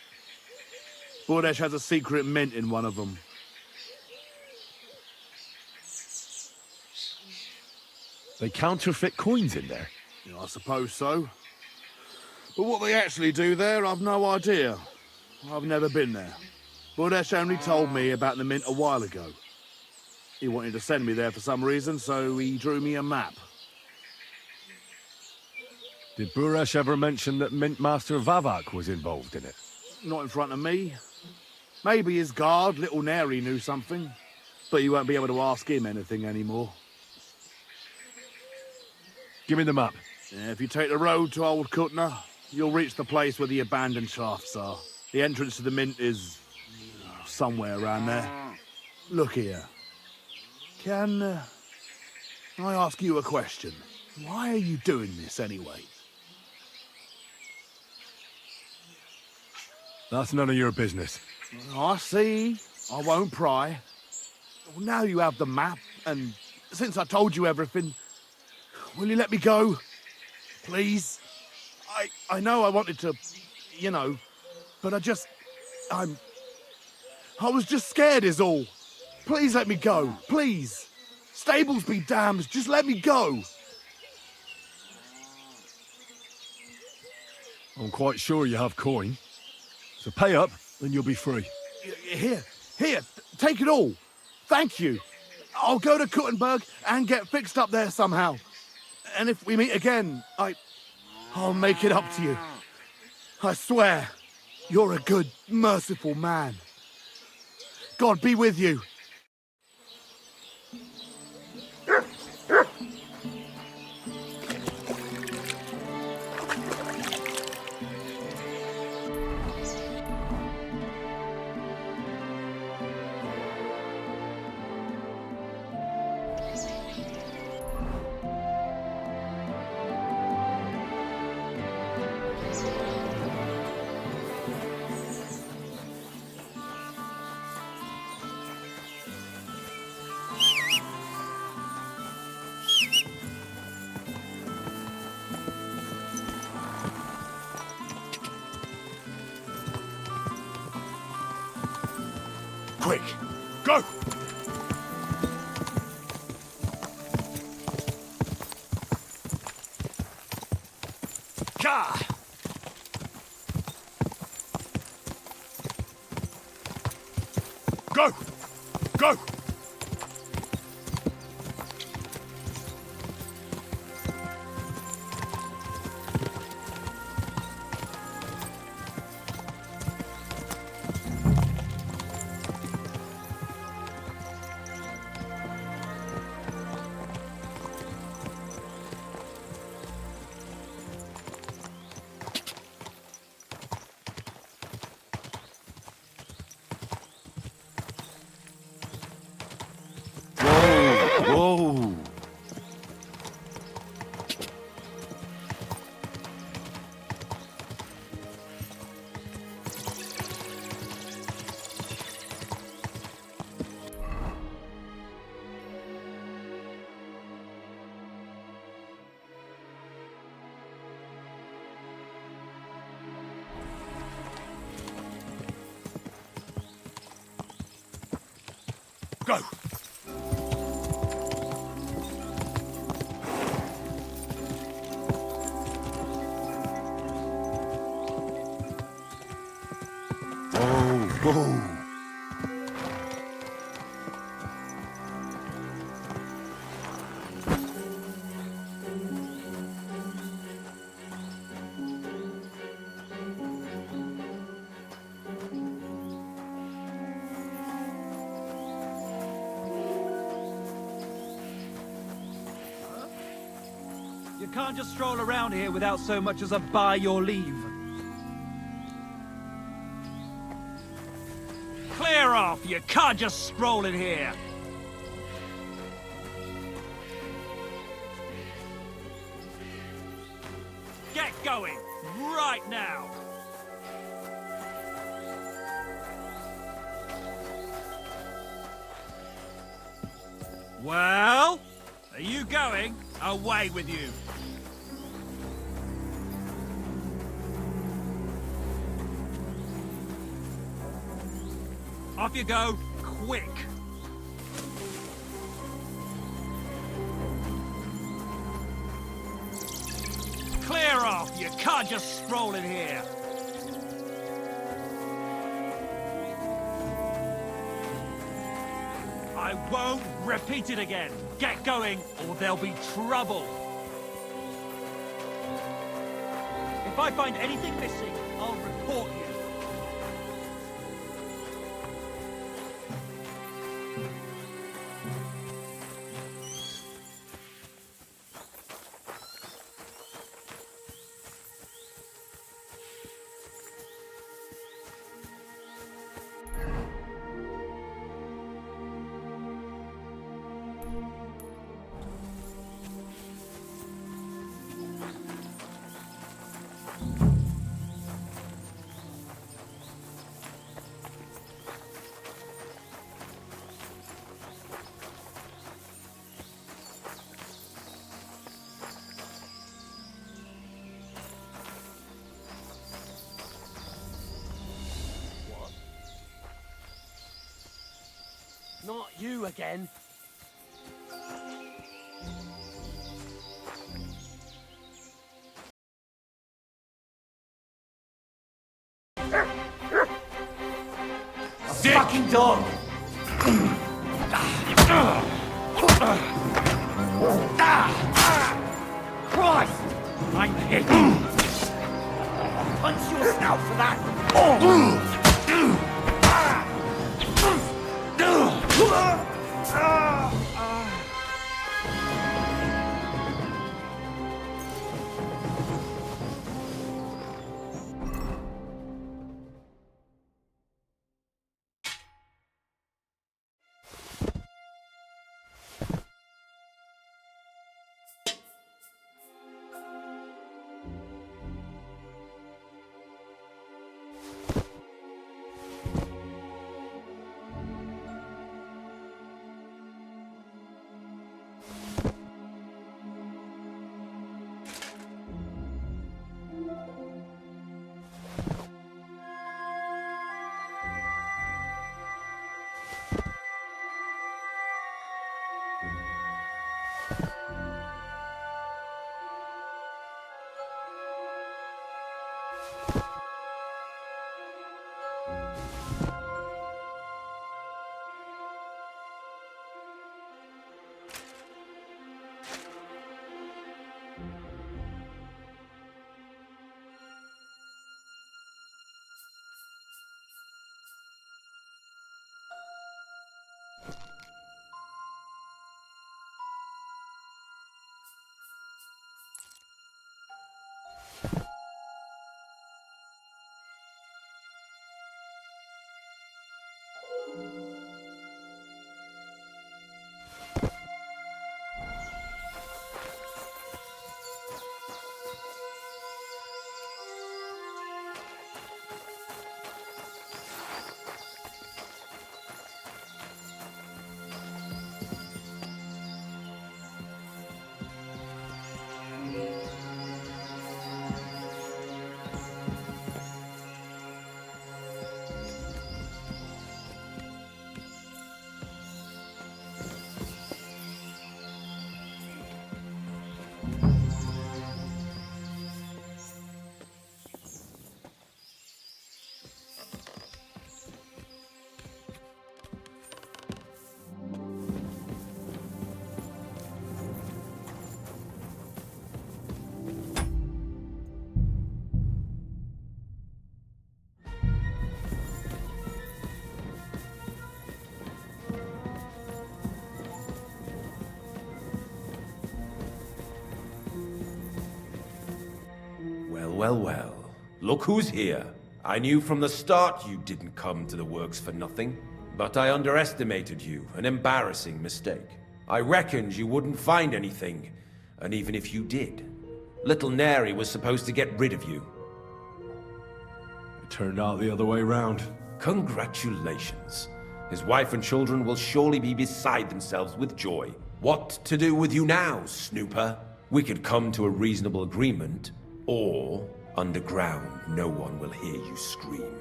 Buresh has a secret mint in one of them. They counterfeit coins in there? I suppose so. But what they actually do there, I've no idea. I've never been there. Buresh only told me about the mint a while ago. He wanted to send me there for some reason, so he drew me a map. Did Buresh ever mention that Mint Master Vavak was involved in it? Not in front of me. Maybe his guard, Little Neri, knew something. But you won't be able to ask him anything anymore. Give me the map. Yeah, if you take the road to Old Kutna, you'll reach the place where the abandoned shafts are. The entrance to the mint is somewhere around there. Look here. Can I ask you a question? Why are you doing this anyway? That's none of your business. I see. I won't pry. Well, now you have the map, and since I told you everything, will you let me go? Please? I know I wanted to, you know, but I was just scared is all. Please let me go, please. Stables be damned, just let me go. I'm quite sure you have coin. So pay up, and you'll be free. Here, take it all. Thank you. I'll go to Kuttenberg and get fixed up there somehow. And if we meet again, I'll make it up to you. I swear, you're a good, merciful man. God be with you. Quick, go! Ka! Go! Go! Whoa! Go! Whoa! You can't just stroll around here without so much as a by your leave. Clear off! You can't just stroll in here! Get going! Right now! Well? Are you going? Away with you! Off you go, quick! Clear off! You can't just stroll in here! I won't repeat it again! Get going, or there'll be trouble! If I find anything missing, I'll report you. Not you again. Sick. Fucking dog! Christ! I'm hit! Punch your snout for that! Well. Look who's here. I knew from the start you didn't come to the works for nothing. But I underestimated you. An embarrassing mistake. I reckoned you wouldn't find anything. And even if you did, little Neri was supposed to get rid of you. It turned out the other way round. Congratulations. His wife and children will surely be beside themselves with joy. What to do with you now, snooper? We could come to a reasonable agreement, or underground, no one will hear you scream.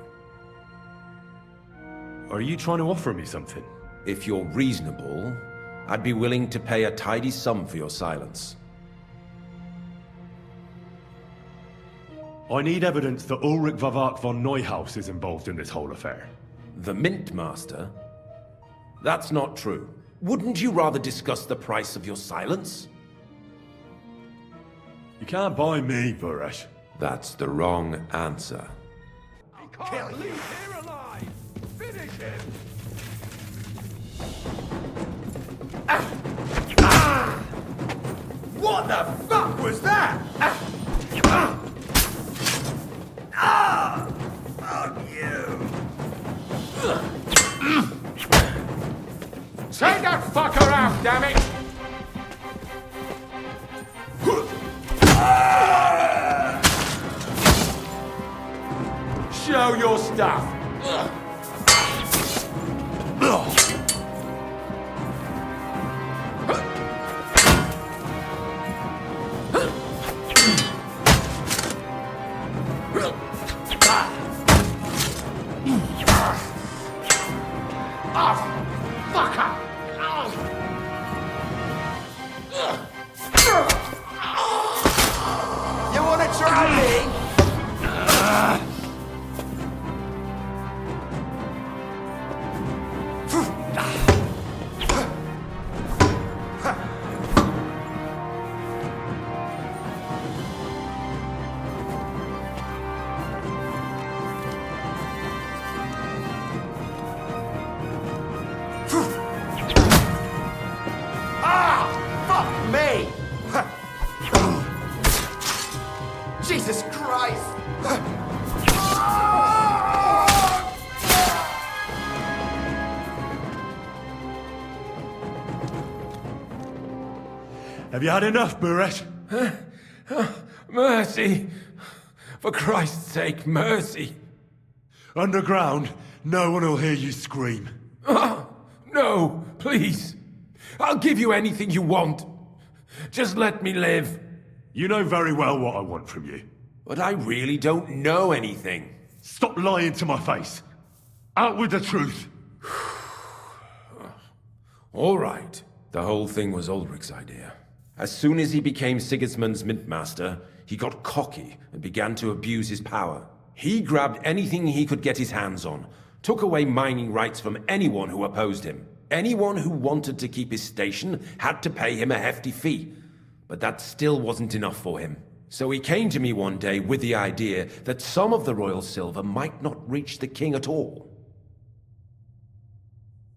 Are you trying to offer me something? If you're reasonable, I'd be willing to pay a tidy sum for your silence. I need evidence that Ulrich Vavak von Neuhaus is involved in this whole affair. The Mint Master? That's not true. Wouldn't you rather discuss the price of your silence? You can't buy me, Buresh. That's the wrong answer. Can't leave here alive! Finish him! What the fuck was that? Fuck you! Take that fucker out, damn it! Show your stuff! Off! Fucker! way! Jesus Christ! Have you had enough, Buret? Mercy! For Christ's sake, mercy! Underground, no one will hear you scream. No, please. I'll give you anything you want. Just let me live. You know very well what I want from you. But I really don't know anything. Stop lying to my face. Out with the truth. All right. The whole thing was Ulrich's idea. As soon as he became Sigismund's mintmaster, he got cocky and began to abuse his power. He grabbed anything he could get his hands on, took away mining rights from anyone who opposed him. Anyone who wanted to keep his station had to pay him a hefty fee. But that still wasn't enough for him. So he came to me one day with the idea that some of the royal silver might not reach the king at all.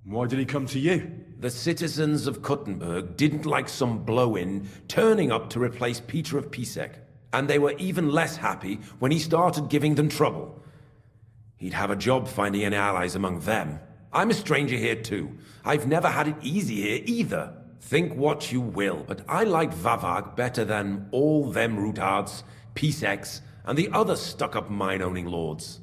Why did he come to you? The citizens of Kuttenberg didn't like some blow-in turning up to replace Peter of Pisek, and they were even less happy when he started giving them trouble. He'd have a job finding any allies among them. I'm a stranger here too. I've never had it easy here either. Think what you will, but I like Vavag better than all them Rutards, Piseks, and the other stuck-up mine-owning lords.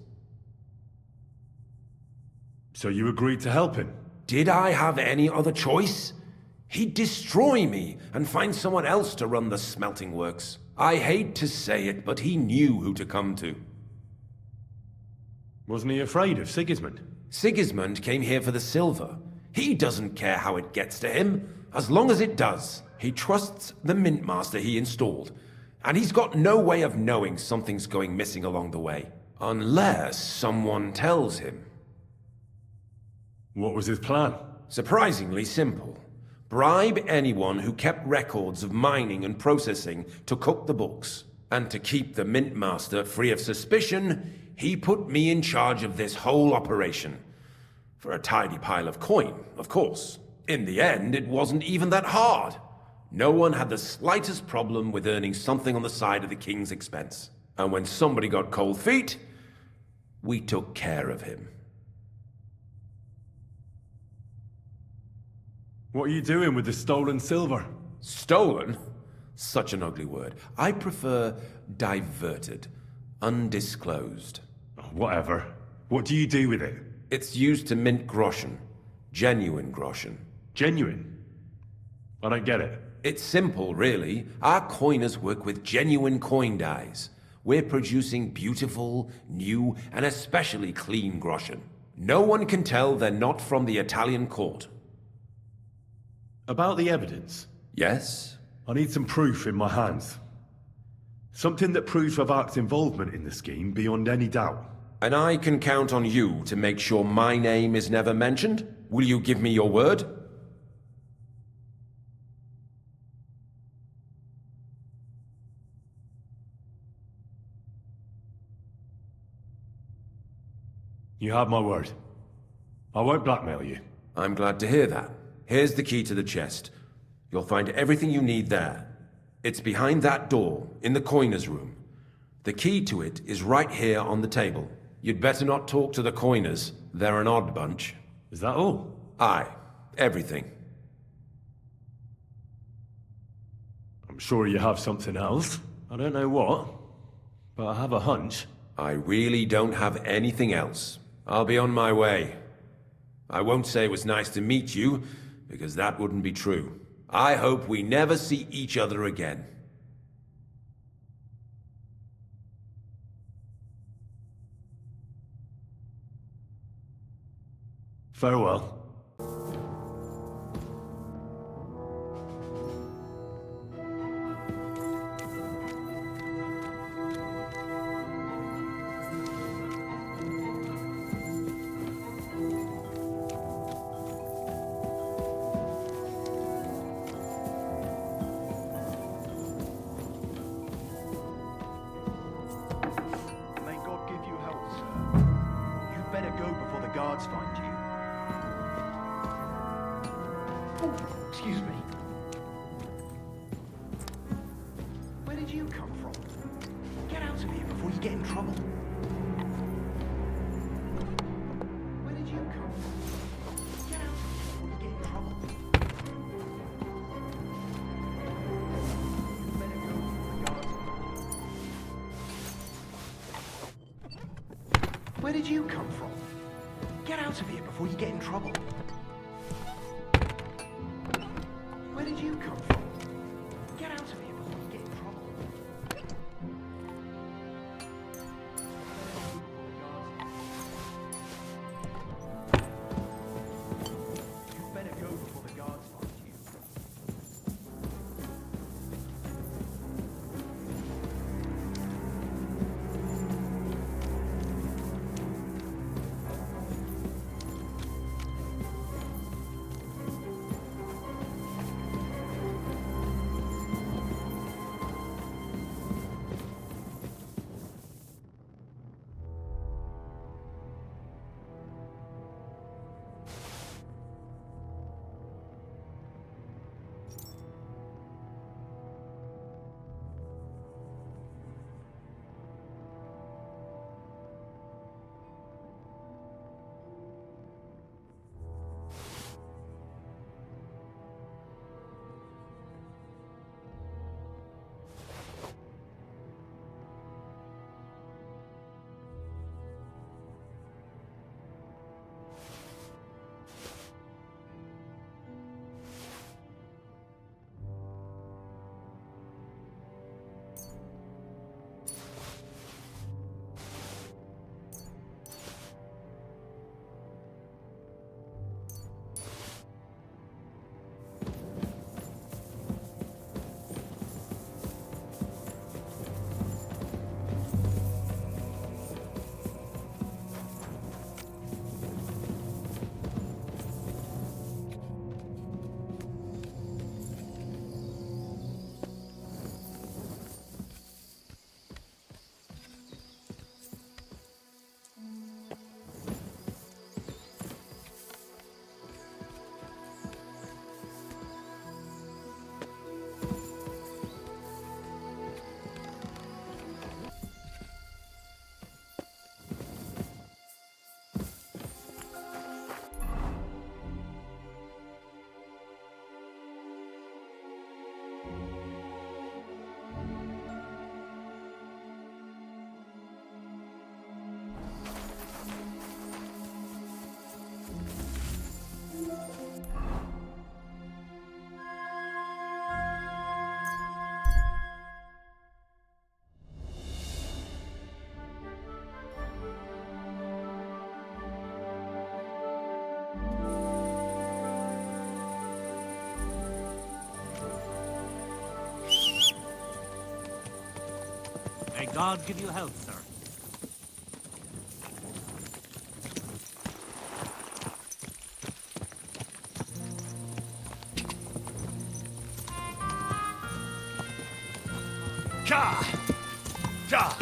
So you agreed to help him? Did I have any other choice? He'd destroy me and find someone else to run the smelting works. I hate to say it, but he knew who to come to. Wasn't he afraid of Sigismund? Sigismund came here for the silver. He doesn't care how it gets to him, as long as it does. He trusts the mintmaster he installed, and he's got no way of knowing something's going missing along the way. Unless someone tells him. What was his plan? Surprisingly simple. Bribe anyone who kept records of mining and processing to cook the books. And to keep the mintmaster free of suspicion, he put me in charge of this whole operation. For a tidy pile of coin, of course. In the end, it wasn't even that hard. No one had the slightest problem with earning something on the side of the king's expense. And when somebody got cold feet, we took care of him. What are you doing with the stolen silver? Stolen? Such an ugly word. I prefer diverted. Undisclosed. Whatever. What do you do with it? It's used to mint groschen. Genuine groschen. Genuine? I don't get it. It's simple, really. Our coiners work with genuine coin dies. We're producing beautiful, new, and especially clean groschen. No one can tell they're not from the Italian court. About the evidence? Yes? I need some proof in my hands. Something that proves Vavak's involvement in the scheme beyond any doubt. And I can count on you to make sure my name is never mentioned? Will you give me your word? You have my word. I won't blackmail you. I'm glad to hear that. Here's the key to the chest. You'll find everything you need there. It's behind that door, in the coiner's room. The key to it is right here on the table. You'd better not talk to the coiners. They're an odd bunch. Is that all? Aye. Everything. I'm sure you have something else. I don't know what, but I have a hunch. I really don't have anything else. I'll be on my way. I won't say it was nice to meet you, because that wouldn't be true. I hope we never see each other again. Farewell. May God give you help, sir. You'd better go before the guards find you. you come from? Get out of here before you get in trouble. Where did you come from? Get out of here before you get in trouble. Where did you come from? Get out of here before you get in trouble. Where did you come from? Get out of here before you get in trouble. You better go before the guards find you. May God give you health, sir. Ka! Ka!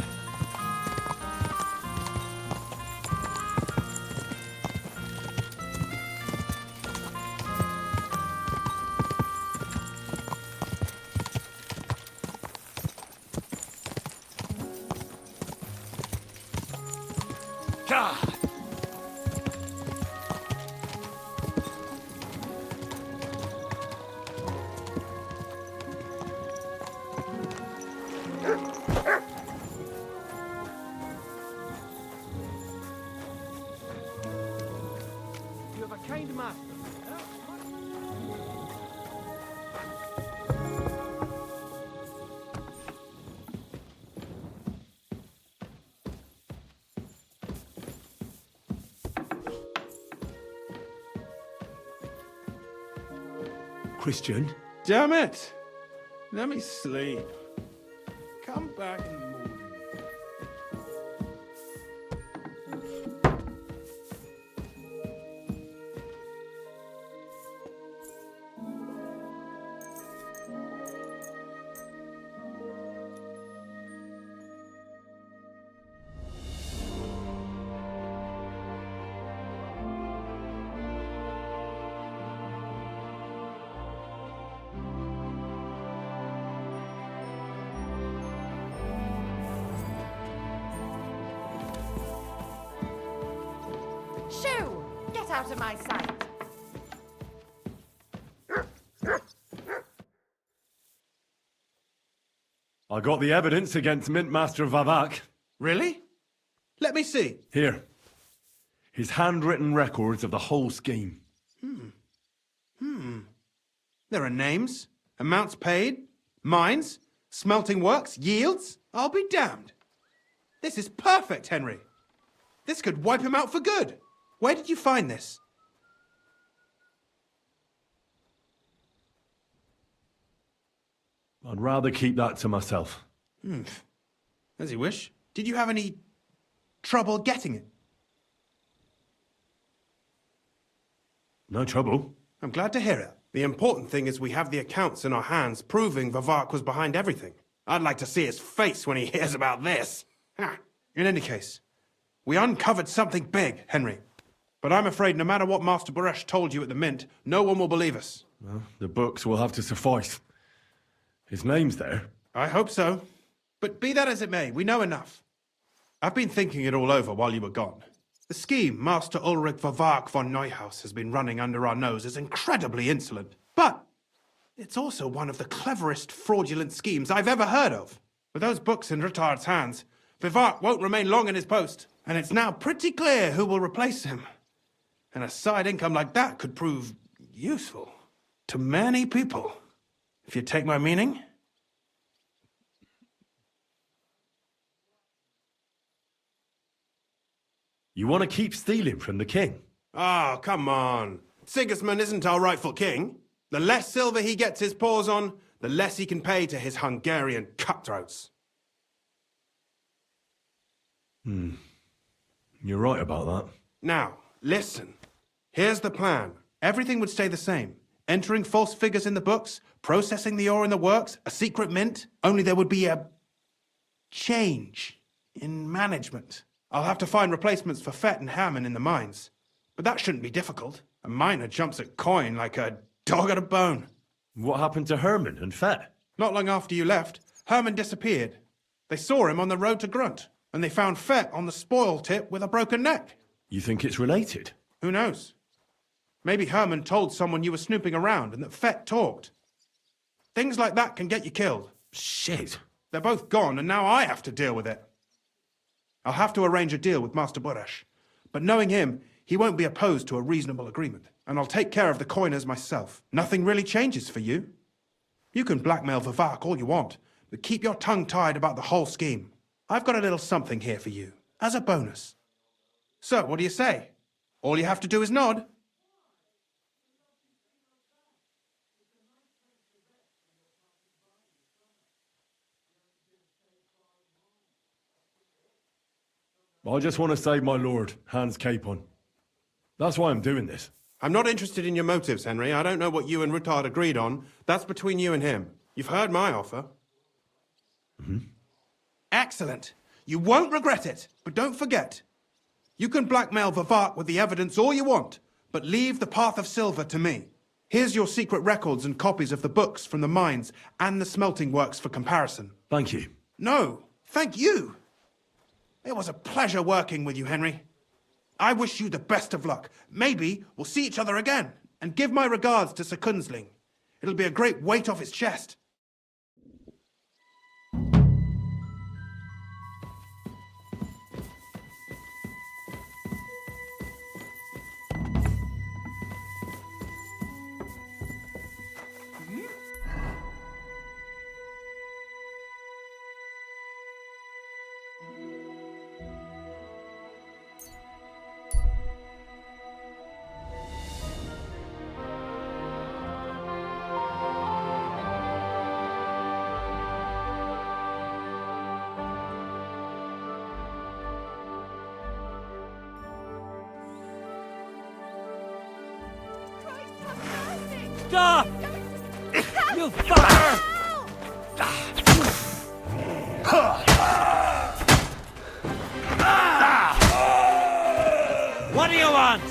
Ka! You have a kind master. Christian? Damn it! Let me sleep. Come back in the morning. Get out of my sight! I got the evidence against Mintmaster Vavak. Really? Let me see. Here. His handwritten records of the whole scheme. There are names, amounts paid, mines, smelting works, yields. I'll be damned. This is perfect, Henry. This could wipe him out for good. Where did you find this? I'd rather keep that to myself. As you wish. Did you have any trouble getting it? No trouble. I'm glad to hear it. The important thing is we have the accounts in our hands proving Vavak was behind everything. I'd like to see his face when he hears about this. In any case, we uncovered something big, Henry. But I'm afraid no matter what Master Baresh told you at the Mint, no one will believe us. Well, the books will have to suffice. His name's there. I hope so. But be that as it may, we know enough. I've been thinking it all over while you were gone. The scheme Master Ulrich Vavak von Neuhaus has been running under our nose is incredibly insolent. But it's also one of the cleverest fraudulent schemes I've ever heard of. With those books in Rittard's hands, Vavak won't remain long in his post, and it's now pretty clear who will replace him. And a side income like that could prove useful to many people, if you take my meaning. You want to keep stealing from the king? Oh, come on. Sigismund isn't our rightful king. The less silver he gets his paws on, the less he can pay to his Hungarian cutthroats. You're right about that. Now, listen. Here's the plan. Everything would stay the same. Entering false figures in the books, processing the ore in the works, a secret mint. Only there would be a change in management. I'll have to find replacements for Fett and Hammond in the mines. But that shouldn't be difficult. A miner jumps at coin like a dog at a bone. What happened to Herman and Fett? Not long after you left, Herman disappeared. They saw him on the road to Grunt, and they found Fett on the spoil tip with a broken neck. You think it's related? Who knows? Maybe Herman told someone you were snooping around and that Fett talked. Things like that can get you killed. Shit. They're both gone, and now I have to deal with it. I'll have to arrange a deal with Master Boresh. But knowing him, he won't be opposed to a reasonable agreement. And I'll take care of the coiners myself. Nothing really changes for you. You can blackmail Vavak all you want, but keep your tongue tied about the whole scheme. I've got a little something here for you, as a bonus. So, what do you say? All you have to do is nod. I just want to save my lord, Hans Capon. That's why I'm doing this. I'm not interested in your motives, Henry. I don't know what you and Rittard agreed on. That's between you and him. You've heard my offer. Excellent. You won't regret it. But don't forget, you can blackmail Vavak with the evidence all you want, but leave the Path of Silver to me. Here's your secret records and copies of the books from the mines and the smelting works for comparison. Thank you. No, thank you. It was a pleasure working with you, Henry. I wish you the best of luck. Maybe we'll see each other again. And give my regards to Sir Kunzling. It'll be a great weight off his chest. Stop! You fucker! What do you want?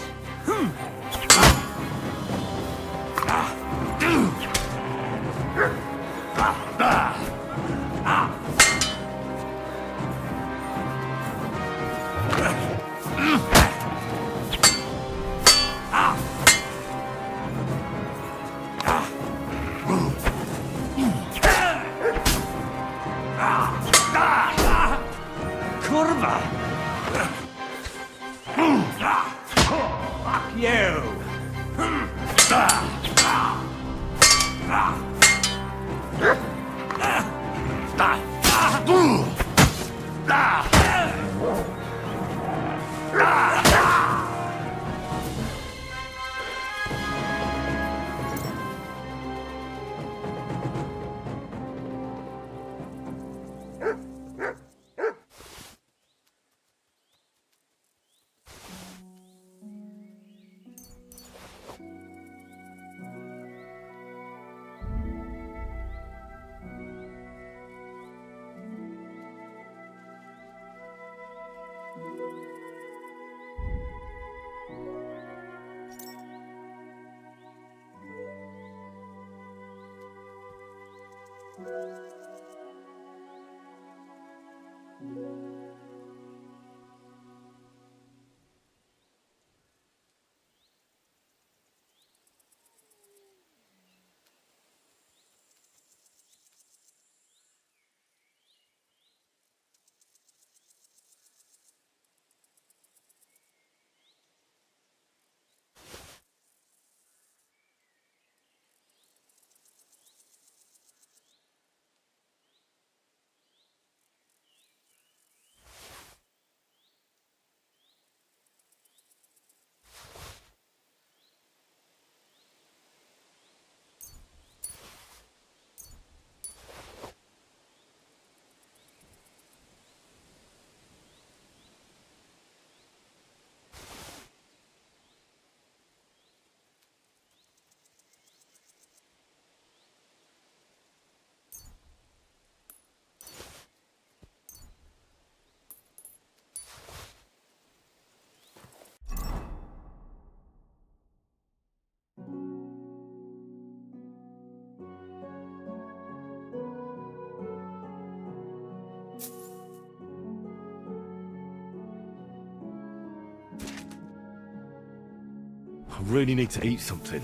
I really need to eat something.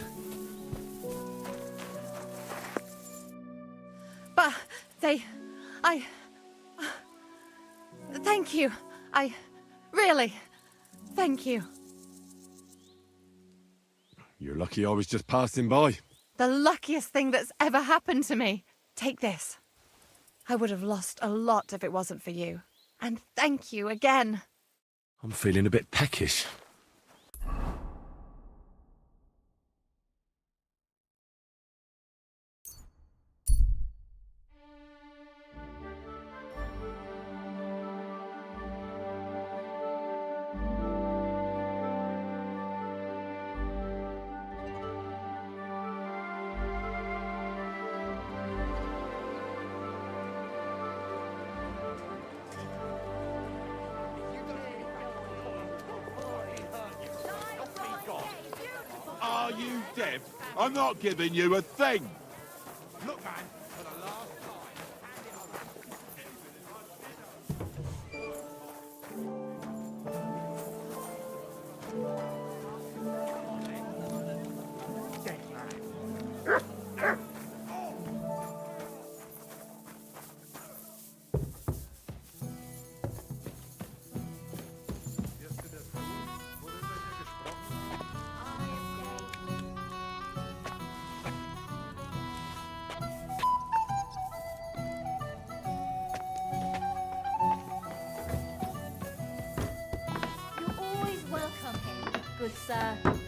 But thank you. Really, thank you. You're lucky I was just passing by. The luckiest thing that's ever happened to me. Take this. I would have lost a lot if it wasn't for you. And thank you again. I'm feeling a bit peckish. Are you deaf? I'm not giving you a thing. Look, man, for the last You're always welcome here, good sir.